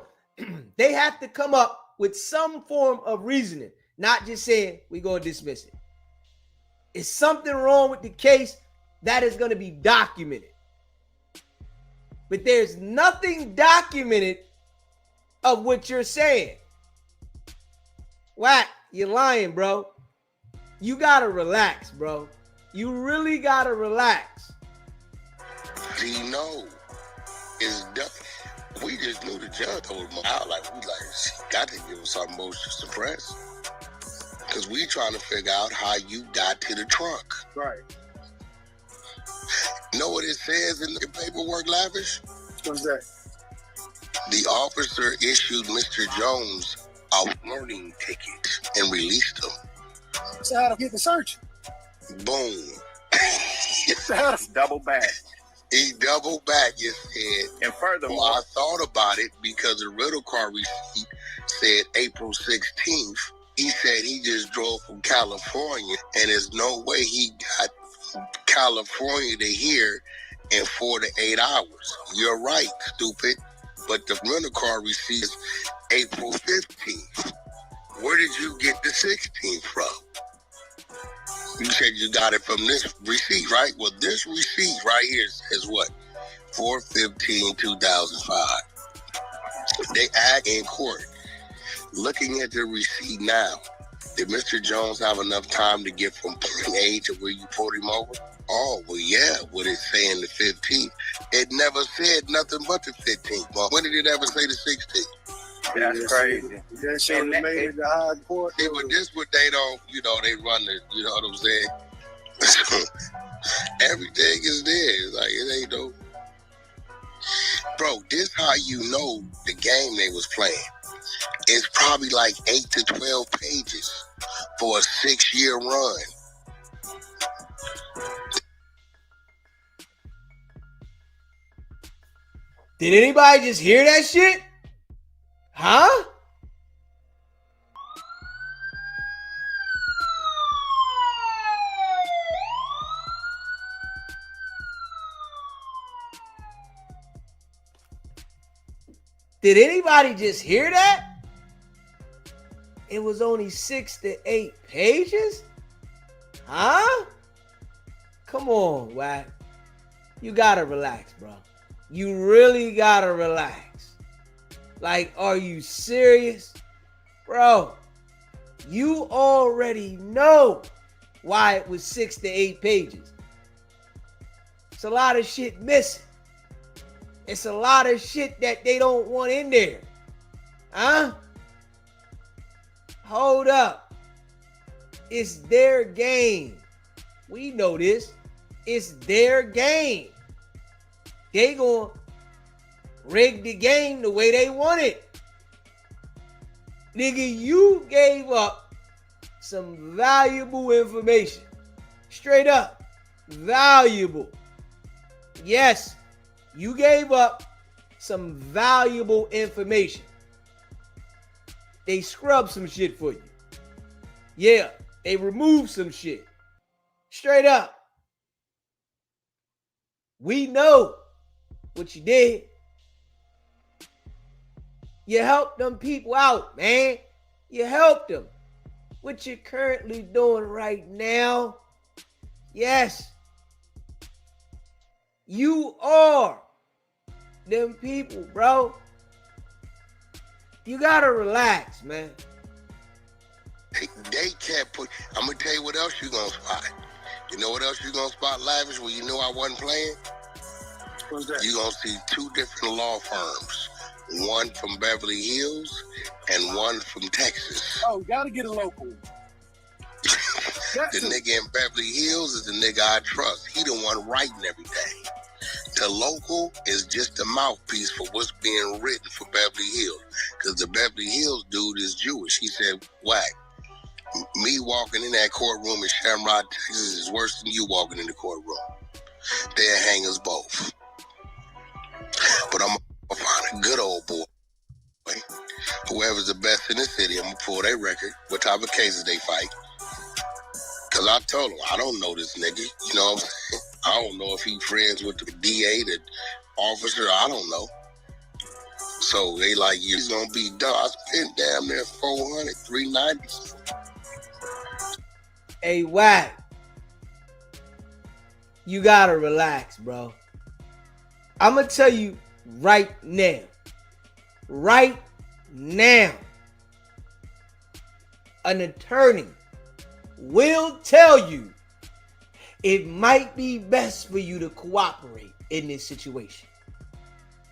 [SPEAKER 1] They have to come up with some form of reasoning, not just saying we're going to dismiss it. Is something wrong with the case that is going to be documented? But there's nothing documented of what you're saying. Wack, you're lying, bro. You got to relax, bro. You really got to relax.
[SPEAKER 2] Gino is done. We just knew the judge told him out. She got to give us some motion to suppress. Because we trying to figure out how you got to the trunk.
[SPEAKER 9] Right.
[SPEAKER 2] Know what it says in the paperwork, Lavish?
[SPEAKER 9] What's that?
[SPEAKER 2] The officer issued Mr. Jones a warning ticket and released him.
[SPEAKER 9] So how to get the search?
[SPEAKER 2] Boom.
[SPEAKER 11] Double back.
[SPEAKER 2] He double back, you said.
[SPEAKER 11] And furthermore,
[SPEAKER 2] I thought about it because the rental car receipt said April 16th. He said he just drove from California, and there's no way he got from California to here in 4 to 8 hours. You're right, stupid. But the rental car receipt is April 15th. Where did you get the 16th from? You said you got it from this receipt, right? Well, this receipt right here says what? 4/15/2005. They act in court. Looking at the receipt now, did Mr. Jones have enough time to get from point A to where you pulled him over? Oh, well, yeah, what it's saying the 15th. It never said nothing but the 15th. Well, when did it ever say the 16th?
[SPEAKER 11] that's crazy.
[SPEAKER 9] That should have made it to high court.
[SPEAKER 2] See, but this what they don't, they run the, you know what I'm saying? Everything is there. Like, it ain't no. Bro, this how you know the game they was playing. It's probably like 8 to 12 pages for a 6-year run.
[SPEAKER 1] Did anybody just hear that shit? Huh? Did anybody just hear that? It was only 6 to 8 pages? Huh? Come on, WACK. You gotta relax, bro. You really gotta relax. Like, are you serious? Bro, you already know why it was 6 to 8 pages. It's a lot of shit missing. It's a lot of shit that they don't want in there. Huh? Hold up. It's their game. We know this. It's their game. They gonna rig the game the way they want it. Nigga, you gave up some valuable information. Straight up. Valuable. Yes, you gave up some valuable information. They scrubbed some shit for you. Yeah, they removed some shit. Straight up. We know what you did. You helped them people out, man. You helped them. What you're currently doing right now, yes, you are them people, bro. You gotta relax, man.
[SPEAKER 2] They can't put. I'm gonna tell you what else you gonna spot. You know what else you gonna spot, Lavish, where you knew I wasn't playing?
[SPEAKER 5] What's that?
[SPEAKER 2] You gonna see 2 different law firms. One from Beverly Hills and one from Texas.
[SPEAKER 5] Oh, gotta get a local.
[SPEAKER 2] The nigga in Beverly Hills is the nigga I trust. He the one writing every day. The local is just a mouthpiece for what's being written for Beverly Hills. Because the Beverly Hills dude is Jewish. He said, WACK, me walking in that courtroom in Shamrock, Texas is worse than you walking in the courtroom. They'll hang us both. But I'm gonna find a good old boy. Whoever's the best in the city, I'm gonna pull their record, what type of cases they fight. Cause I told him, I don't know this nigga. You know what I'm saying? I don't know if he friends with the DA, the officer, I don't know. So they like, he's gonna be done. I spent damn near $400, $390.
[SPEAKER 1] Hey, WACK. You gotta relax, bro. I'm gonna tell you right now. Right now. An attorney will tell you it might be best for you to cooperate in this situation.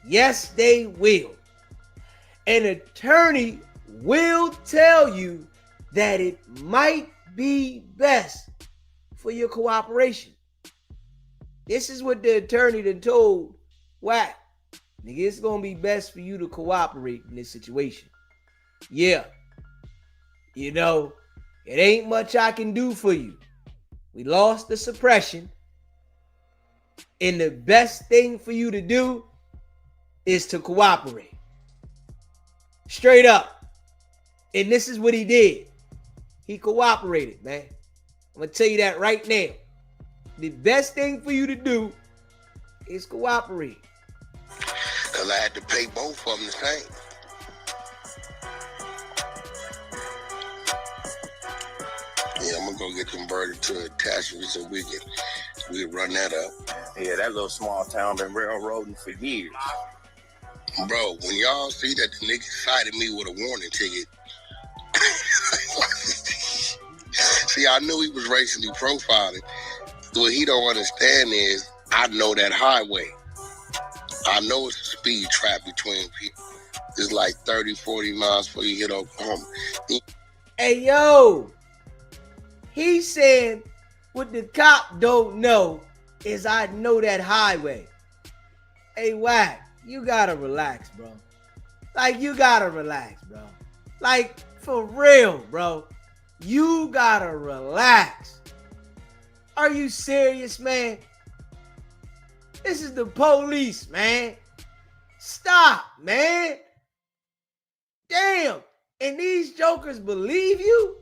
[SPEAKER 1] Yes, they will. An attorney will tell you that it might be best for your cooperation. This is what the attorney done told WACK. Nigga, it's gonna be best for you to cooperate in this situation. Yeah. You know, it ain't much I can do for you. We lost the suppression. And the best thing for you to do is to cooperate. Straight up. And this is what he did. He cooperated, man. I'm going to tell you that right now. The best thing for you to do is cooperate.
[SPEAKER 2] Because I had to pay both of them the same. Yeah, I'm going to go get converted to attachment so we can run that up.
[SPEAKER 11] Yeah, that little small town been railroading for years.
[SPEAKER 2] Bro, when y'all see that the nigga cited me with a warning ticket, see, I knew he was racially profiling. What he don't understand is, I know that highway. I know it's a speed trap between people. It's like 30, 40 miles before you hit Oklahoma.
[SPEAKER 1] Hey, yo. He said, what the cop don't know is I know that highway. Hey, WACK, you gotta relax, bro. Like, you gotta relax, bro. Like, for real, bro. You gotta relax. Are you serious, man? This is the police, man. Stop, man. Damn. And these jokers believe you?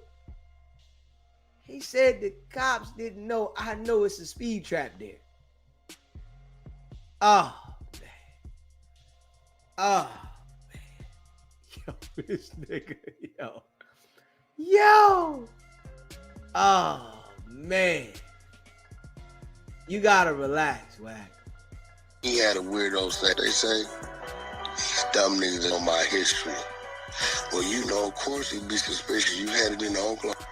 [SPEAKER 1] He said the cops didn't know. I know it's a speed trap there. Oh, man. Oh, man. Yo, this nigga, yo. Yo. Oh, man. You gotta relax, Wack.
[SPEAKER 2] He had a weirdo say, they say, dumb niggas know my history. Well, you know, of course he'd be suspicious. You headed into Oklahoma,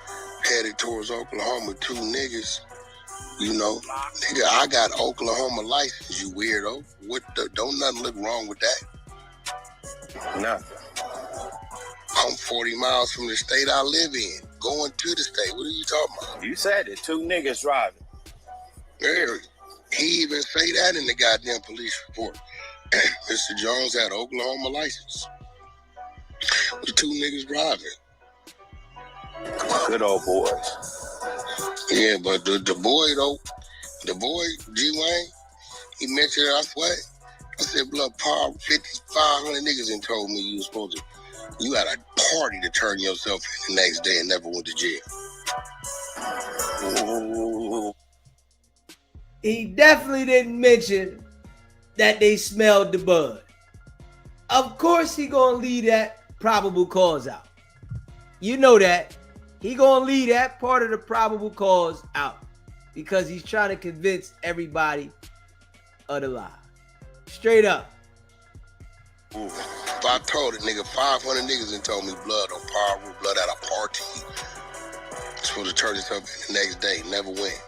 [SPEAKER 2] headed towards Oklahoma, 2 niggas. You know, nigga, I got Oklahoma license, you weirdo. Don't nothing look wrong with that.
[SPEAKER 11] Nothing.
[SPEAKER 2] I'm 40 miles from the state I live in, going to the state. What are you talking about?
[SPEAKER 11] You said it. 2 niggas driving.
[SPEAKER 2] He even say that in the goddamn police report. Mr. Jones had an Oklahoma license. The 2 niggas driving.
[SPEAKER 11] Good old boys.
[SPEAKER 2] Yeah, but the boy though, the boy, G-Wayne, he mentioned it, I swear. I said, look, Paul, 500 niggas and told me you was supposed to, you had a party to turn yourself in the next day and never went to jail.
[SPEAKER 11] Ooh.
[SPEAKER 1] He definitely didn't mention that they smelled the bud. Of course he gonna leave that probable cause out. You know that. He gonna leave that part of the probable cause out because he's trying to convince everybody of the lie. Straight up.
[SPEAKER 2] If I told it, nigga, 500 niggas and told me blood on Power, blood at a party. Supposed to turn himself in the next day, never went.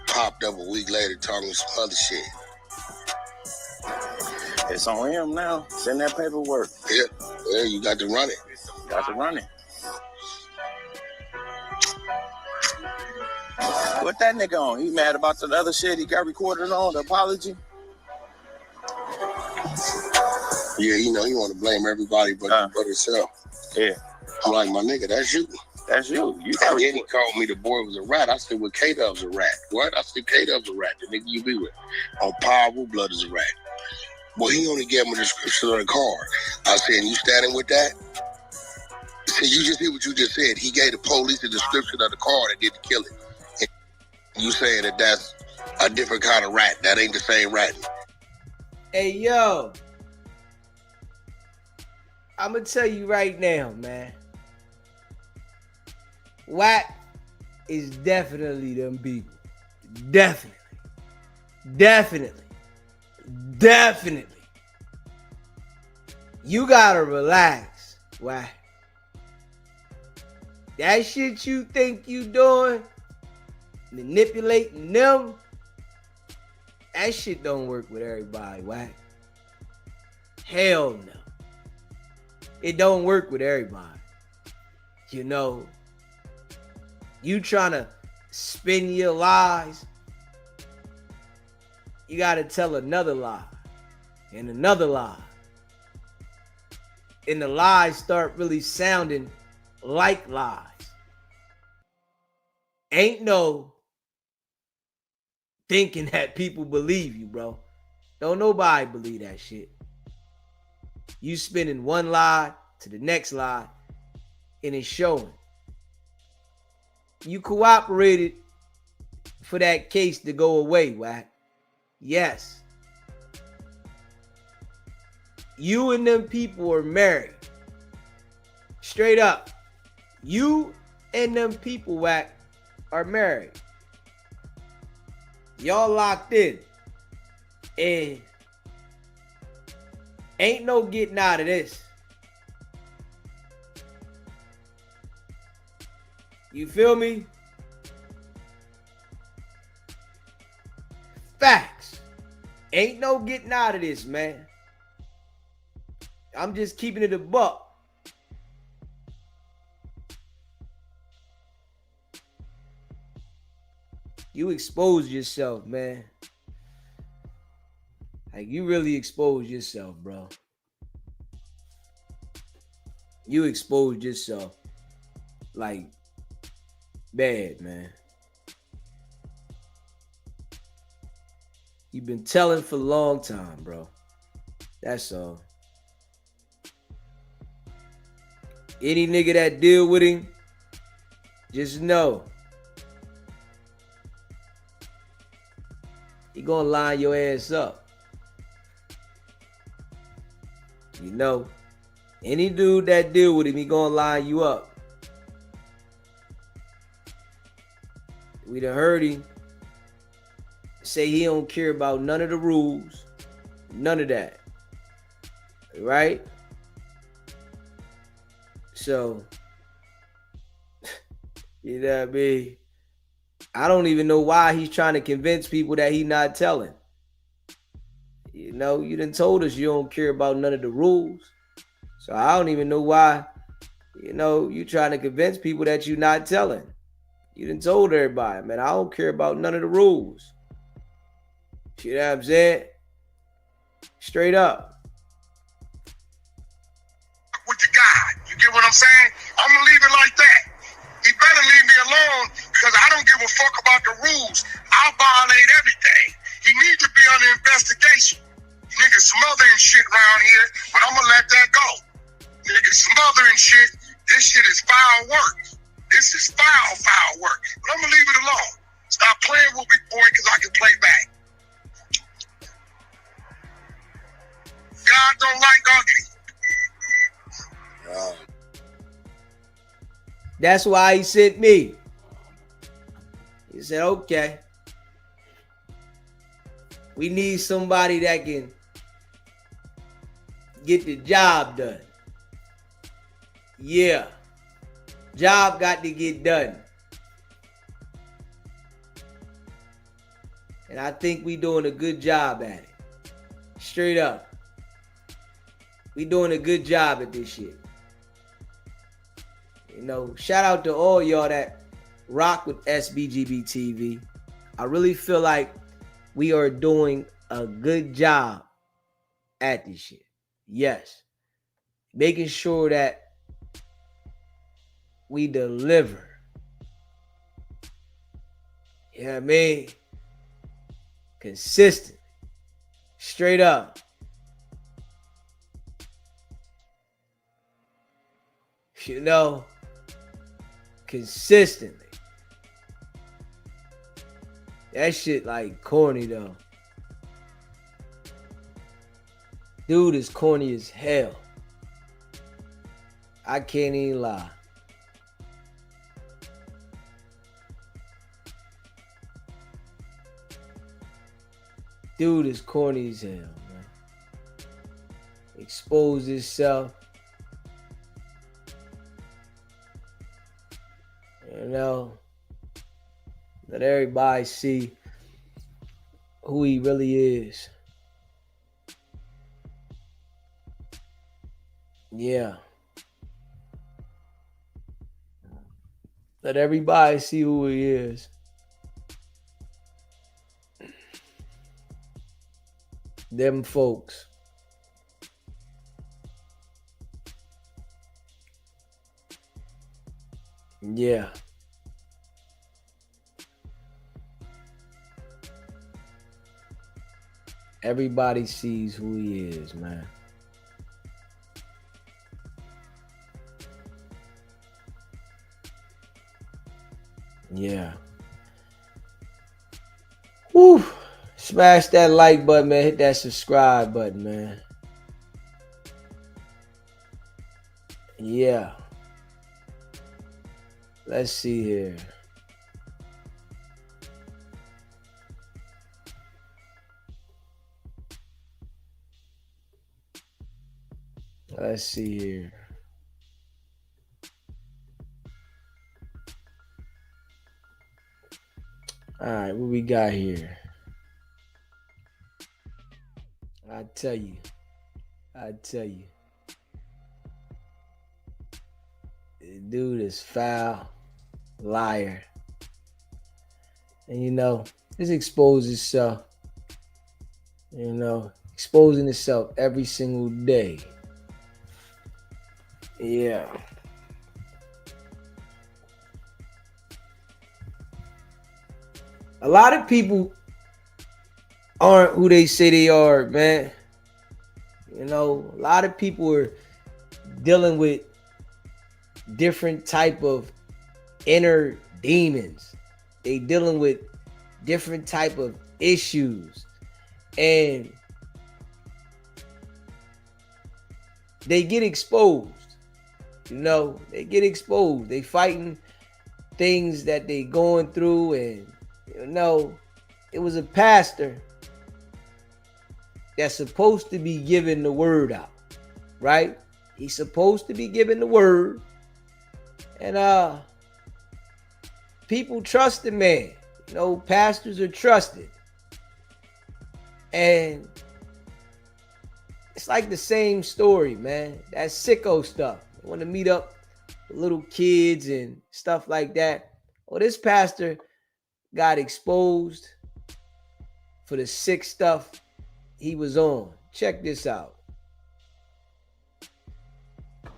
[SPEAKER 2] Popped up a week later talking some other shit.
[SPEAKER 11] It's on him now. Send that paperwork.
[SPEAKER 2] Yeah, you got to run it.
[SPEAKER 11] Got to run it. What that nigga on? He mad about the other shit he got recorded on, the apology?
[SPEAKER 2] Yeah, you know, he want to blame everybody but himself.
[SPEAKER 11] Yeah.
[SPEAKER 2] I'm like, my nigga, that's you.
[SPEAKER 11] That's you.
[SPEAKER 2] And then he called me the boy was a rat. I said, well, K-Dub's a rat. What? I said, K-Dub's a rat. The nigga you be with. On Power, blood is a rat. Well, he only gave me the description of the car. I said, and you standing with that? He said, you just hear what you just said. He gave the police the description of the car that did the killing. And you saying that that's a different kind of rat. That ain't the same rat.
[SPEAKER 1] Hey, yo. I'm going to tell you right now, man. WACK is definitely them people. Definitely. You gotta relax, WACK. That shit you think you doing, manipulating them, that shit don't work with everybody, WACK. Hell no. It don't work with everybody. You know, you trying to spin your lies, you got to tell another lie and another lie. And the lies start really sounding like lies. Ain't no thinking that people believe you, bro. Don't nobody believe that shit. You spinning one lie to the next lie, and it's showing. You cooperated for that case to go away, WACK. Yes. You and them people are married. Straight up. You and them people, WACK, are married. Y'all locked in. And ain't no getting out of this. You feel me? Facts. Ain't no getting out of this, man. I'm just keeping it a buck. You exposed yourself, man. Like, you really exposed yourself, bro. You exposed yourself like bad, man. You've been telling for a long time, bro. That's all. Any nigga that deal with him, just know he gonna line your ass up. You know, any dude that deal with him, he gonna line you up. We done heard him say he don't care about none of the rules, none of that, right? So, you know what I mean? I don't even know why he's trying to convince people that he's not telling. You know, you done told us you don't care about none of the rules. So I don't even know why, you know, you trying to convince people that you're not telling. You done told everybody, man, I don't care about none of the rules. You know what I'm saying? Straight up.
[SPEAKER 2] With the God. You get what I'm saying? I'm going to leave it like that. He better leave me alone because I don't give a fuck about the rules. I'll violate everything. He needs to be under investigation. Niggas smothering shit around here, but I'm going to let that go. Niggas smothering shit. This shit is foul work. This is foul work. But I'm going to leave it alone. Stop playing with me, boy, because I can play back. God don't like ugly.
[SPEAKER 1] That's why he sent me. He said, okay. We need somebody that can get the job done. Yeah. Job got to get done. And I think we doing a good job at it. Straight up. We doing a good job at this shit. You know, shout out to all y'all that rock with SBGB TV. I really feel like we are doing a good job at this shit. Yes. Making sure that we deliver. You know what I mean? Consistent. Straight up. You know, consistently. That shit like corny though. Dude is corny as hell. I can't even lie. Dude is corny as hell, man. Expose himself. You know, let everybody see who he really is. Yeah. Let everybody see who he is. Them folks. Yeah. Everybody sees who he is, man. Yeah. Woo. Smash that like button, man. Hit that subscribe button, man. Yeah. Let's see here. Let's see here. All right, what we got here? I tell you. The dude is foul, liar. And you know, this exposes itself. You know, exposing itself every single day. Yeah. A lot of people aren't who they say they are, man. You know, a lot of people are dealing with different type of inner demons. They dealing with different type of issues. And they get exposed. You know, they get exposed. They fighting things that they going through. And, you know, it was a pastor that's supposed to be giving the word out, right? He's supposed to be giving the word. And people trust the man. You know, pastors are trusted. And it's like the same story, man. That sicko stuff. I want to meet up with little kids and stuff like that. Well, this pastor got exposed for the sick stuff he was on. Check this out.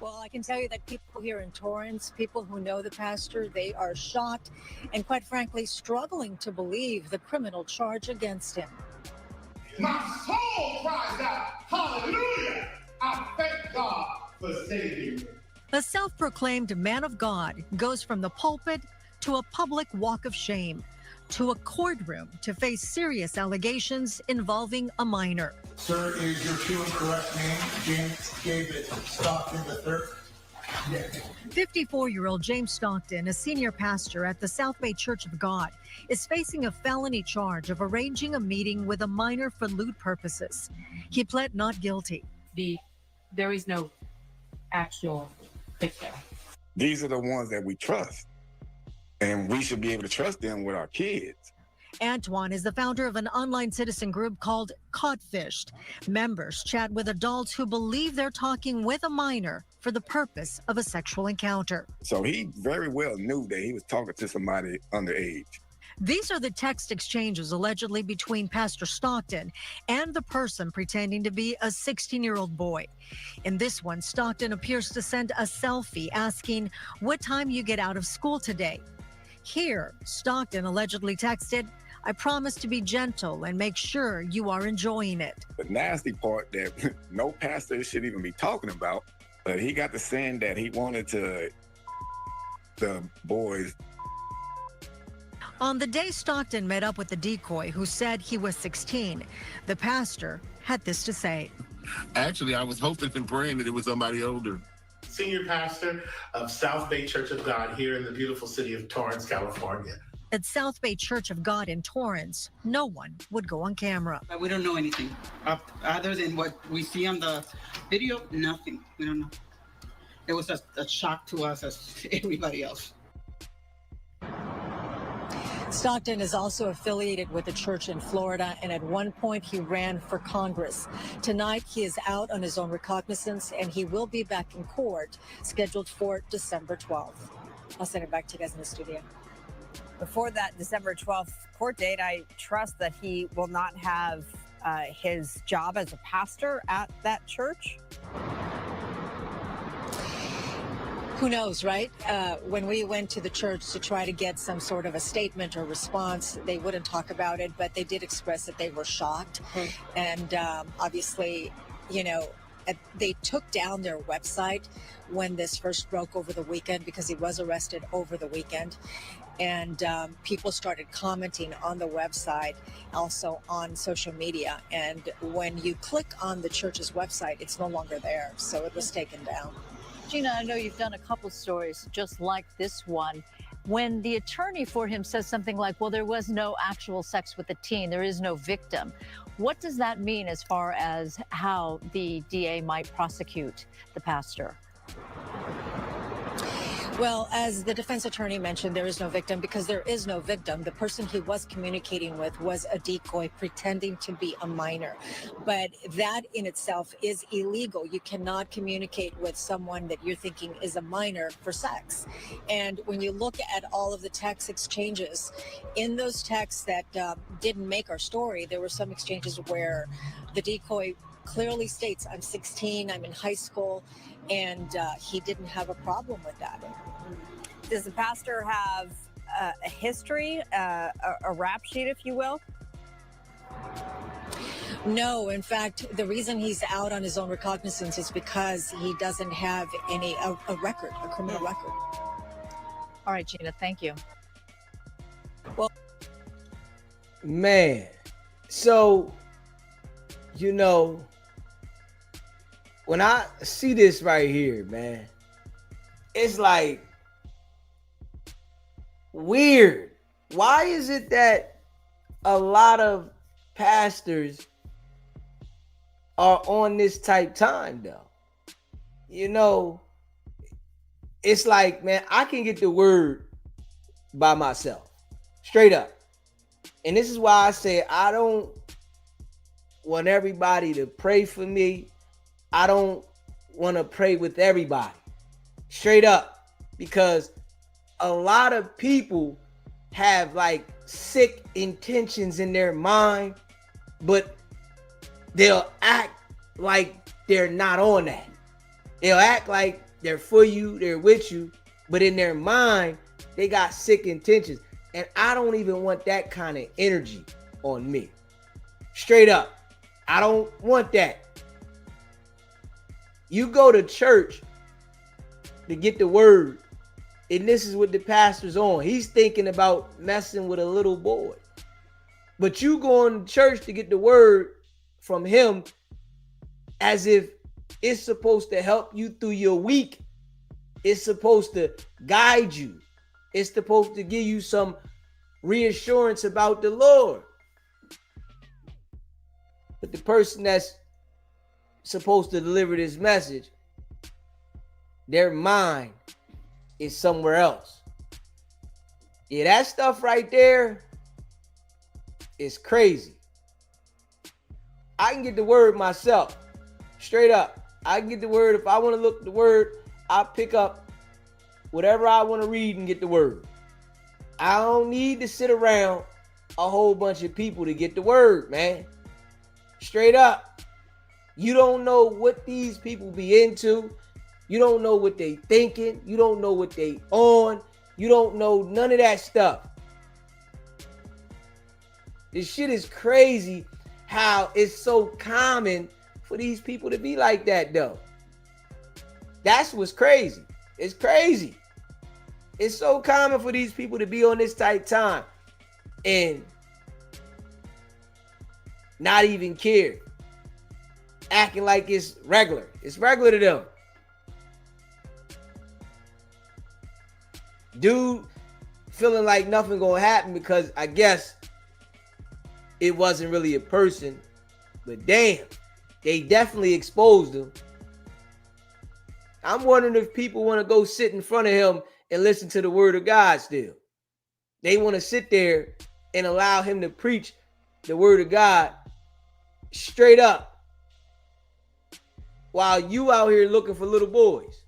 [SPEAKER 12] Well, I can tell you that people here in Torrance, people who know the pastor, they are shocked and quite frankly struggling to believe the criminal charge against him.
[SPEAKER 10] My soul cries out, hallelujah! I thank God for saving me.
[SPEAKER 12] A self-proclaimed man of God goes from the pulpit to a public walk of shame, to a courtroom to face serious allegations involving a minor.
[SPEAKER 10] Sir, is your true and correct name James David Stockton III? Yes.
[SPEAKER 12] 54-year-old James Stockton, a senior pastor at the South Bay Church of God, is facing a felony charge of arranging a meeting with a minor for lewd purposes. He pled not guilty.
[SPEAKER 13] There is no actual victim.
[SPEAKER 14] These are the ones that we trust, and we should be able to trust them with our kids.
[SPEAKER 12] Antoine is the founder of an online citizen group called Codfished. Members chat with adults who believe they're talking with a minor for the purpose of a sexual encounter.
[SPEAKER 14] So he very well knew that he was talking to somebody underage.
[SPEAKER 12] These are the text exchanges allegedly between Pastor Stockton and the person pretending to be a 16-year-old boy. In this one, Stockton appears to send a selfie asking what time you get out of school today. Here, Stockton allegedly texted, "I promise to be gentle and make sure you are enjoying it."
[SPEAKER 14] The nasty part that no pastor should even be talking about, but he got to saying that he wanted to the boys.
[SPEAKER 12] On the day Stockton met up with the decoy who said he was 16, the pastor had this to say.
[SPEAKER 15] Actually, I was hoping and praying that it was somebody older.
[SPEAKER 10] Senior pastor of South Bay Church of God here in the beautiful city of Torrance, California.
[SPEAKER 12] At South Bay Church of God in Torrance, no one would go on camera.
[SPEAKER 16] We don't know anything other than what we see on the video. Nothing. We don't know. It was a shock to us as everybody else.
[SPEAKER 12] Stockton is also affiliated with a church in Florida, and at one point he ran for Congress. Tonight he is out on his own recognizance, and he will be back in court, scheduled for December 12th. I'll send it back to you guys in the studio.
[SPEAKER 17] Before that December 12th court date, I trust that he will not have his job as a pastor at that church.
[SPEAKER 12] Who knows, right? When we went to the church to try to get some sort of a statement or response, they wouldn't talk about it, but they did express that they were shocked. And obviously, you know, they took down their website when this first broke over the weekend because he was arrested over the weekend. And people started commenting on the website, also on social media. And when you click on the church's website, it's no longer there. So it was taken down.
[SPEAKER 18] Gina, I know you've done a couple stories just like this one. When the attorney for him says something like, well, there was no actual sex with the teen, there is no victim, what does that mean as far as how the DA might prosecute the pastor?
[SPEAKER 12] Well, as the defense attorney mentioned, there is no victim because there is no victim. The person he was communicating with was a decoy pretending to be a minor. But that in itself is illegal. You cannot communicate with someone that you're thinking is a minor for sex. And when you look at all of the text exchanges, in those texts that didn't make our story, there were some exchanges where the decoy clearly states, I'm 16, I'm in high school, and he didn't have a problem with that.
[SPEAKER 17] Does the pastor have a history, a rap sheet, if you will?
[SPEAKER 12] No, in fact, the reason he's out on his own recognizance is because he doesn't have a record, a criminal record.
[SPEAKER 18] All right, Gina, thank you.
[SPEAKER 12] Well,
[SPEAKER 1] man, so, you know, when I see this right here, man, it's like weird. Why is it that a lot of pastors are on this type time though? You know, it's like, man, I can get the word by myself, straight up. And this is why I say I don't want everybody to pray for me. I don't want to pray with everybody, straight up, because a lot of people have like sick intentions in their mind, but they'll act like they're not on that. They'll act like they're for you, they're with you, but in their mind, they got sick intentions. And I don't even want that kind of energy on me. Straight up. I don't want that. You go to church to get the word, and this is what the pastor's on. He's thinking about messing with a little boy. But you going to church to get the word from him as if it's supposed to help you through your week. It's supposed to guide you. It's supposed to give you some reassurance about the Lord. But the person that's supposed to deliver this message, their mind is somewhere else. Yeah, that stuff right there is crazy. I can get the word myself, straight up. I can get the word. If I want to look the word, I'll pick up whatever I want to read and get the word. I don't need to sit around a whole bunch of people to get the word, man. Straight up. You don't know what these people be into. You don't know what they thinking. You don't know what they on. You don't know none of that stuff. This shit is crazy how it's so common for these people to be like that, though. That's what's crazy. It's crazy. It's so common for these people to be on this tight time and not even care. Acting like it's regular. It's regular to them. Dude feeling like nothing gonna happen because I guess it wasn't really a person. But damn, they definitely exposed him. I'm wondering if people want to go sit in front of him and listen to the word of God still. They want to sit there and allow him to preach the word of God straight up while you out here looking for little boys.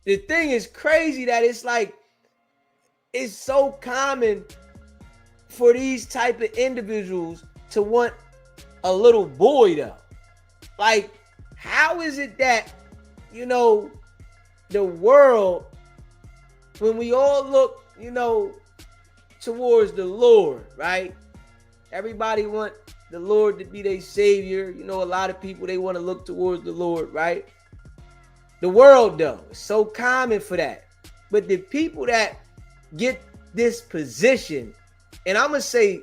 [SPEAKER 1] The thing is crazy that it's like, it's so common for these type of individuals to want a little boy though. Like, how is it that, you know, the world, when we all look, you know, towards the Lord, right? Everybody want the Lord to be their savior. You know, a lot of people, they want to look towards the Lord, right? The world, though, is so common for that. But the people that get this position, and I'm going to say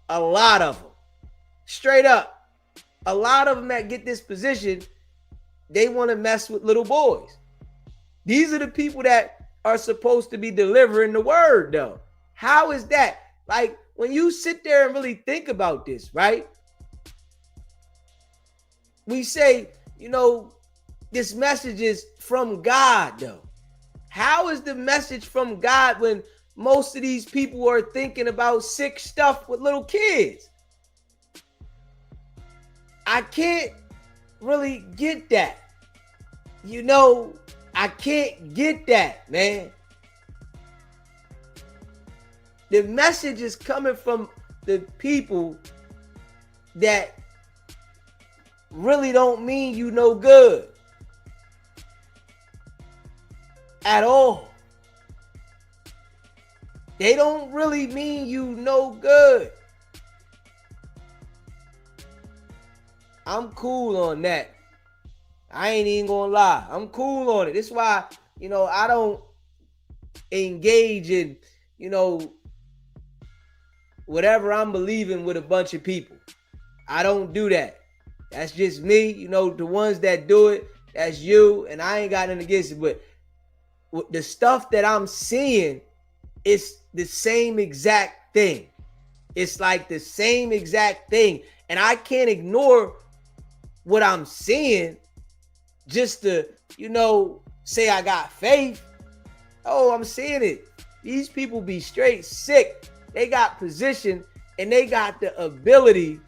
[SPEAKER 1] a lot of them, straight up, a lot of them that get this position, they want to mess with little boys. These are the people that are supposed to be delivering the word, though. How is that? Like, when you sit there and really think about this, right? We say, you know, this message is from God, though. How is the message from God when most of these people are thinking about sick stuff with little kids? I can't really get that. You know, I can't get that, man. The message is coming from the people that really don't mean you no good at all. They don't really mean you no good. I'm cool on that. I ain't even gonna lie. I'm cool on it. This is why, I don't engage in, whatever I'm believing with a bunch of people. I don't do that. That's just me. The ones that do it, that's you. And I ain't got nothing against it. But the stuff that I'm seeing, it's the same exact thing. It's like the same exact thing. And I can't ignore what I'm seeing just to, say I got faith. Oh, I'm seeing it. These people be straight sick. They got position and they got the ability,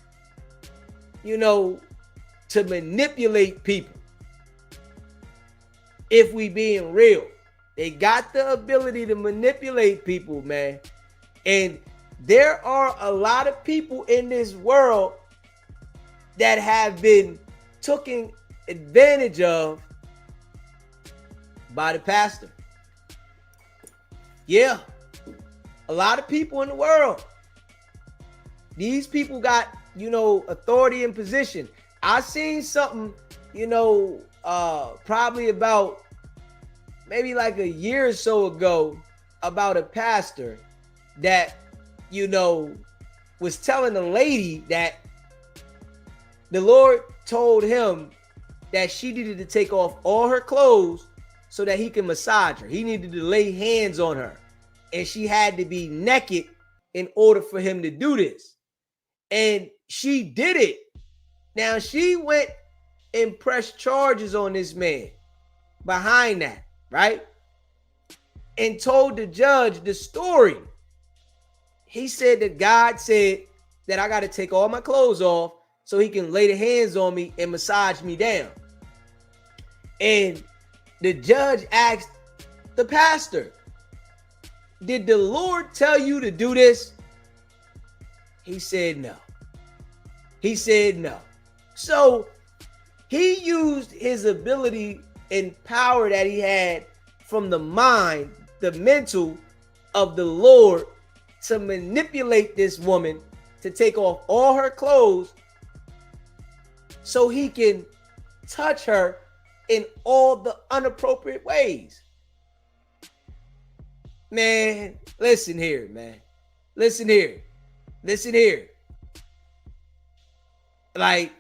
[SPEAKER 1] to manipulate people. If we being real, they got the ability to manipulate people, man. And there are a lot of people in this world that have been taken advantage of by the pastor. Yeah, a lot of people in the world. These people got, authority and position. I seen something, probably about maybe like a year or so ago about a pastor that, was telling a lady that the Lord told him that she needed to take off all her clothes so that he can massage her. He needed to lay hands on her. And she had to be naked in order for him to do this. And she did it. Now she went and pressed charges on this man behind that, right? And told the judge the story. He said that God said that I got to take all my clothes off so he can lay the hands on me and massage me down. And the judge asked the pastor, did the Lord tell you to do this? He said no. He said no. So he used his ability and power that he had from the mind, the mental of the Lord to manipulate this woman to take off all her clothes so he can touch her in all the inappropriate ways. Man, listen here, man. Listen here. Listen here. Like,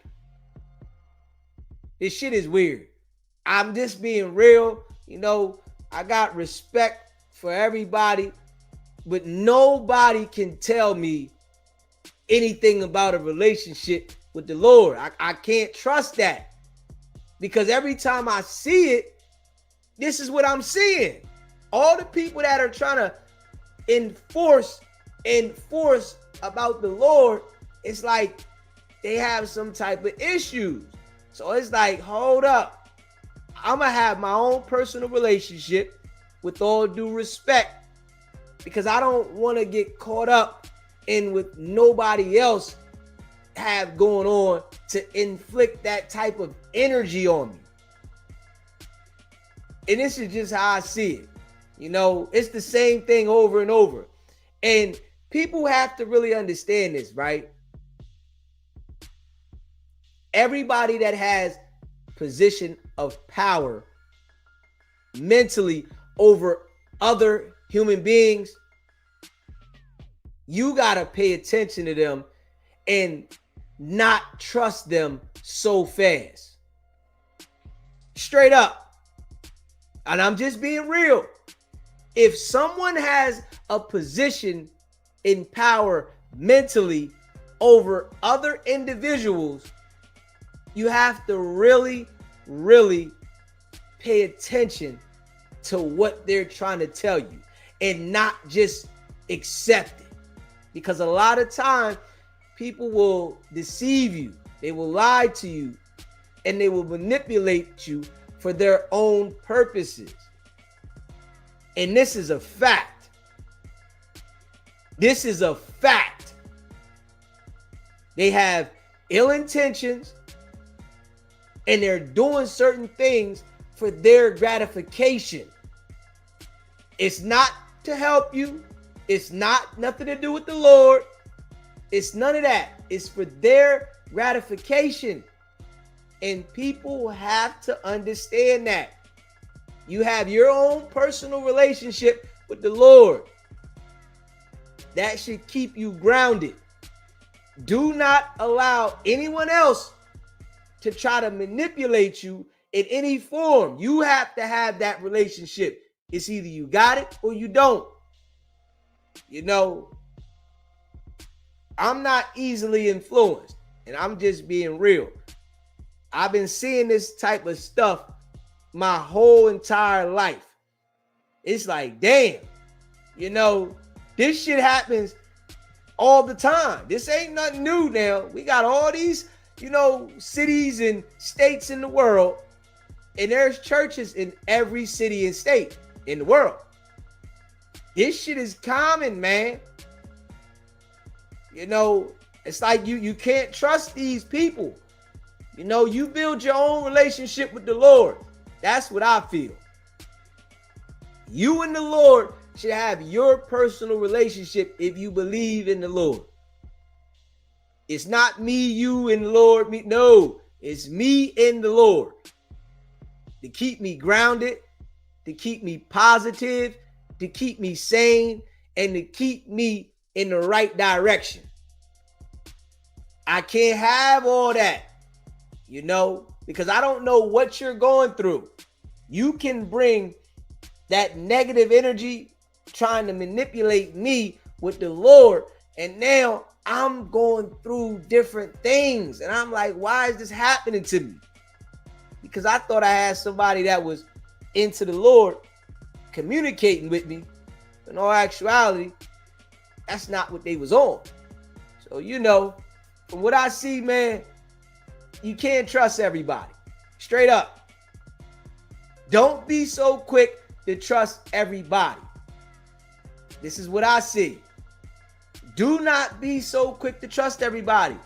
[SPEAKER 1] this shit is weird. I'm just being real. I got respect for everybody, but nobody can tell me anything about a relationship with the Lord. I can't trust that, because every time I see it, this is what I'm seeing. All the people that are trying to enforce about the Lord, it's like they have some type of issues. So it's like, hold up. I'm going to have my own personal relationship with all due respect, because I don't want to get caught up in what nobody else have going on to inflict that type of energy on me. And this is just how I see it. It's the same thing over and over. And people have to really understand this, right? Everybody that has position of power mentally over other human beings, you got to pay attention to them and not trust them so fast. Straight up. And I'm just being real. If someone has a position in power mentally over other individuals, you have to really, really pay attention to what they're trying to tell you and not just accept it. Because a lot of times people will deceive you, they will lie to you, and they will manipulate you for their own purposes. And this is a fact. This is a fact. They have ill intentions. And they're doing certain things for their gratification. It's not to help you. It's not nothing to do with the Lord. It's none of that. It's for their gratification. And people have to understand that. You have your own personal relationship with the Lord. That should keep you grounded. Do not allow anyone else to try to manipulate you in any form. You have to have that relationship. It's either you got it or you don't. You know, I'm not easily influenced, and I'm just being real. I've been seeing this type of stuff my whole entire life. It's like, damn, you know, this shit happens all the time. This ain't nothing new now. We got all these, you know, cities and states in the world, and there's churches in every city and state in the world. This shit is common, man. You know, it's like you can't trust these people. You know, you build your own relationship with the Lord. That's what I feel. You and the Lord should have your personal relationship if you believe in the Lord. It's not me, you, and the Lord. Me, no, it's me and the Lord. To keep me grounded, to keep me positive, to keep me sane, and to keep me in the right direction. I can't have all that, you know, because I don't know what you're going through. You can bring that negative energy trying to manipulate me with the Lord, and now I'm going through different things, and I'm like, why is this happening to me? Because I thought I had somebody that was into the Lord communicating with me. In all actuality, that's not what they was on. So, you know, from what I see, man, you can't trust everybody. Straight up. Don't be so quick to trust everybody. This is what I see. Do not be so quick to trust everybody,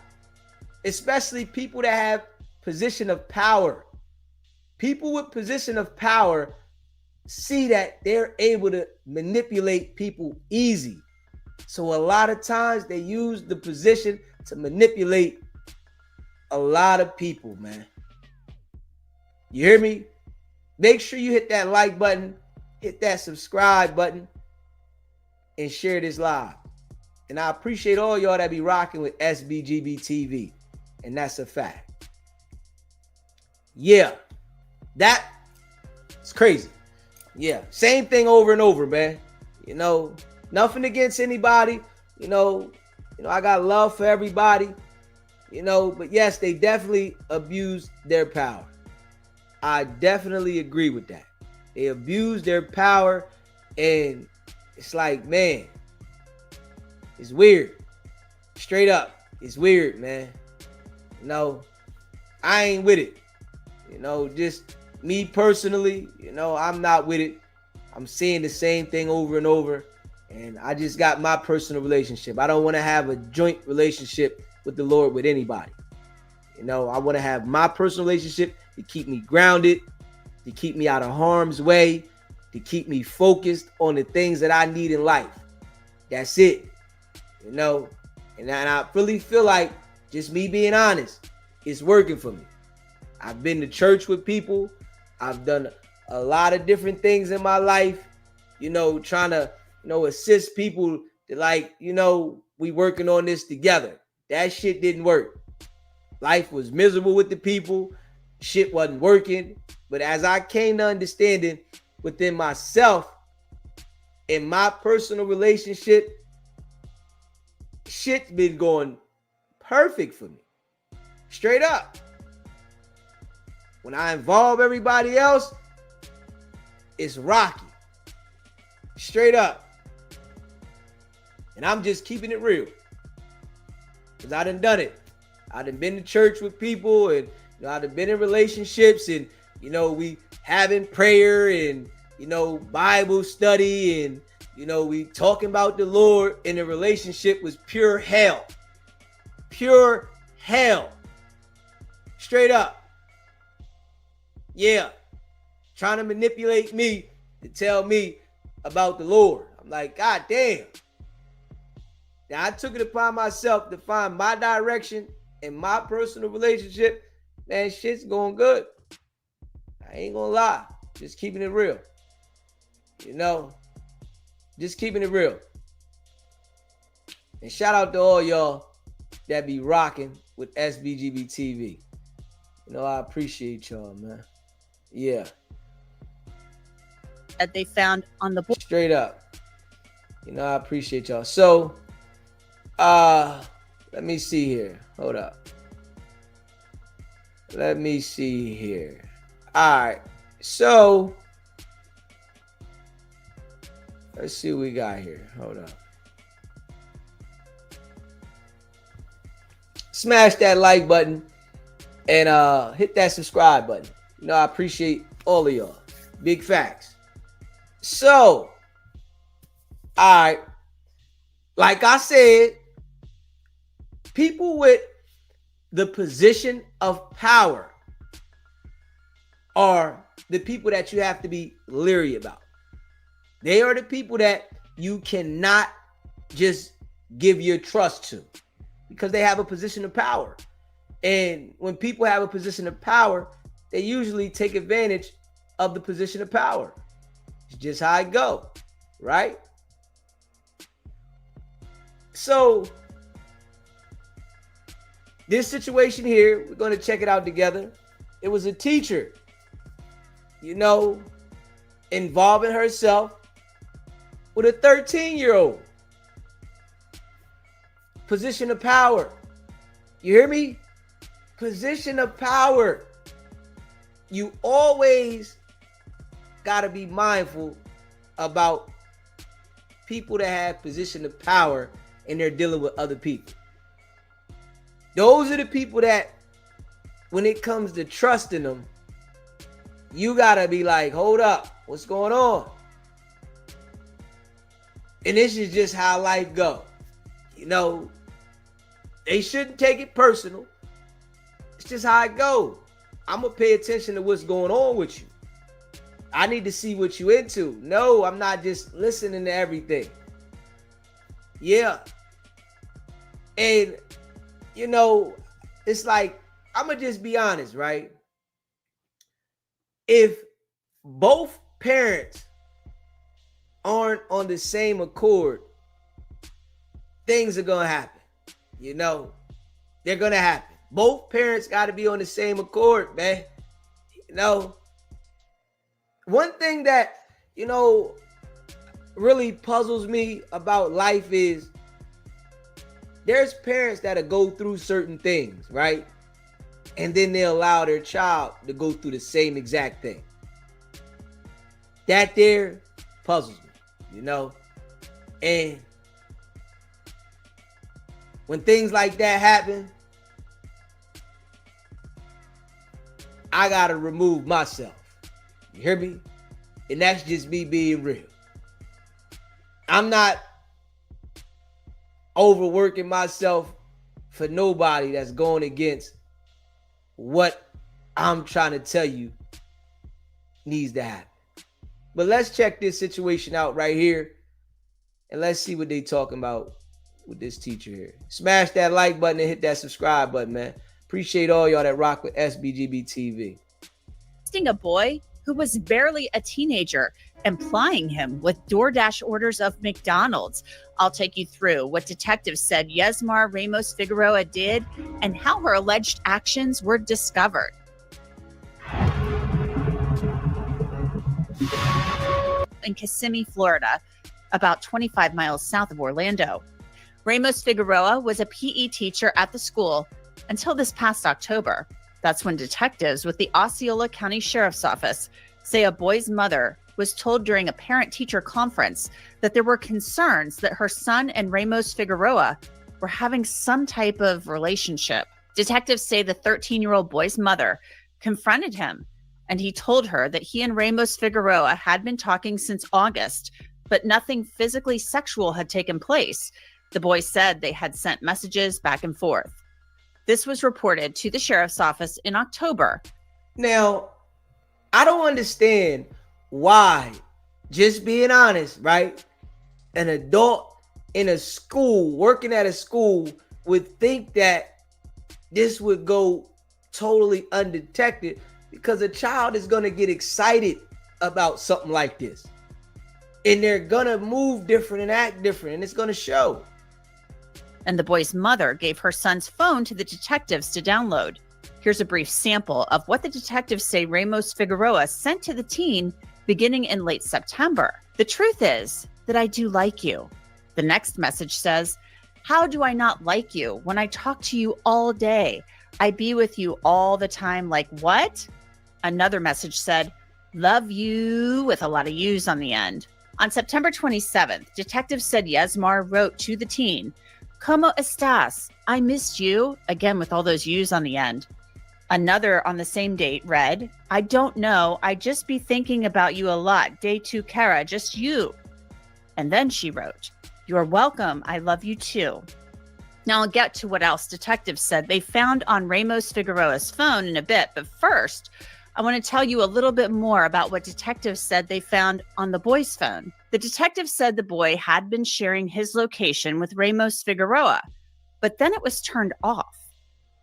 [SPEAKER 1] especially people that have position of power. People with position of power see that they're able to manipulate people easy. So a lot of times they use the position to manipulate a lot of people, man. You hear me? Make sure you hit that like button, hit that subscribe button, and share this live. And I appreciate all y'all that be rocking with SBGB TV. And that's a fact. Yeah. That's crazy. Yeah. Same thing over and over, man. You know, nothing against anybody. You know, I got love for everybody. You know, but yes, they definitely abused their power. I definitely agree with that. They abused their power, and it's like, man, it's weird. Straight up, it's weird, man. You know, I ain't with it. You know, just me personally, you know, I'm not with it. I'm seeing the same thing over and over, and I just got my personal relationship. I don't want to have a joint relationship with the Lord with anybody. You know, I want to have my personal relationship to keep me grounded, to keep me out of harm's way, to keep me focused on the things that I need in life. That's it. You know, and I really feel like, just me being honest, it's working for me. I've been to church with people. I've done a lot of different things in my life, you know, trying to, you know, assist people to, like, you know, we working on this together. That shit didn't work. Life was miserable with the people. Shit wasn't working. But as I came to understanding within myself, in my personal relationship, shit's been going perfect for me. Straight up. When I involve everybody else, it's rocky. Straight up. And I'm just keeping it real. Because I done it. I done been to church with people, and you know, I done been in relationships, and you know, we having prayer and you know, Bible study, and you know, we talking about the Lord, and the relationship was pure hell. Pure hell. Straight up. Yeah, trying to manipulate me to tell me about the Lord. I'm like, God damn. Now I took it upon myself to find my direction in my personal relationship. Man, shit's going good. I ain't gonna lie. Just keeping it real. You know, just keeping it real. And shout out to all y'all that be rocking with SBGB TV. You know, I appreciate y'all, man. Yeah.
[SPEAKER 19] That they found on the board.
[SPEAKER 1] Straight up. You know, I appreciate y'all. So, let me see here. Hold up. Let me see here. All right. So, let's see what we got here. Hold up. Smash that like button and hit that subscribe button. You know, I appreciate all of y'all. Big facts. So, all right. Like I said, people with the position of power are the people that you have to be leery about. They are the people that you cannot just give your trust to because they have a position of power. And when people have a position of power, they usually take advantage of the position of power. It's just how it goes, right? So, this situation here, we're going to check it out together. It was a teacher, you know, involving herself with a 13-year-old. Position of power. You hear me? Position of power. You always got to be mindful about people that have position of power and they're dealing with other people. Those are the people that, when it comes to trusting them, you got to be like, hold up, what's going on? And this is just how life goes. You know, they shouldn't take it personal. It's just how it goes. I'm going to pay attention to what's going on with you. I need to see what you into. No, I'm not just listening to everything. Yeah. And, you know, it's like, I'm going to just be honest, right? If both parents aren't on the same accord, things are going to happen. You know, they're going to happen. Both parents got to be on the same accord, man. You know, one thing that, you know, really puzzles me about life is there's parents that'll go through certain things, right? And then they allow their child to go through the same exact thing. That there puzzles me, you know? And when things like that happen, I gotta remove myself. You hear me? And that's just me being real. I'm not overworking myself for nobody that's going against what I'm trying to tell you needs to happen. But let's check this situation out right here. And let's see what they talking about with this teacher here. Smash that like button and hit that subscribe button, man. Appreciate all y'all that rock with SBGB TV.
[SPEAKER 19] A boy who was barely a teenager and plying him with DoorDash orders of McDonald's. I'll take you through what detectives said Yesmar Ramos Figueroa did and how her alleged actions were discovered. In Kissimmee, Florida, about 25 miles south of Orlando. Ramos Figueroa was a PE teacher at the school until this past October. That's when detectives with the Osceola County Sheriff's Office say a boy's mother was told during a parent-teacher conference that there were concerns that her son and Ramos Figueroa were having some type of relationship. Detectives say the 13-year-old boy's mother confronted him, and he told her that he and Ramos Figueroa had been talking since August, but nothing physically sexual had taken place. The boy said they had sent messages back and forth. This was reported to the sheriff's office in October.
[SPEAKER 1] Now, I don't understand why, just being honest, right? An adult in a school, working at a school, would think that this would go totally undetected because a child is going to get excited about something like this. And they're going to move different and act different, and it's going to show.
[SPEAKER 19] And the boy's mother gave her son's phone to the detectives to download. Here's a brief sample of what the detectives say Ramos Figueroa sent to the teen beginning in late September. The truth is that I do like you. The next message says, how do I not like you when I talk to you all day? I be with you all the time. Like what? Another message said, love you, with a lot of U's on the end. On September 27th, detectives said Yesmar wrote to the teen, ¿Cómo estás? I missed you, again with all those U's on the end. Another on the same date read, I don't know, I just be thinking about you a lot. Day 2, Kara, just you. And then she wrote, you're welcome, I love you too. Now I'll get to what else detectives said they found on Ramos Figueroa's phone in a bit, but first, I want to tell you a little bit more about what detectives said they found on the boy's phone. The detective said the boy had been sharing his location with Ramos Figueroa, but then it was turned off.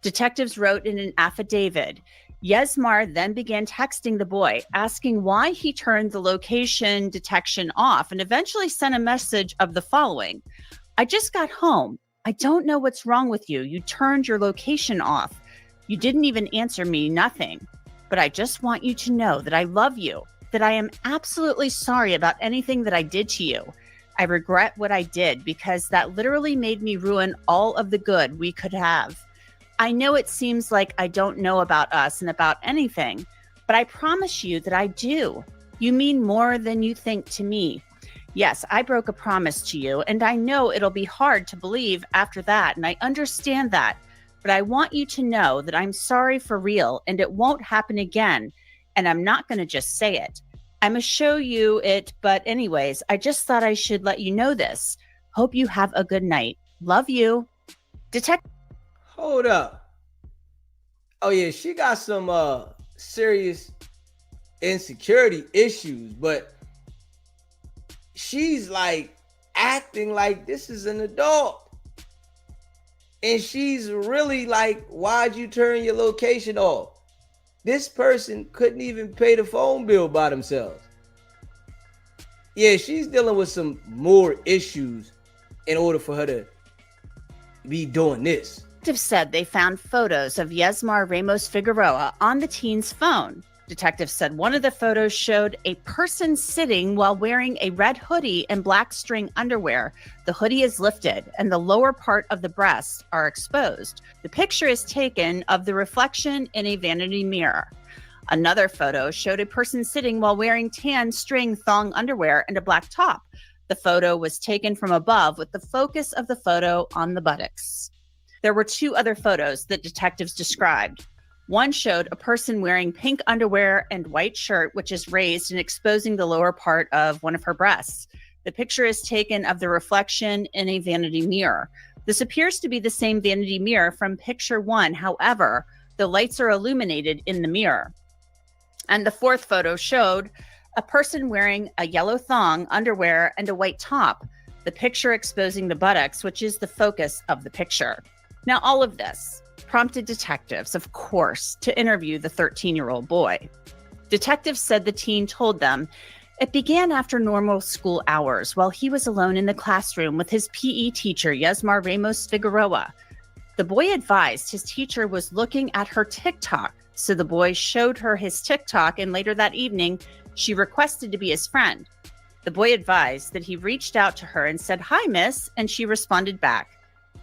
[SPEAKER 19] Detectives wrote in an affidavit, Yesmar then began texting the boy, asking why he turned the location detection off, and eventually sent a message of the following. I just got home. I don't know what's wrong with you. You turned your location off. You didn't even answer me, nothing. But I just want you to know that I love you, that I am absolutely sorry about anything that I did to you. I regret what I did because that literally made me ruin all of the good we could have. I know it seems like I don't know about us and about anything, but I promise you that I do. You mean more than you think to me. Yes, I broke a promise to you, and I know it'll be hard to believe after that, and I understand that. But I want you to know that I'm sorry for real, and it won't happen again. And I'm not going to just say it. I'm going to show you it, but anyways, I just thought I should let you know this. Hope you have a good night. Love you. Detective.
[SPEAKER 1] Hold up. Oh yeah, she got some serious insecurity issues, but she's like acting like this is an adult. And she's really like, why'd you turn your location off? This person couldn't even pay the phone bill by themselves. Yeah, she's dealing with some more issues in order for her to be doing this.
[SPEAKER 19] Detectives said they found photos of Yesmar Ramos Figueroa on the teen's phone. Detectives said one of the photos showed a person sitting while wearing a red hoodie and black string underwear. The hoodie is lifted and the lower part of the breasts are exposed. The picture is taken of the reflection in a vanity mirror. Another photo showed a person sitting while wearing tan string thong underwear and a black top. The photo was taken from above with the focus of the photo on the buttocks. There were two other photos that detectives described. One showed a person wearing pink underwear and white shirt, which is raised and exposing the lower part of one of her breasts. The picture is taken of the reflection in a vanity mirror. This appears to be the same vanity mirror from picture 1. However, the lights are illuminated in the mirror. And the fourth photo showed a person wearing a yellow thong underwear and a white top. The picture exposing the buttocks, which is the focus of the picture. Now, all of this prompted detectives, of course, to interview the 13-year-old boy. Detectives said the teen told them it began after normal school hours while he was alone in the classroom with his PE teacher, Yesmar Ramos Figueroa. The boy advised his teacher was looking at her TikTok, so the boy showed her his TikTok, and later that evening, she requested to be his friend. The boy advised that he reached out to her and said, "Hi, miss," and she responded back.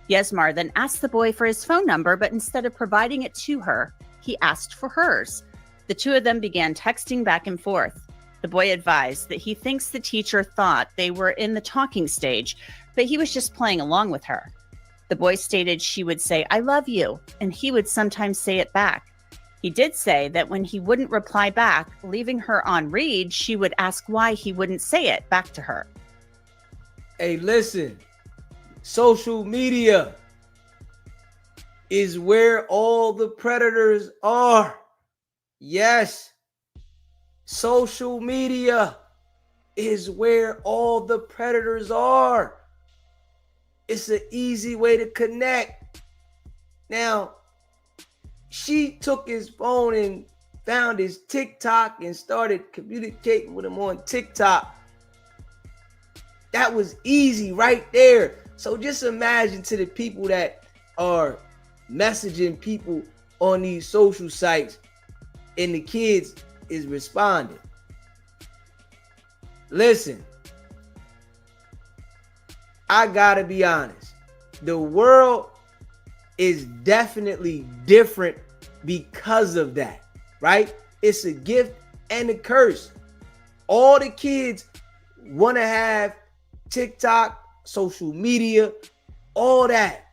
[SPEAKER 19] Yesmar then asked the boy for his phone number, but instead of providing it to her, he asked for hers. The two of them began texting back and forth. The boy advised that he thinks the teacher thought they were in the talking stage, but he was just playing along with her. The boy stated she would say, "I love you," and he would sometimes say it back. He did say that when he wouldn't reply back, leaving her on read, she would ask why he wouldn't say it back to her.
[SPEAKER 1] Hey, listen. Social media is where all the predators are. Yes. Social media is where all the predators are. It's an easy way to connect. Now, she took his phone and found his TikTok and started communicating with him on TikTok. That was easy right there. So just imagine to the people that are messaging people on these social sites and the kids is responding. Listen, I gotta be honest. The world is definitely different because of that, right? It's a gift and a curse. All the kids want to have TikTok, social media, all that.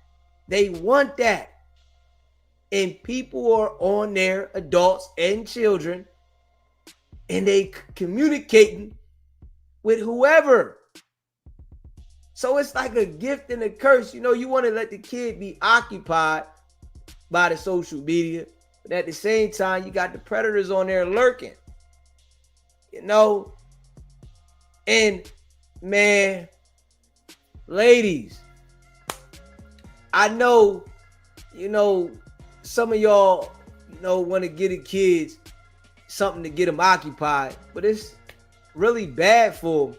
[SPEAKER 1] They want that. And people are on there, adults and children, and they communicating with whoever. So it's like a gift and a curse. You know, you want to let the kid be occupied by the social media, but at the same time, you got the predators on there lurking. You know, and man, ladies, I know, you know, some of y'all, you know, want to get the kids something to get them occupied, but it's really bad for them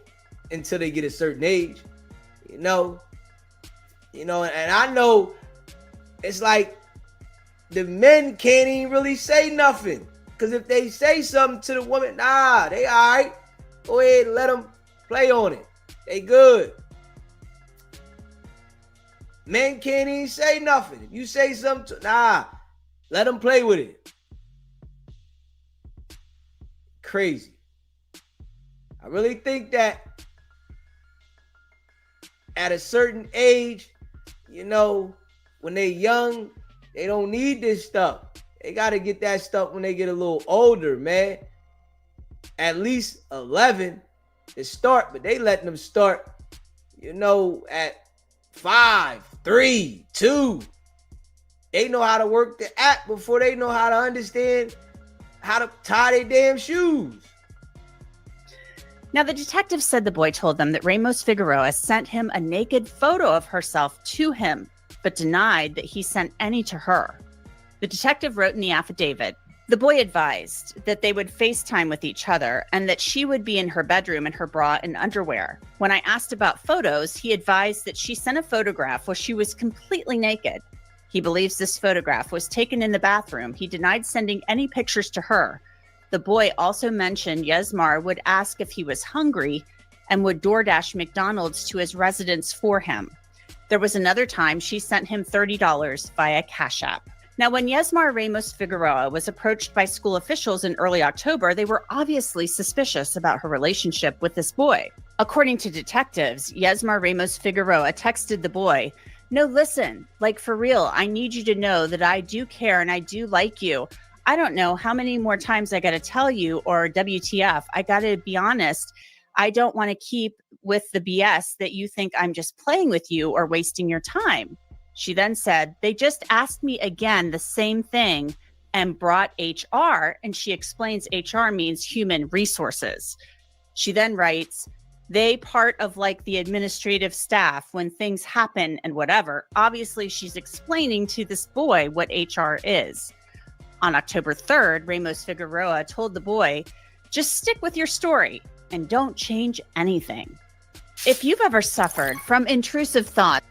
[SPEAKER 1] until they get a certain age. You know, and I know it's like the men can't even really say nothing, because if they say something to the woman, nah, they all right. Go ahead and let them play on it. They good. Men can't even say nothing. If you say something to, let them play with it. Crazy. I really think that at a certain age, you know, when they're young, they don't need this stuff. They got to get that stuff when they get a little older, man. At least 11 to start, but they letting them start, you know, at 5, 3, 2. They know how to work the app before they know how to understand how to tie their damn shoes.
[SPEAKER 19] Now, the detective said the boy told them that Ramos Figueroa sent him a naked photo of herself to him, but denied that he sent any to her. The detective wrote in the affidavit, the boy advised that they would FaceTime with each other and that she would be in her bedroom in her bra and underwear. When I asked about photos, he advised that she sent a photograph where she was completely naked. He believes this photograph was taken in the bathroom. He denied sending any pictures to her. The boy also mentioned Yesmar would ask if he was hungry and would DoorDash McDonald's to his residence for him. There was another time she sent him $30 via Cash App. Now, when Yesmar Ramos Figueroa was approached by school officials in early October, they were obviously suspicious about her relationship with this boy. According to detectives, Yesmar Ramos Figueroa texted the boy, "No, listen, like for real, I need you to know that I do care and I do like you. I don't know how many more times I got to tell you, or WTF, I got to be honest. I don't want to keep with the BS that you think I'm just playing with you or wasting your time." She then said, "They just asked me again the same thing and brought HR," and she explains HR means human resources. She then writes, "They part of like the administrative staff when things happen and whatever." Obviously, she's explaining to this boy what HR is. On October 3rd, Ramos Figueroa told the boy, "Just stick with your story and don't change anything." If you've ever suffered from intrusive thoughts,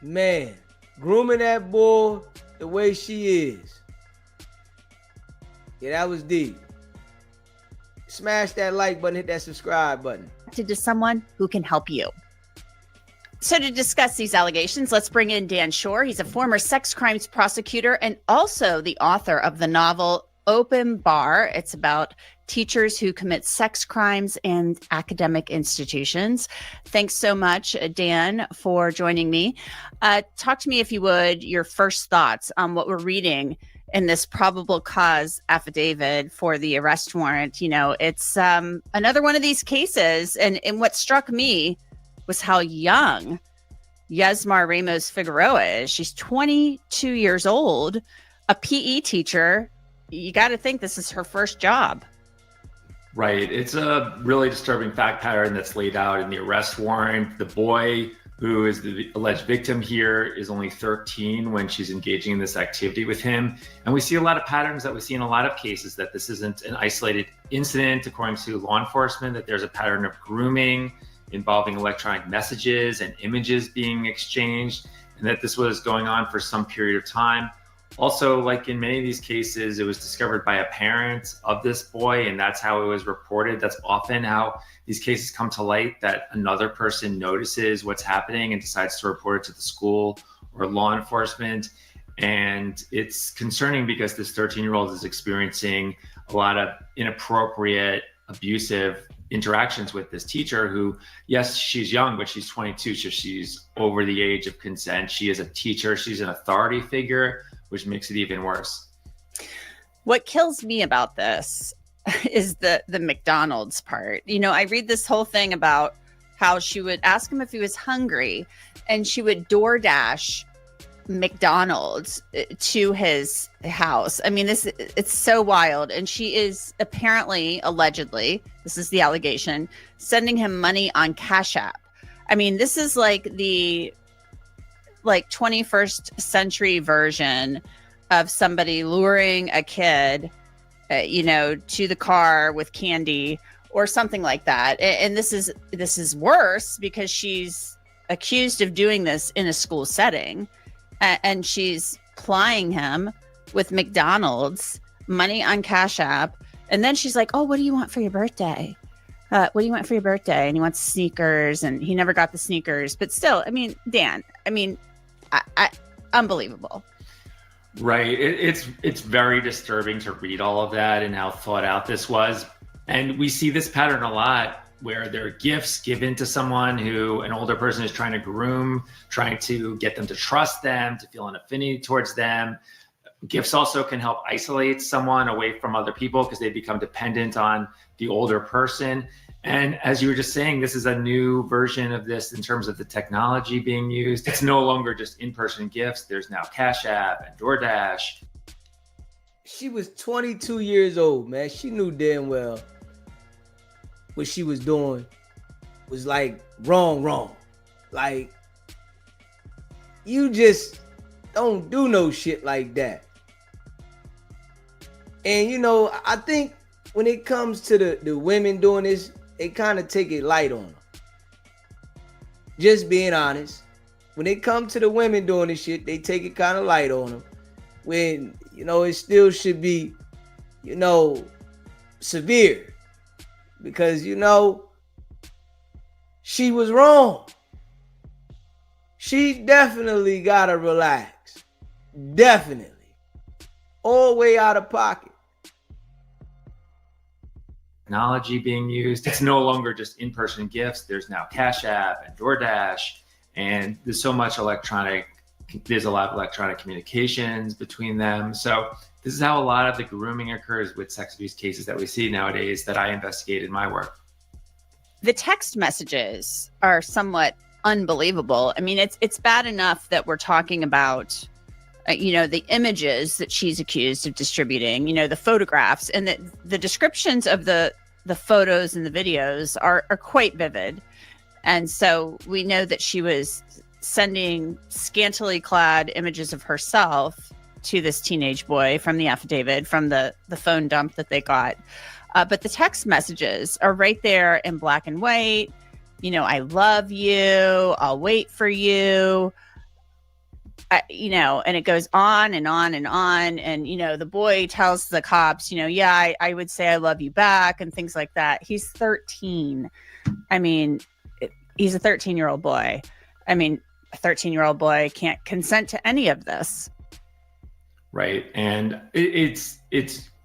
[SPEAKER 1] man, grooming that boy the way she is. Yeah, that was deep. Smash that like button, hit that subscribe button.
[SPEAKER 19] To someone who can help you. So to discuss these allegations, let's bring in Dan Shore. He's a former sex crimes prosecutor and also the author of the novel Open Bar. It's about teachers who commit sex crimes in academic institutions. Thanks so much, Dan, for joining me. Talk to me, if you would, your first thoughts on what we're reading in this probable cause affidavit for the arrest warrant. You know, it's another one of these cases. And what struck me was how young Yesmar Ramos Figueroa is. She's 22 years old, a PE teacher. You got to think this is her first job.
[SPEAKER 20] Right. It's a really disturbing fact pattern that's laid out in the arrest warrant. The boy who is the alleged victim here is only 13 when she's engaging in this activity with him. And we see a lot of patterns that we see in a lot of cases, that this isn't an isolated incident, according to law enforcement, that there's a pattern of grooming involving electronic messages and images being exchanged, and that this was going on for some period of time. Also, like in many of these cases, it was discovered by a parent of this boy, and that's how it was reported. That's often how these cases come to light, that another person notices what's happening and decides to report it to the school or law enforcement. And it's concerning because this 13-year-old is experiencing a lot of inappropriate, abusive interactions with this teacher who, yes, she's young, but she's 22, so she's over the age of consent. She is a teacher. She's an authority figure, which makes it even worse.
[SPEAKER 19] What kills me about this is the McDonald's part. You know, I read this whole thing about how she would ask him if he was hungry, and she would DoorDash McDonald's to his house. I mean, it's so wild. And she is apparently, allegedly, this is the allegation, sending him money on Cash App. I mean, this is like the 21st century version of somebody luring a kid, to the car with candy or something like that. And this is worse because she's accused of doing this in a school setting, and she's plying him with McDonald's, money on Cash App. And then she's like, oh, what do you want for your birthday? What do you want for your birthday? And he wants sneakers, and he never got the sneakers. But still, I mean, Dan, I unbelievable.
[SPEAKER 20] Right. It's very disturbing to read all of that and how thought out this was. And we see this pattern a lot where there are gifts given to someone who an older person is trying to groom, trying to get them to trust them, to feel an affinity towards them. Gifts also can help isolate someone away from other people because they become dependent on the older person. And as you were just saying, this is a new version of this in terms of the technology being used. It's no longer just in-person gifts. There's now Cash App and DoorDash.
[SPEAKER 1] She was 22 years old, man. She knew damn well what she was doing was like wrong. Like, you just don't do no shit like that. And I think when it comes to the women doing this, they kind of take it light on them. Just being honest. When it comes to the women doing this shit, they take it kind of light on them. When, it still should be, severe. Because, she was wrong. She definitely gotta relax. Definitely. All the way out of pocket.
[SPEAKER 20] Technology being used. It's no longer just in-person gifts. There's now Cash App and DoorDash, and there's a lot of electronic communications between them. So this is how a lot of the grooming occurs with sex abuse cases that we see nowadays that I investigate in my work.
[SPEAKER 19] The text messages are somewhat unbelievable. I mean, it's bad enough that we're talking about the images that she's accused of distributing, the photographs, and the descriptions of the photos and the videos are quite vivid. And so we know that she was sending scantily clad images of herself to this teenage boy from the affidavit, from the phone dump that they got. But the text messages are right there in black and white. I love you. I'll wait for you. And it goes on and on and on. And, the boy tells the cops, I would say I love you back and things like that. He's 13. I mean, he's a 13-year-old boy. I mean, a 13-year-old boy can't consent to any of this.
[SPEAKER 20] Right. And it's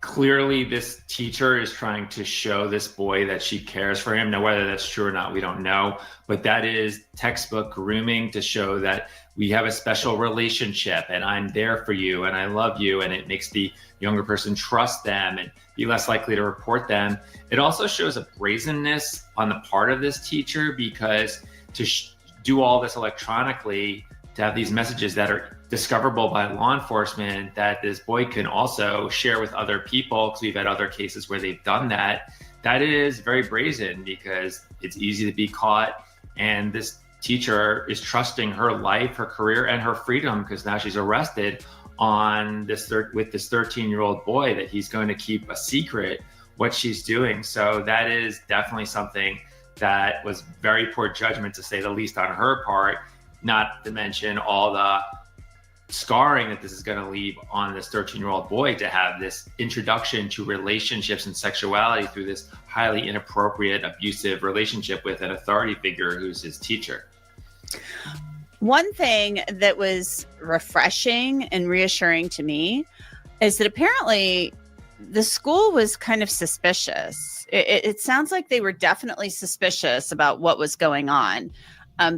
[SPEAKER 20] clearly this teacher is trying to show this boy that she cares for him. Now, whether that's true or not, we don't know. But that is textbook grooming to show that we have a special relationship and I'm there for you and I love you. And it makes the younger person trust them and be less likely to report them. It also shows a brazenness on the part of this teacher, because to do all this electronically, to have these messages that are discoverable by law enforcement that this boy can also share with other people, because we've had other cases where they've done that, that is very brazen because it's easy to be caught. And this teacher is trusting her life, her career, and her freedom because now she's arrested on this with this 13-year-old boy that he's going to keep a secret what she's doing. So that is definitely something that was very poor judgment, to say the least, on her part, not to mention all the scarring that this is going to leave on this 13-year-old boy to have this introduction to relationships and sexuality through this highly inappropriate, abusive relationship with an authority figure who's his teacher.
[SPEAKER 19] One thing that was refreshing and reassuring to me is that apparently the school was kind of suspicious. It sounds like they were definitely suspicious about what was going on,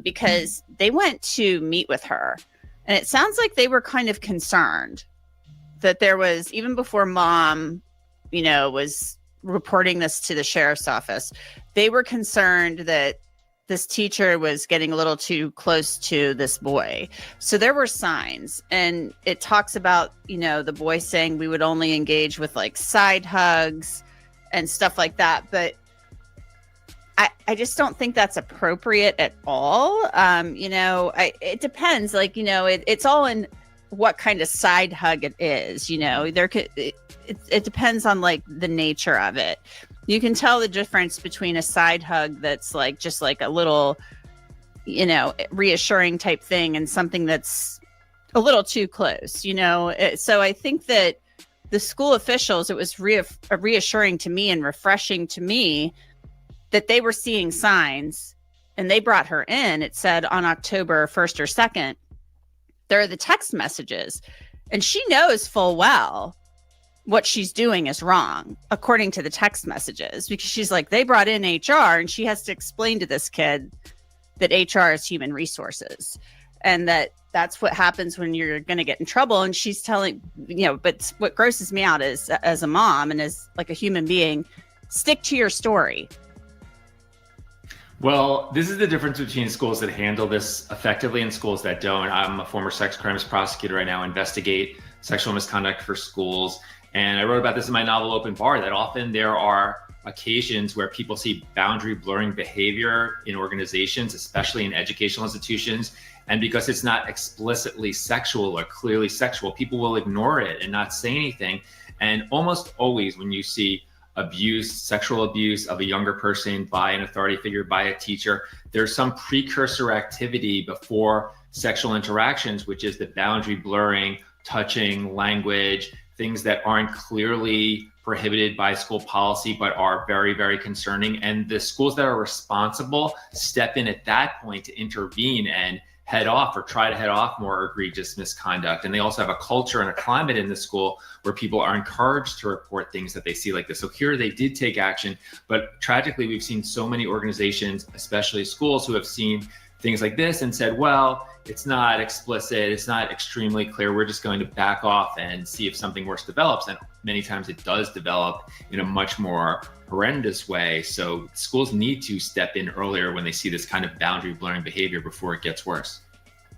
[SPEAKER 19] because they went to meet with her. And it sounds like they were kind of concerned that there was, even before mom, was reporting this to the sheriff's office, they were concerned that this teacher was getting a little too close to this boy. So there were signs, and it talks about, the boy saying we would only engage with like side hugs and stuff like that. But I just don't think that's appropriate at all. It depends. It's all in what kind of side hug it is. It depends on like the nature of it. You can tell the difference between a side hug that's like just like a little, reassuring type thing and something that's a little too close. So I think that the school officials, it was reassuring to me and refreshing to me that they were seeing signs, and they brought her in. It said on October 1st or 2nd, there are the text messages, and she knows full well what she's doing is wrong, according to the text messages, because she's like, they brought in HR, and she has to explain to this kid that HR is human resources, and that's what happens when you're going to get in trouble. And she's telling, but what grosses me out is, as a mom and as like a human being, stick to your story.
[SPEAKER 20] Well, this is the difference between schools that handle this effectively and schools that don't. I'm a former sex crimes prosecutor right now, investigate sexual misconduct for schools. And I wrote about this in my novel, Open Bar, that often there are occasions where people see boundary blurring behavior in organizations, especially in educational institutions. And because it's not explicitly sexual or clearly sexual, people will ignore it and not say anything. And almost always when you see abuse, sexual abuse of a younger person by an authority figure, by a teacher, there's some precursor activity before sexual interactions, which is the boundary blurring, touching, language, things that aren't clearly prohibited by school policy, but are very, very concerning. And the schools that are responsible step in at that point to intervene and head off or try to head off more egregious misconduct. And they also have a culture and a climate in the school where people are encouraged to report things that they see like this. So here they did take action, but tragically we've seen so many organizations, especially schools, who have seen things like this and said, well, it's not explicit, it's not extremely clear, we're just going to back off and see if something worse develops. And many times it does develop in a much more horrendous way. So schools need to step in earlier when they see this kind of boundary blurring behavior before it gets worse.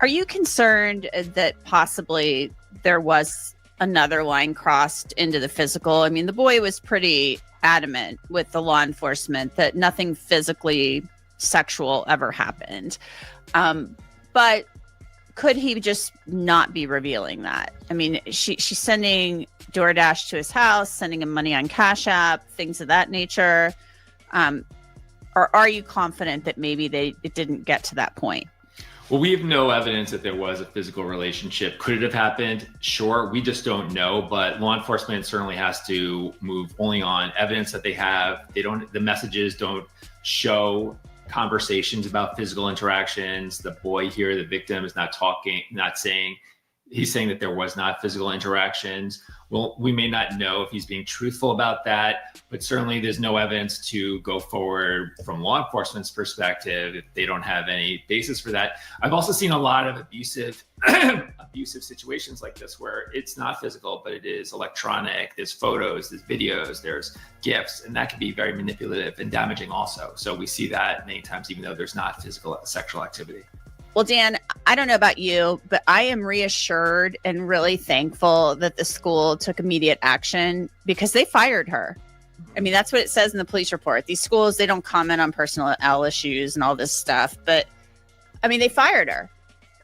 [SPEAKER 19] Are you concerned that possibly there was another line crossed into the physical? I mean, the boy was pretty adamant with the law enforcement that nothing physically sexual ever happened. But could he just not be revealing that? I mean, she's sending DoorDash to his house, sending him money on Cash App, things of that nature. Or are you confident that maybe it didn't get to that point?
[SPEAKER 20] Well, we have no evidence that there was a physical relationship. Could it have happened? Sure. We just don't know. But law enforcement certainly has to move only on evidence that they have. The messages don't show conversations about physical interactions. The boy here, the victim, is not saying, he's saying that there was not physical interactions. Well, we may not know if he's being truthful about that, but certainly there's no evidence to go forward from law enforcement's perspective if they don't have any basis for that. I've also seen a lot of abusive situations like this where it's not physical, but it is electronic. There's photos, there's videos, there's gifts, and that can be very manipulative and damaging also. So we see that many times, even though there's not physical sexual activity.
[SPEAKER 19] Well, Dan, I don't know about you, but I am reassured and really thankful that the school took immediate action because they fired her. I mean, that's what it says in the police report. These schools, they don't comment on personnel issues and all this stuff. But, I mean, they fired her.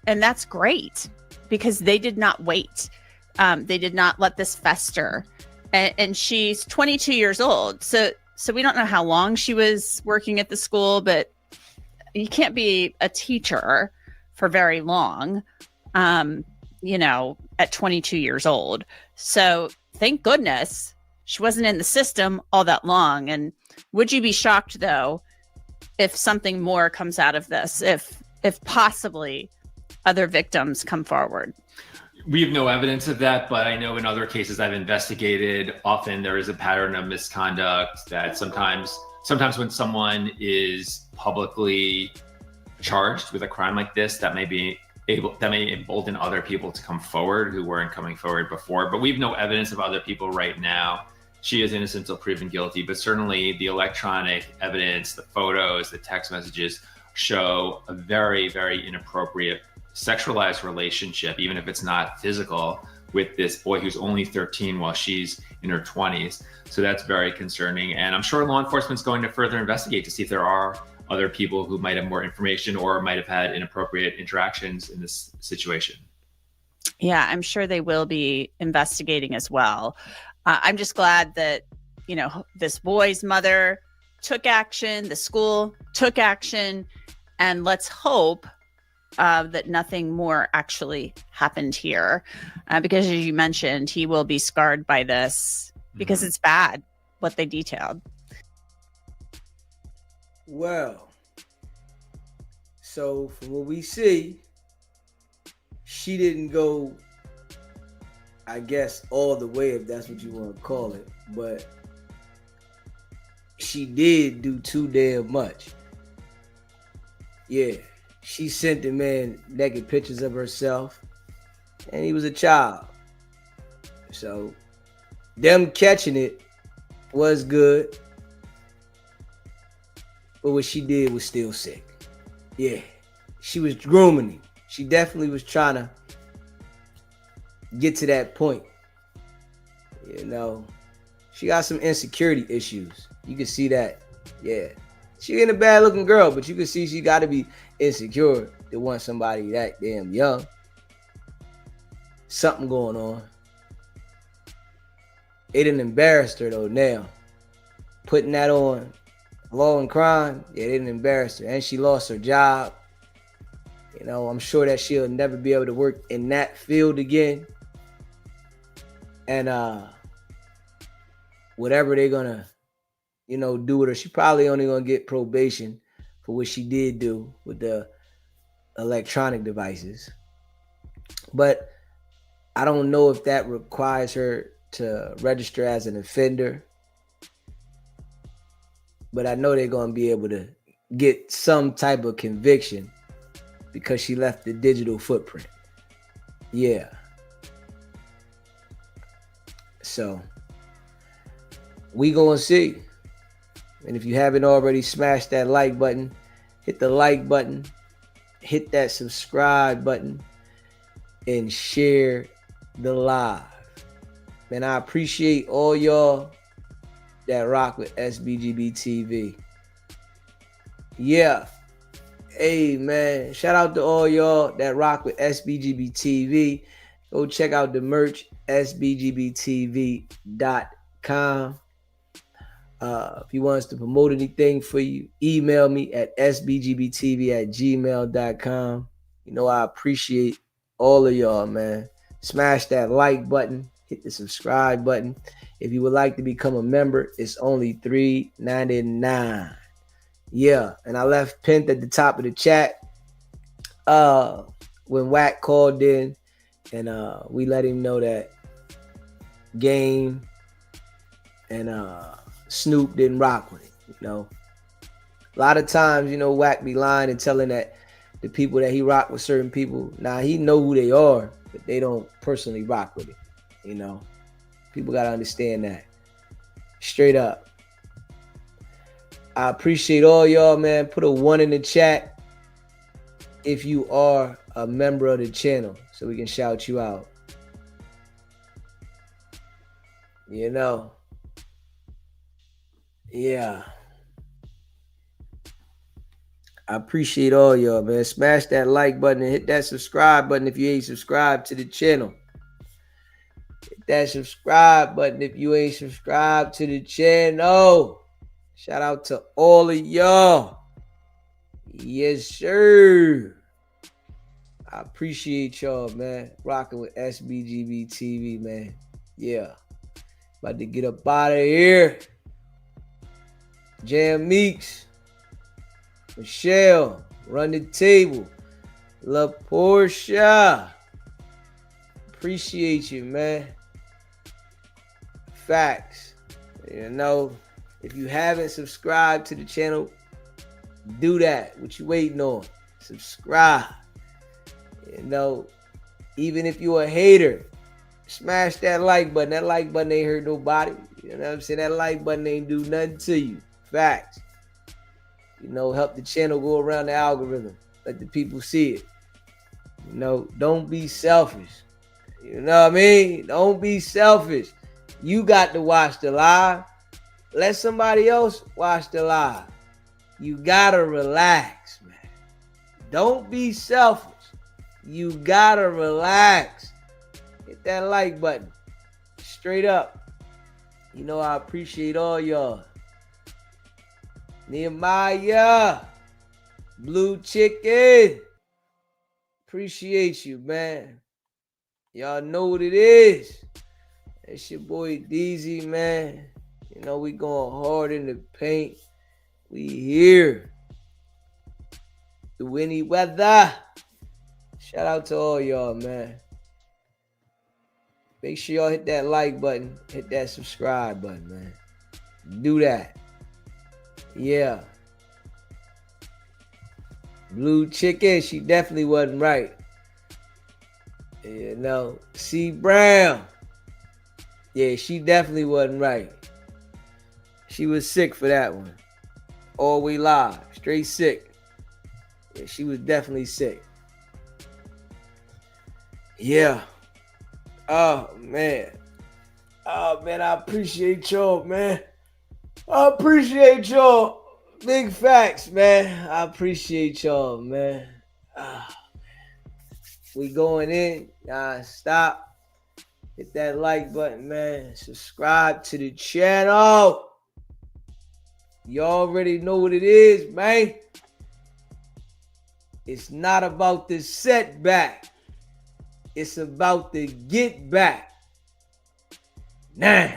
[SPEAKER 19] And that's great because they did not wait. They did not let this fester. And she's 22 years old. So we don't know how long she was working at the school, but you can't be a teacher for very long, at 22 years old. So thank goodness she wasn't in the system all that long. And would you be shocked, though, if something more comes out of this, if possibly other victims come forward?
[SPEAKER 20] We have no evidence of that, but I know in other cases I've investigated, often there is a pattern of misconduct that sometimes when someone is publicly charged with a crime like this, that may embolden other people to come forward who weren't coming forward before. But we have no evidence of other people right now. She is innocent until proven guilty, but certainly the electronic evidence, the photos, the text messages show a very, very inappropriate sexualized relationship, even if it's not physical, with this boy who's only 13 while she's in her 20s. So that's very concerning. And I'm sure law enforcement's going to further investigate to see if there are other people who might have more information or might have had inappropriate interactions in this situation.
[SPEAKER 19] Yeah, I'm sure they will be investigating as well. I'm just glad that, this boy's mother took action, the school took action, and let's hope that nothing more actually happened here. Because as you mentioned, he will be scarred by this because it's bad what they detailed.
[SPEAKER 1] Well, so from what we see, she didn't go, I guess, all the way, if that's what you want to call it, but she did do too damn much. Yeah, she sent the man naked pictures of herself, and he was a child. So them catching it was good, but what she did was still sick. Yeah, she was grooming him. She definitely was trying to get to that point. She got some insecurity issues. You can see that. Yeah, she ain't a bad looking girl, but you can see she got to be insecure to want somebody that damn young. Something going on. It done embarrassed her though now. Putting that on Law and Crime, yeah, it didn't embarrass her. And she lost her job. I'm sure that she'll never be able to work in that field again. And whatever they're gonna, do with her, she probably only gonna get probation for what she did do with the electronic devices. But I don't know if that requires her to register as an offender. But I know they're gonna be able to get some type of conviction because she left the digital footprint. Yeah. So we gonna see. And if you haven't already smashed that like button, hit the like button, hit that subscribe button, and share the live. Man, I appreciate all y'all that rock with SBGB TV. Yeah. Hey, man. Shout out to all y'all that rock with SBGB TV. Go check out the merch, sbgbtv.com. If you want us to promote anything for you, email me at sbgbtv@gmail.com. I appreciate all of y'all, man. Smash that like button. Hit the subscribe button. If you would like to become a member, it's only $3.99. Yeah, and I left pinned at the top of the chat when WACK called in, and we let him know that Game and Snoop didn't rock with it. A lot of times, WACK be lying and telling that the people that he rock with certain people, he know who they are, but they don't personally rock with it. People got to understand that. Straight up. I appreciate all y'all, man. Put a 1 in the chat if you are a member of the channel so we can shout you out. Yeah. I appreciate all y'all, man. Smash that like button and hit that subscribe button if you ain't subscribed to the channel. Hit that subscribe button if you ain't subscribed to the channel. Shout out to all of y'all. Yes, sir. I appreciate y'all, man. Rocking with SBGB TV, man. Yeah. About to get up out of here. Jam Meeks. Michelle. Run the table. La Portia. Appreciate you, man. Facts. You know, if you haven't subscribed to the channel, do that. What you waiting on? Subscribe. You know, even if you're a hater, smash that like button. That like button ain't hurt nobody. You know what I'm saying? That like button ain't do nothing to you. Facts. You know, help the channel go around the algorithm. Let the people see it. You know, don't be selfish. You know what I mean? Don't be selfish. You got to watch the live. Let somebody else watch the live. You gotta relax, man. Don't be selfish. You gotta relax. Hit that like button. Straight up. You know I appreciate all y'all. Nehemiah. Blue Chicken. Appreciate you, man. Y'all know what it is. It's your boy DZ, man. You know we going hard in the paint. We here. Through any weather. Shout out to all y'all, man. Make sure y'all hit that like button. Hit that subscribe button, man. Do that. Yeah. Blue Chicken, she definitely wasn't right. You know, C Brown. Yeah, she definitely wasn't right. She was sick for that one. All we live. Straight sick. Yeah, she was definitely sick. Yeah. Oh, man. Oh, man, I appreciate y'all, man. I appreciate y'all. Big facts, man. I appreciate y'all, man. We going in. Stop. Hit that like button, man. Subscribe to the channel. You already know what it is, man. It's not about the setback. It's about the get back. Nah.